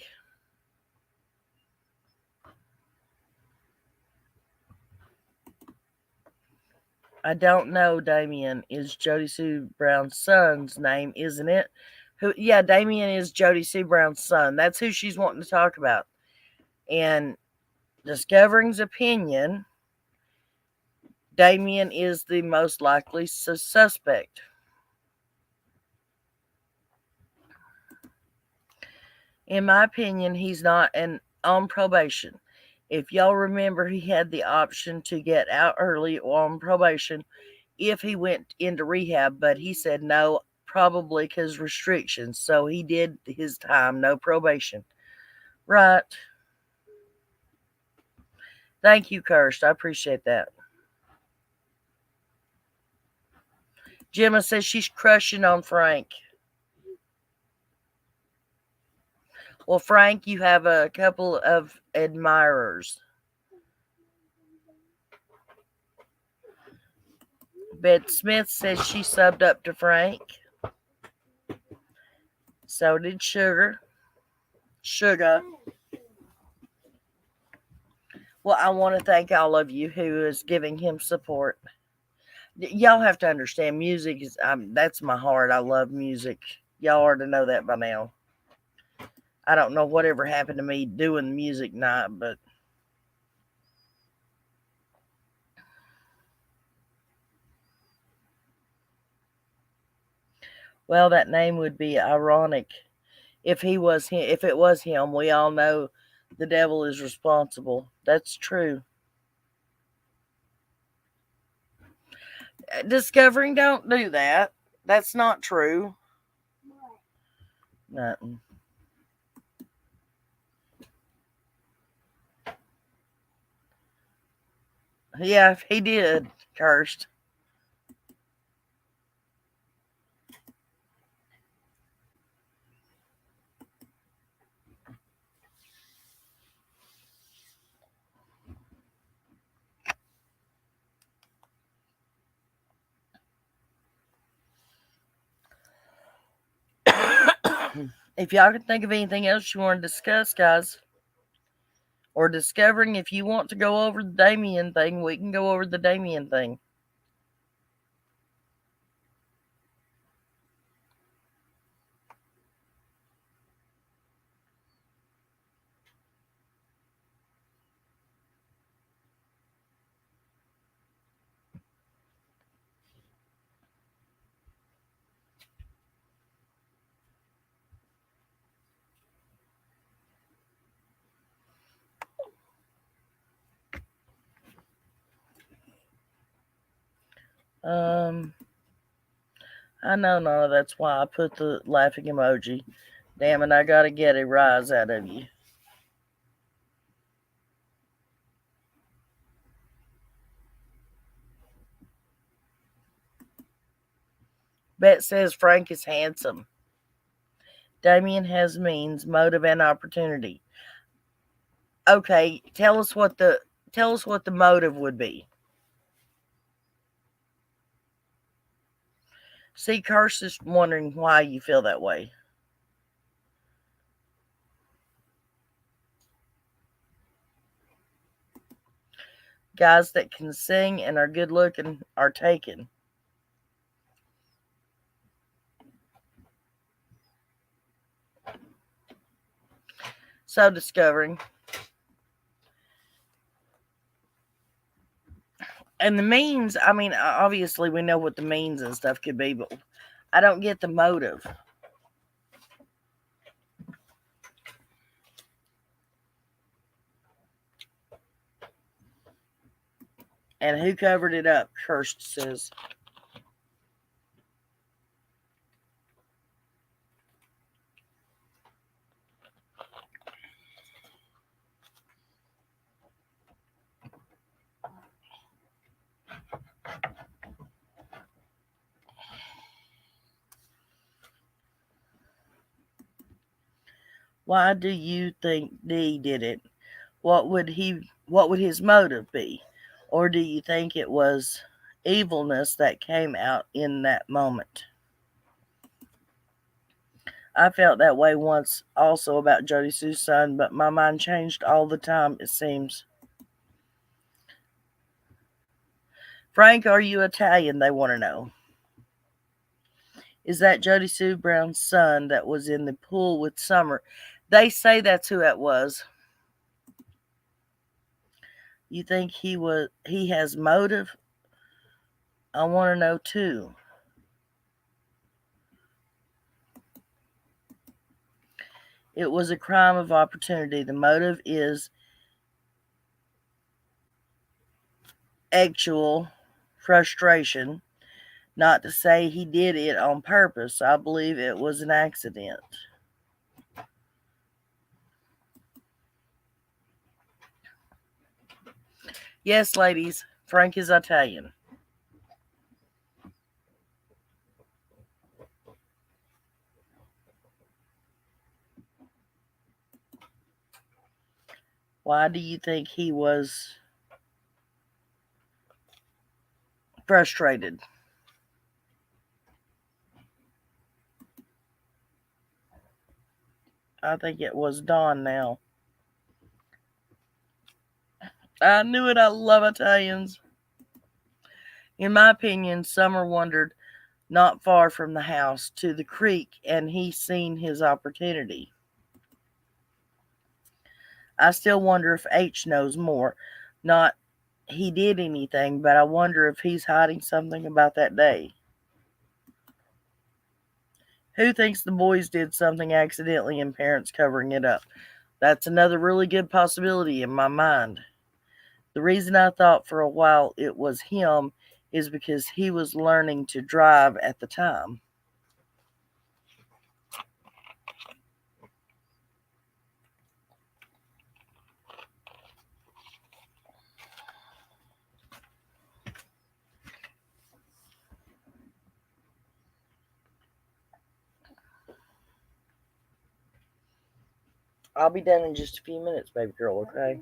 I don't know, Damien is Jody Sue Brown's son's name, isn't it? Yeah, Damien is Jody Sue Brown's son. That's who she's wanting to talk about. And Discovering's opinion, Damien is the most likely suspect. In my opinion, he's not on probation. If y'all remember, he had the option to get out early or on probation if he went into rehab, but he said no, probably because restrictions. So he did his time, no probation. Right. Thank you, Kirst. I appreciate that. Gemma says she's crushing on Frank. Well, Frank, you have a couple of admirers. Beth Smith says she subbed up to Frank. So did Sugar. Well, I want to thank all of you who is giving him support. Y'all have to understand, music is that's my heart. I love music. Y'all already know that by now. I don't know whatever happened to me doing music night, but well, that name would be ironic if he was him. If it was him, we all know the devil is responsible. That's true. Discovering, don't do that. That's not true. Nothing. Yeah, he did. Cursed. If y'all can think of anything else you want to discuss, guys, or discovering, if you want to go over the Damien thing, we can go over the Damien thing. I know, Nana, that's why I put the laughing emoji. Damn it, I gotta get a rise out of you. Bet says Frank is handsome. Damien has means, motive, and opportunity. Okay, tell us what the motive would be. See, Curse is wondering why you feel that way. Guys that can sing and are good looking are taken. So discovering. And the means, I mean, obviously we know what the means and stuff could be, but I don't get the motive. And who covered it up? Kirst says. Why do you think D did it? What would his motive be? Or do you think it was evilness that came out in that moment? I felt that way once also about Jody Sue's son, but my mind changed all the time, it seems. Frank, are you Italian? They want to know. Is that Jody Sue Brown's son that was in the pool with Summer? They say that's who it was. You think he has motive? I want to know too. It was a crime of opportunity. The motive is actual frustration, not to say he did it on purpose. I believe it was an accident. Yes, ladies, Frank is Italian. Why do you think he was frustrated? I think it was Dawn now. I knew it. I love Italians. In my opinion, Summer wandered not far from the house to the creek, and he seen his opportunity. I still wonder if H knows more. Not he did anything, but I wonder if he's hiding something about that day. Who thinks the boys did something accidentally and parents covering it up? That's another really good possibility in my mind. The reason I thought for a while it was him is because he was learning to drive at the time. I'll be done in just a few minutes, baby girl, okay?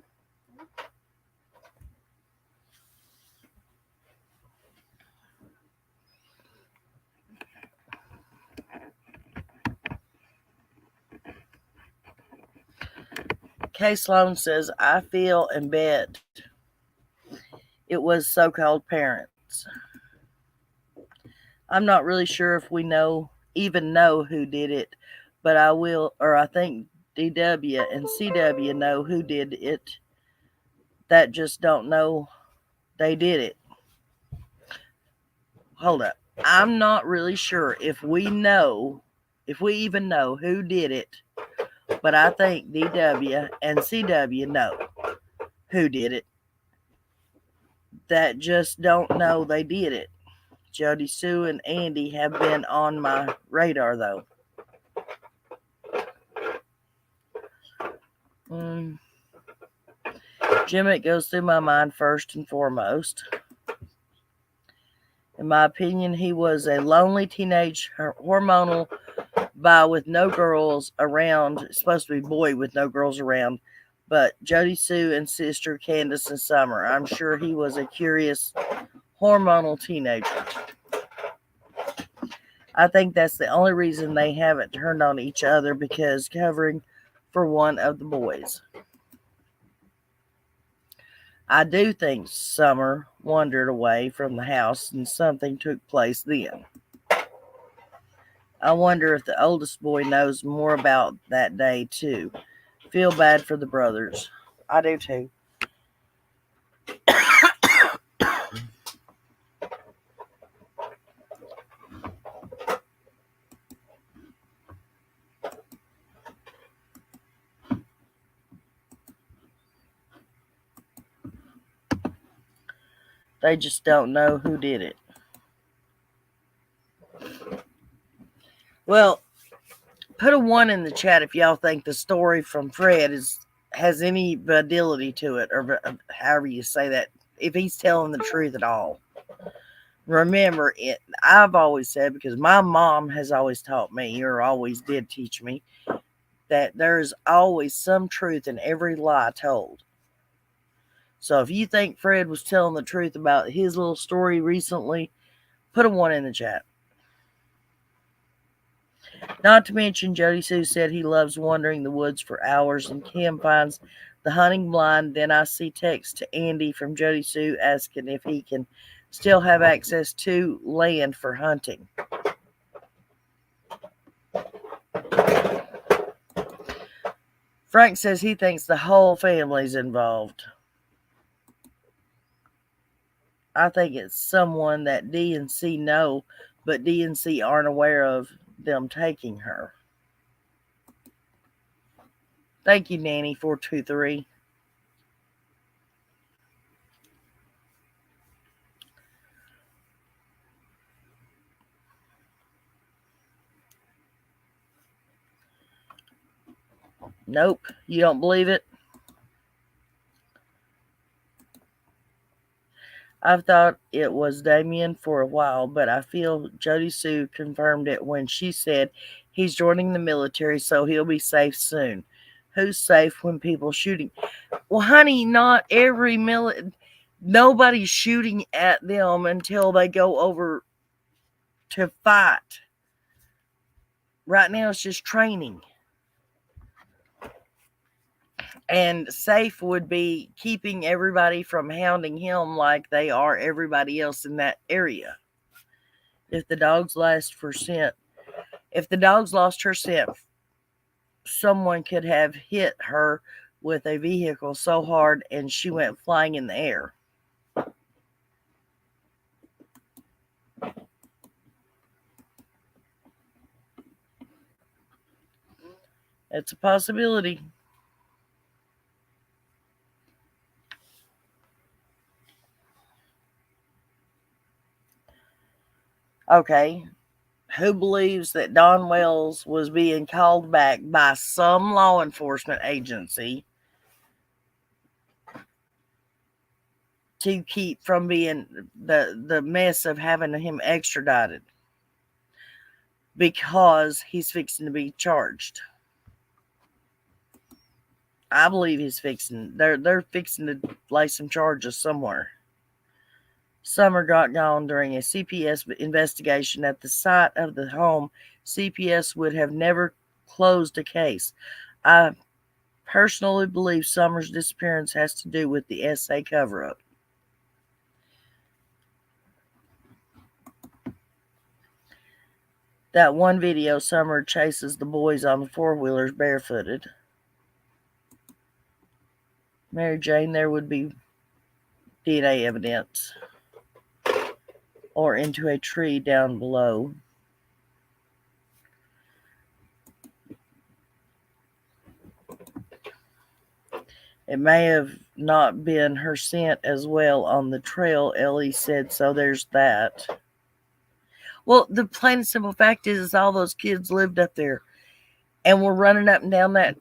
Kay Sloan says, I feel and bet it was so-called parents. I'm not really sure if we even know who did it, but I think DW and CW know who did it. That just don't know they did it. Hold up. I'm not really sure if we even know who did it, but I think DW and CW know who did it. That just don't know they did it. Jody Sue and Andy have been on my radar, though. Jimmick goes through my mind first and foremost. In my opinion, he was a lonely teenage hormonal boy with no girls around. It's supposed to be boy with no girls around. But Jody Sue and sister Candace and Summer. I'm sure he was a curious hormonal teenager. I think that's the only reason they haven't turned on each other, because covering for one of the boys. I do think Summer wandered away from the house and something took place then. I wonder if the oldest boy knows more about that day too. Feel bad for the brothers. I do too. They just don't know who did it. Well, put a 1 in the chat if y'all think the story from Fred has any validity to it, or however you say that, if he's telling the truth at all. Remember, I've always said, because my mom has always taught me, or always did teach me, that there's always some truth in every lie told. So if you think Fred was telling the truth about his little story recently, put a 1 in the chat. Not to mention, Jody Sue said he loves wandering the woods for hours, and Kim finds the hunting blind. Then I see text to Andy from Jody Sue asking if he can still have access to land for hunting. Frank says he thinks the whole family's involved. I think it's someone that D and C know, but D and C aren't aware of them taking her. Thank you, Nanny423. Nope, you don't believe it? I've thought it was Damien for a while, but I feel Jody Sue confirmed it when she said he's joining the military, so he'll be safe soon. Who's safe when people shooting? Well, honey, not every nobody's shooting at them until they go over to fight. Right now, it's just training. And safe would be keeping everybody from hounding him like they are everybody else in that area. If the dogs lost her scent, someone could have hit her with a vehicle so hard and she went flying in the air. It's a possibility. Okay, who believes that Don Wells was being called back by some law enforcement agency to keep from being the mess of having him extradited because he's fixing to be charged? I believe they're fixing to lay some charges somewhere. Summer got gone during a CPS investigation at the site of the home. CPS would have never closed a case. I personally believe Summer's disappearance has to do with the SA cover-up. That one video, Summer chases the boys on the four-wheelers barefooted. Mary Jane, there would be DNA evidence. Or into a tree down below. It may have not been her scent as well on the trail, Ellie said, so there's that. Well, the plain and simple fact is all those kids lived up there and were running up and down that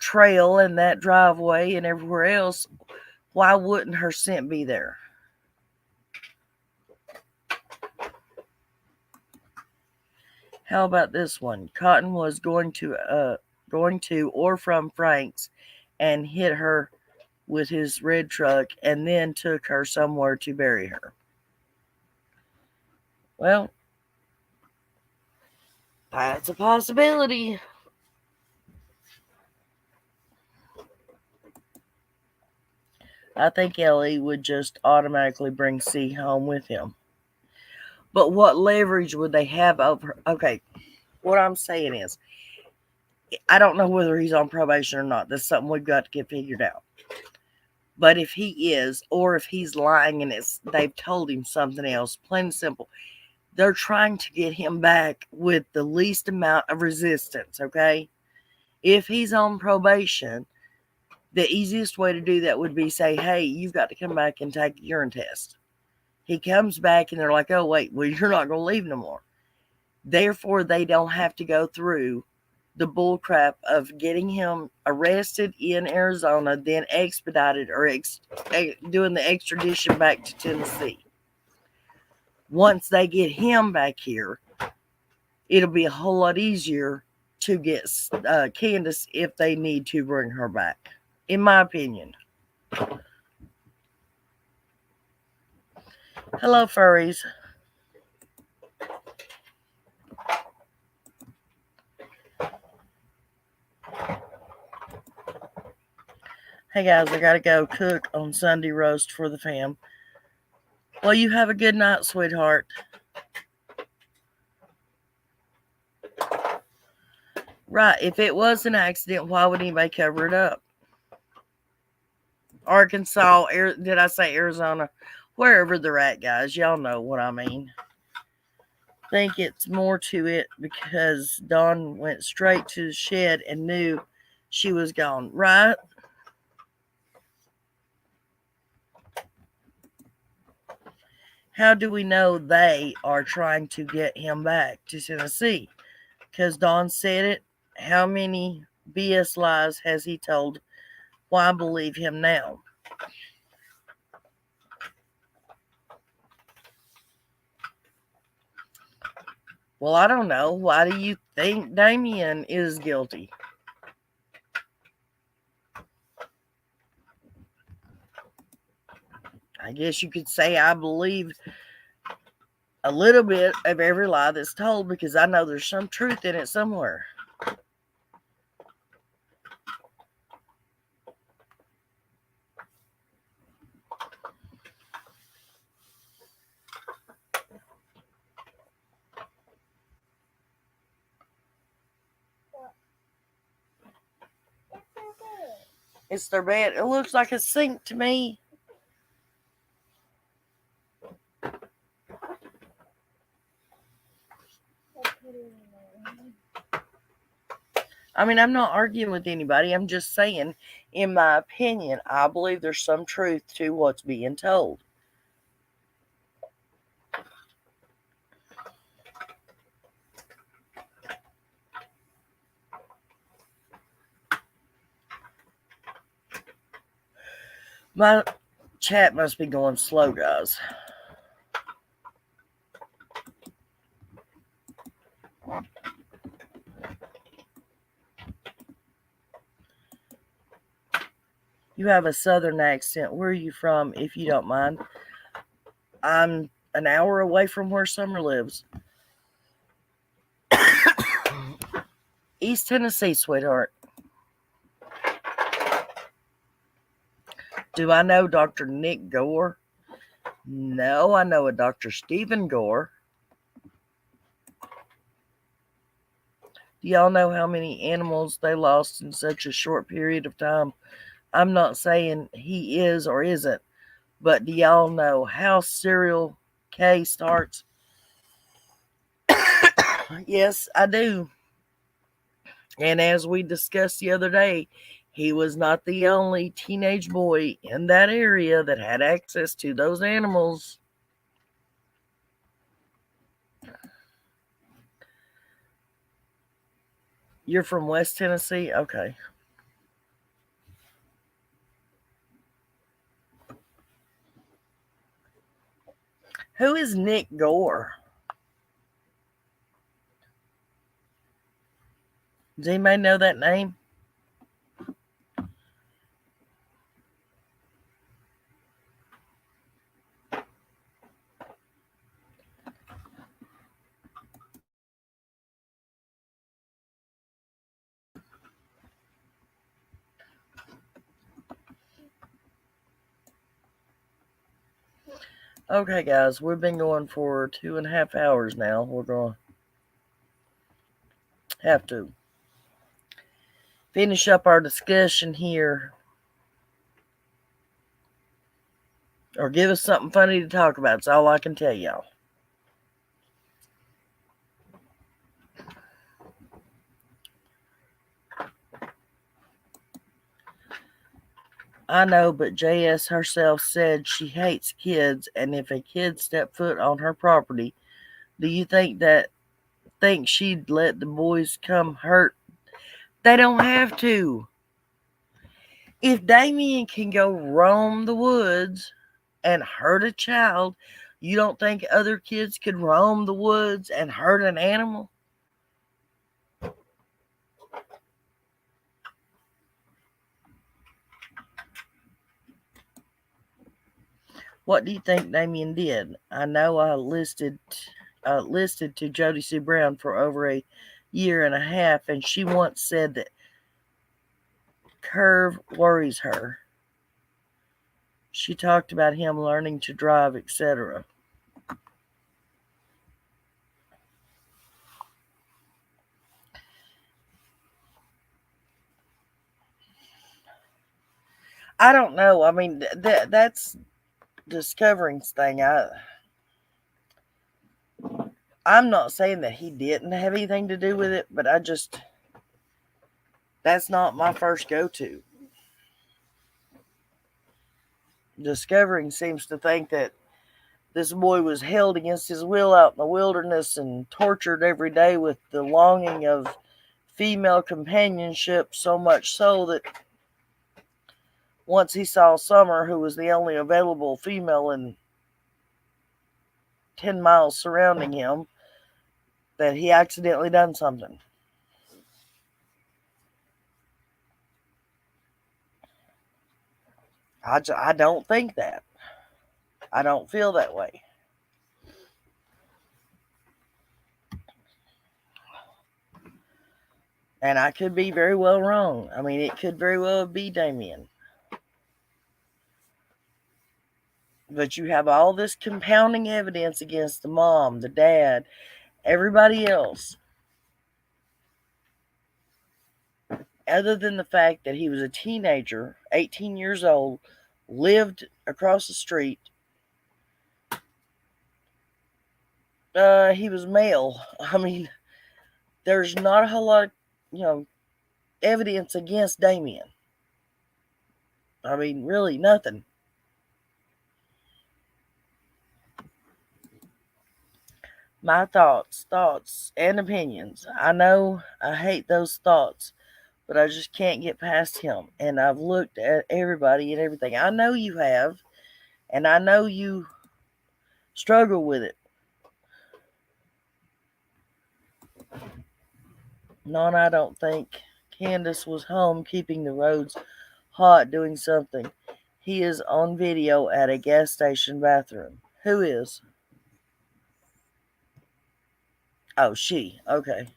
trail and that driveway and everywhere else. Why wouldn't her scent be there? How about this one? Cotton was going to or from Frank's and hit her with his red truck and then took her somewhere to bury her. Well, that's a possibility. I think Ellie would just automatically bring C home with him. But what leverage would they have over her? Okay, what I'm saying is, I don't know whether he's on probation or not. That's something we've got to get figured out. But if he is, or if he's lying and they've told him something else, plain and simple, they're trying to get him back with the least amount of resistance, okay? If he's on probation, the easiest way to do that would be say, hey, you've got to come back and take a urine test. He comes back and they're like, oh, wait, well, you're not going to leave no more. Therefore, they don't have to go through the bull crap of getting him arrested in Arizona, then expedited or doing the extradition back to Tennessee. Once they get him back here, it'll be a whole lot easier to get Candace if they need to bring her back, in my opinion. Hello, furries. Hey guys, I gotta go cook on Sunday roast for the fam. Well, you have a good night, sweetheart. Right, if it was an accident, why would anybody cover it up? Arkansas, did I say Arizona? Wherever they're at, guys, y'all know what I mean. Think it's more to it because Dawn went straight to the shed and knew she was gone, right? How do we know they are trying to get him back to Tennessee? Because Don said it. How many BS lies has he told? Why believe him now? Well, I don't know. Why do you think Damien is guilty? I guess you could say I believe a little bit of every lie that's told because I know there's some truth in it somewhere. It's their bed. It looks like a sink to me. I mean, I'm not arguing with anybody. I'm just saying, in my opinion, I believe there's some truth to what's being told. My chat must be going slow, guys. You have a southern accent. Where are you from, if you don't mind? I'm an hour away from where Summer lives. East Tennessee, sweetheart. Do I know Dr. Nick Gore? No, I know a Dr. Stephen Gore. Do y'all know how many animals they lost in such a short period of time? I'm not saying he is or isn't, but do y'all know how Serial K starts? Yes, I do. And as we discussed the other day, he was not the only teenage boy in that area that had access to those animals. You're from West Tennessee? Okay. Who is Nick Gore? Does anybody know that name? Okay, guys, we've been going for 2.5 hours now. We're going to have to finish up our discussion here. Or give us something funny to talk about. That's all I can tell y'all. I know, but JS herself said she hates kids, and if a kid stepped foot on her property, do you think she'd let the boys come hurt? They don't have to. If Damien can go roam the woods and hurt a child, you don't think other kids could roam the woods and hurt an animal? What do you think Damien did? I know I listed to Jody Sue Brown for over a year and a half, and she once said that curve worries her. She talked about him learning to drive, etc. I don't know. I mean, that's Discovering's thing. I'm not saying that he didn't have anything to do with it, but I just That's not my first go-to. Discovering seems to think that this boy was held against his will out in the wilderness and tortured every day with the longing of female companionship, so much so that once he saw Summer, who was the only available female in 10 miles surrounding him, that he accidentally done something. I don't think that. I don't feel that way. And I could be very well wrong. I mean, it could very well be Damien. But you have all this compounding evidence against the mom, the dad, everybody else. Other than the fact that he was a teenager, 18 years old, lived across the street. He was male. I mean, there's not a whole lot of, evidence against Damien. I mean, really nothing. My thoughts, and opinions. I know I hate those thoughts, but I just can't get past him. And I've looked at everybody and everything. I know you have, and I know you struggle with it. None, I don't think Candace was home keeping the roads hot doing something. He is on video at a gas station bathroom. Who is? Oh, she. Okay.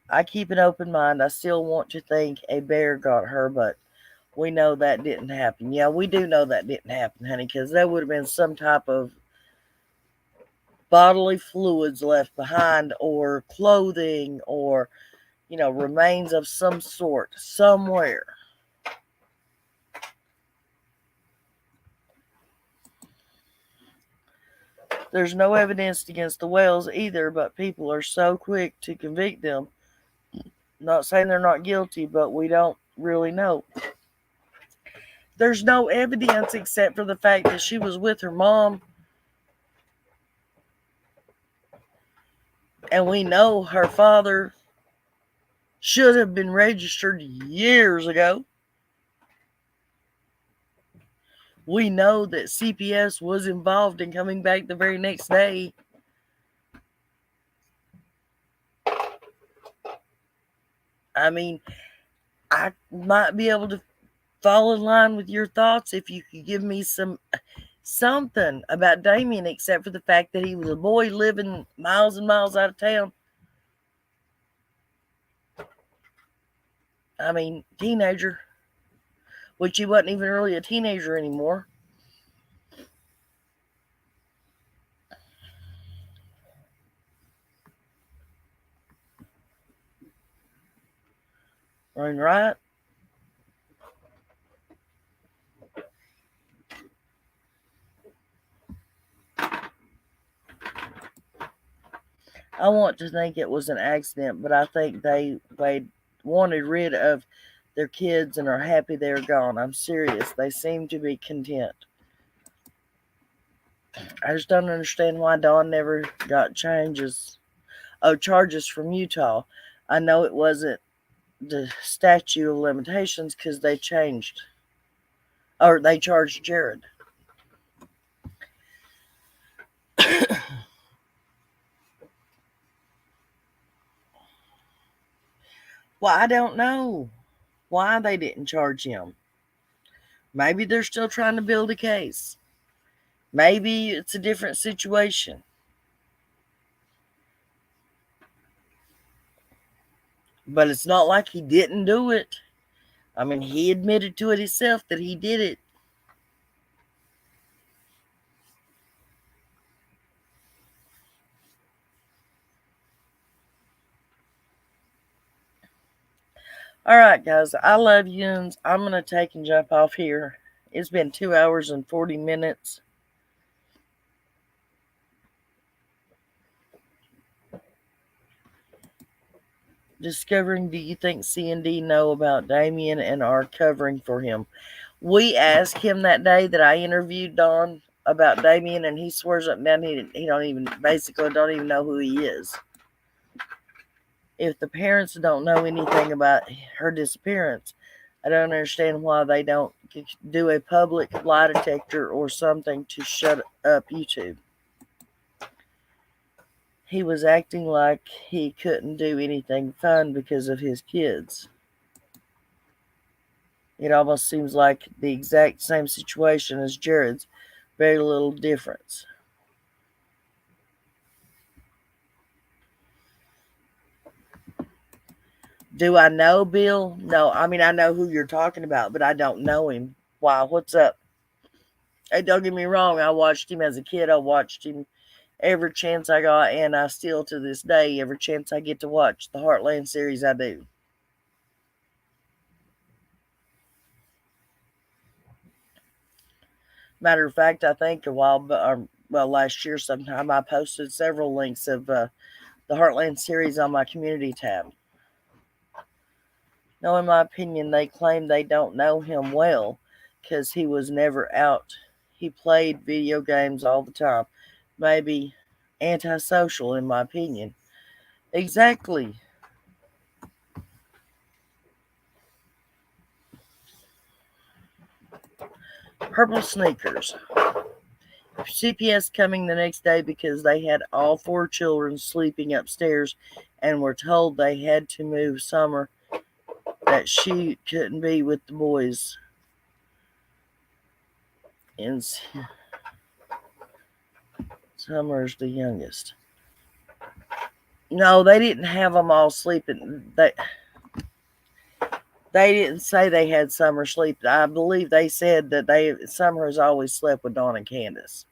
I keep an open mind. I still want to think a bear got her, but we know that didn't happen. Yeah, we do know that didn't happen, honey, because there would have been some type of bodily fluids left behind, or clothing, or, remains of some sort somewhere. There's no evidence against the Whales either, but people are so quick to convict them. Not saying they're not guilty, but we don't really know. There's no evidence except for the fact that she was with her mom. And we know her father should have been registered years ago. We know that CPS was involved in coming back the very next day. I mean, I might be able to fall in line with your thoughts if you could give me something about Damien, except for the fact that he was a boy living miles and miles out of town. I mean, teenager, which he wasn't even really a teenager anymore. Right? I want to think it was an accident, but I think they wanted rid of their kids and are happy they're gone. I'm serious. They seem to be content. I just don't understand why Dawn never got charges from Utah. I know it wasn't the statute of limitations because they charged Jared. Well, I don't know why they didn't charge him. Maybe they're still trying to build a case. Maybe it's a different situation. But it's not like he didn't do it. I mean, he admitted to it himself that he did it. All right, guys, I love you. I'm going to take and jump off here. It's been 2 hours and 40 minutes. Discovering, do you think C&D know about Damien and are covering for him? We asked him that day that I interviewed Don about Damien, and he swears up and down he don't even know who he is. If the parents don't know anything about her disappearance, I don't understand why they don't do a public lie detector or something to shut up YouTube. He was acting like he couldn't do anything fun because of his kids. It almost seems like the exact same situation as Jared's. Very little difference. Do I know Bill? No. I mean, I know who you're talking about, but I don't know him. Wow, what's up? Hey, don't get me wrong. I watched him as a kid. I watched him every chance I got, and I still, to this day, every chance I get to watch the Heartland series, I do. Matter of fact, I think last year sometime, I posted several links of the Heartland series on my community tab. No, in my opinion, they claim they don't know him well because he was never out. He played video games all the time. Maybe antisocial, in my opinion. Exactly. Purple sneakers. CPS coming the next day because they had all 4 children sleeping upstairs and were told they had to move Summer, that she couldn't be with the boys. And Summer's the youngest. No, they didn't have them all sleeping. They didn't say they had Summer sleep. I believe they said that Summer has always slept with Dawn and Candace.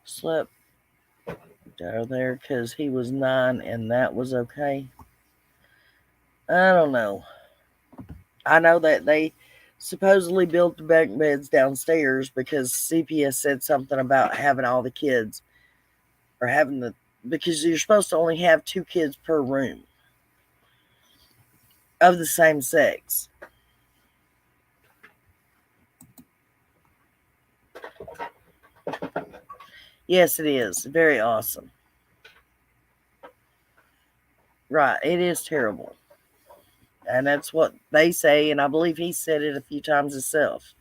Slept there because he was 9 and that was okay. I don't know. I know that they supposedly built the bunk beds downstairs because CPS said something about having all the kids or because you're supposed to only have 2 kids per room of the same sex. Yes, it is. Very awesome. Right. It is terrible. And that's what they say, and I believe he said it a few times himself.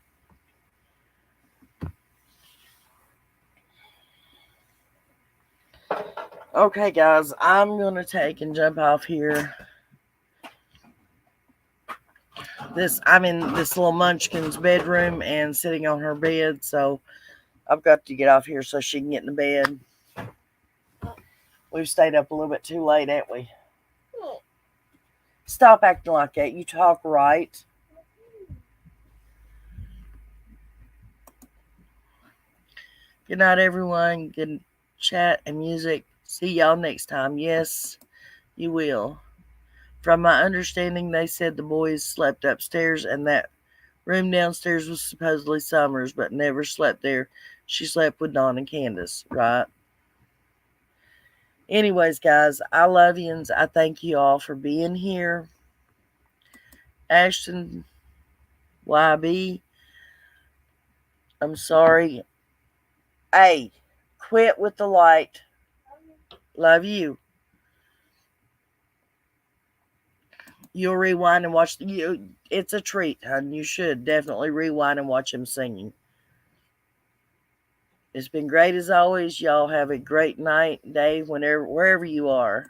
Okay, guys, I'm going to take and jump off here. I'm in this little munchkin's bedroom and sitting on her bed, so I've got to get off here so she can get in the bed. We've stayed up a little bit too late, haven't we? Stop acting like that. You talk right. Good night, everyone. Good chat and music. See y'all next time. Yes, you will. From my understanding, they said the boys slept upstairs and that room downstairs was supposedly Summer's, but never slept there. She slept with Dawn and Candace, right? Anyways, guys, I love you and I thank you all for being here. Ashton YB, I'm sorry. Hey, quit with the light. Love you. You'll rewind and watch. It's a treat, hon. You should definitely rewind and watch him singing. It's been great as always. Y'all have a great night, day, wherever you are.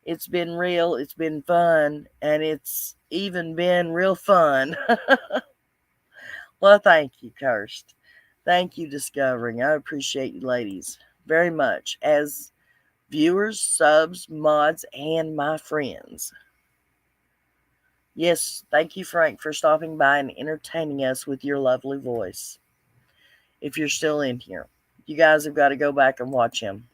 It's been real. It's been fun, and it's even been real fun. Well, thank you, Kirst. Thank you, Discovering. I appreciate you, ladies, very much as viewers, subs, mods, and my friends. Yes, thank you, Frank, for stopping by and entertaining us with your lovely voice. If you're still in here, you guys have got to go back and watch him.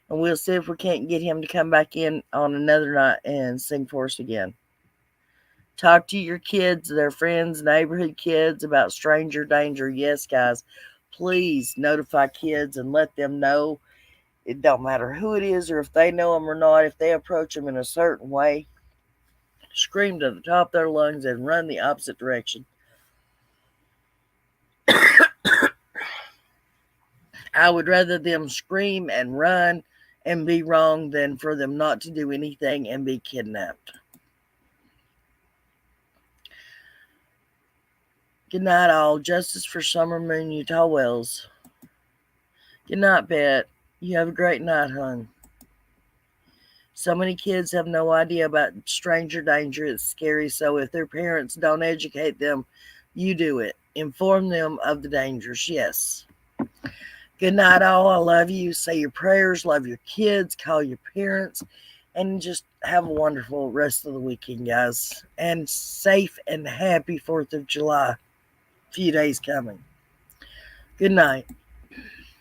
And we'll see if we can't get him to come back in on another night and sing for us again. Talk to your kids, their friends, neighborhood kids about stranger danger. Yes, guys, please notify kids and let them know. It don't matter who it is or if they know them or not. If they approach them in a certain way, scream to the top of their lungs and run the opposite direction. I would rather them scream and run and be wrong than for them not to do anything and be kidnapped. Good night, all. Justice for Summer Moon, Utah Wells. Good night, Bet. You have a great night, hon. So many kids have no idea about stranger danger. It's scary. So if their parents don't educate them, you do it. Inform them of the dangers. Yes. Good night, all. I love you. Say your prayers. Love your kids. Call your parents. And just have a wonderful rest of the weekend, guys. And safe and happy 4th of July. Few days coming. Good night.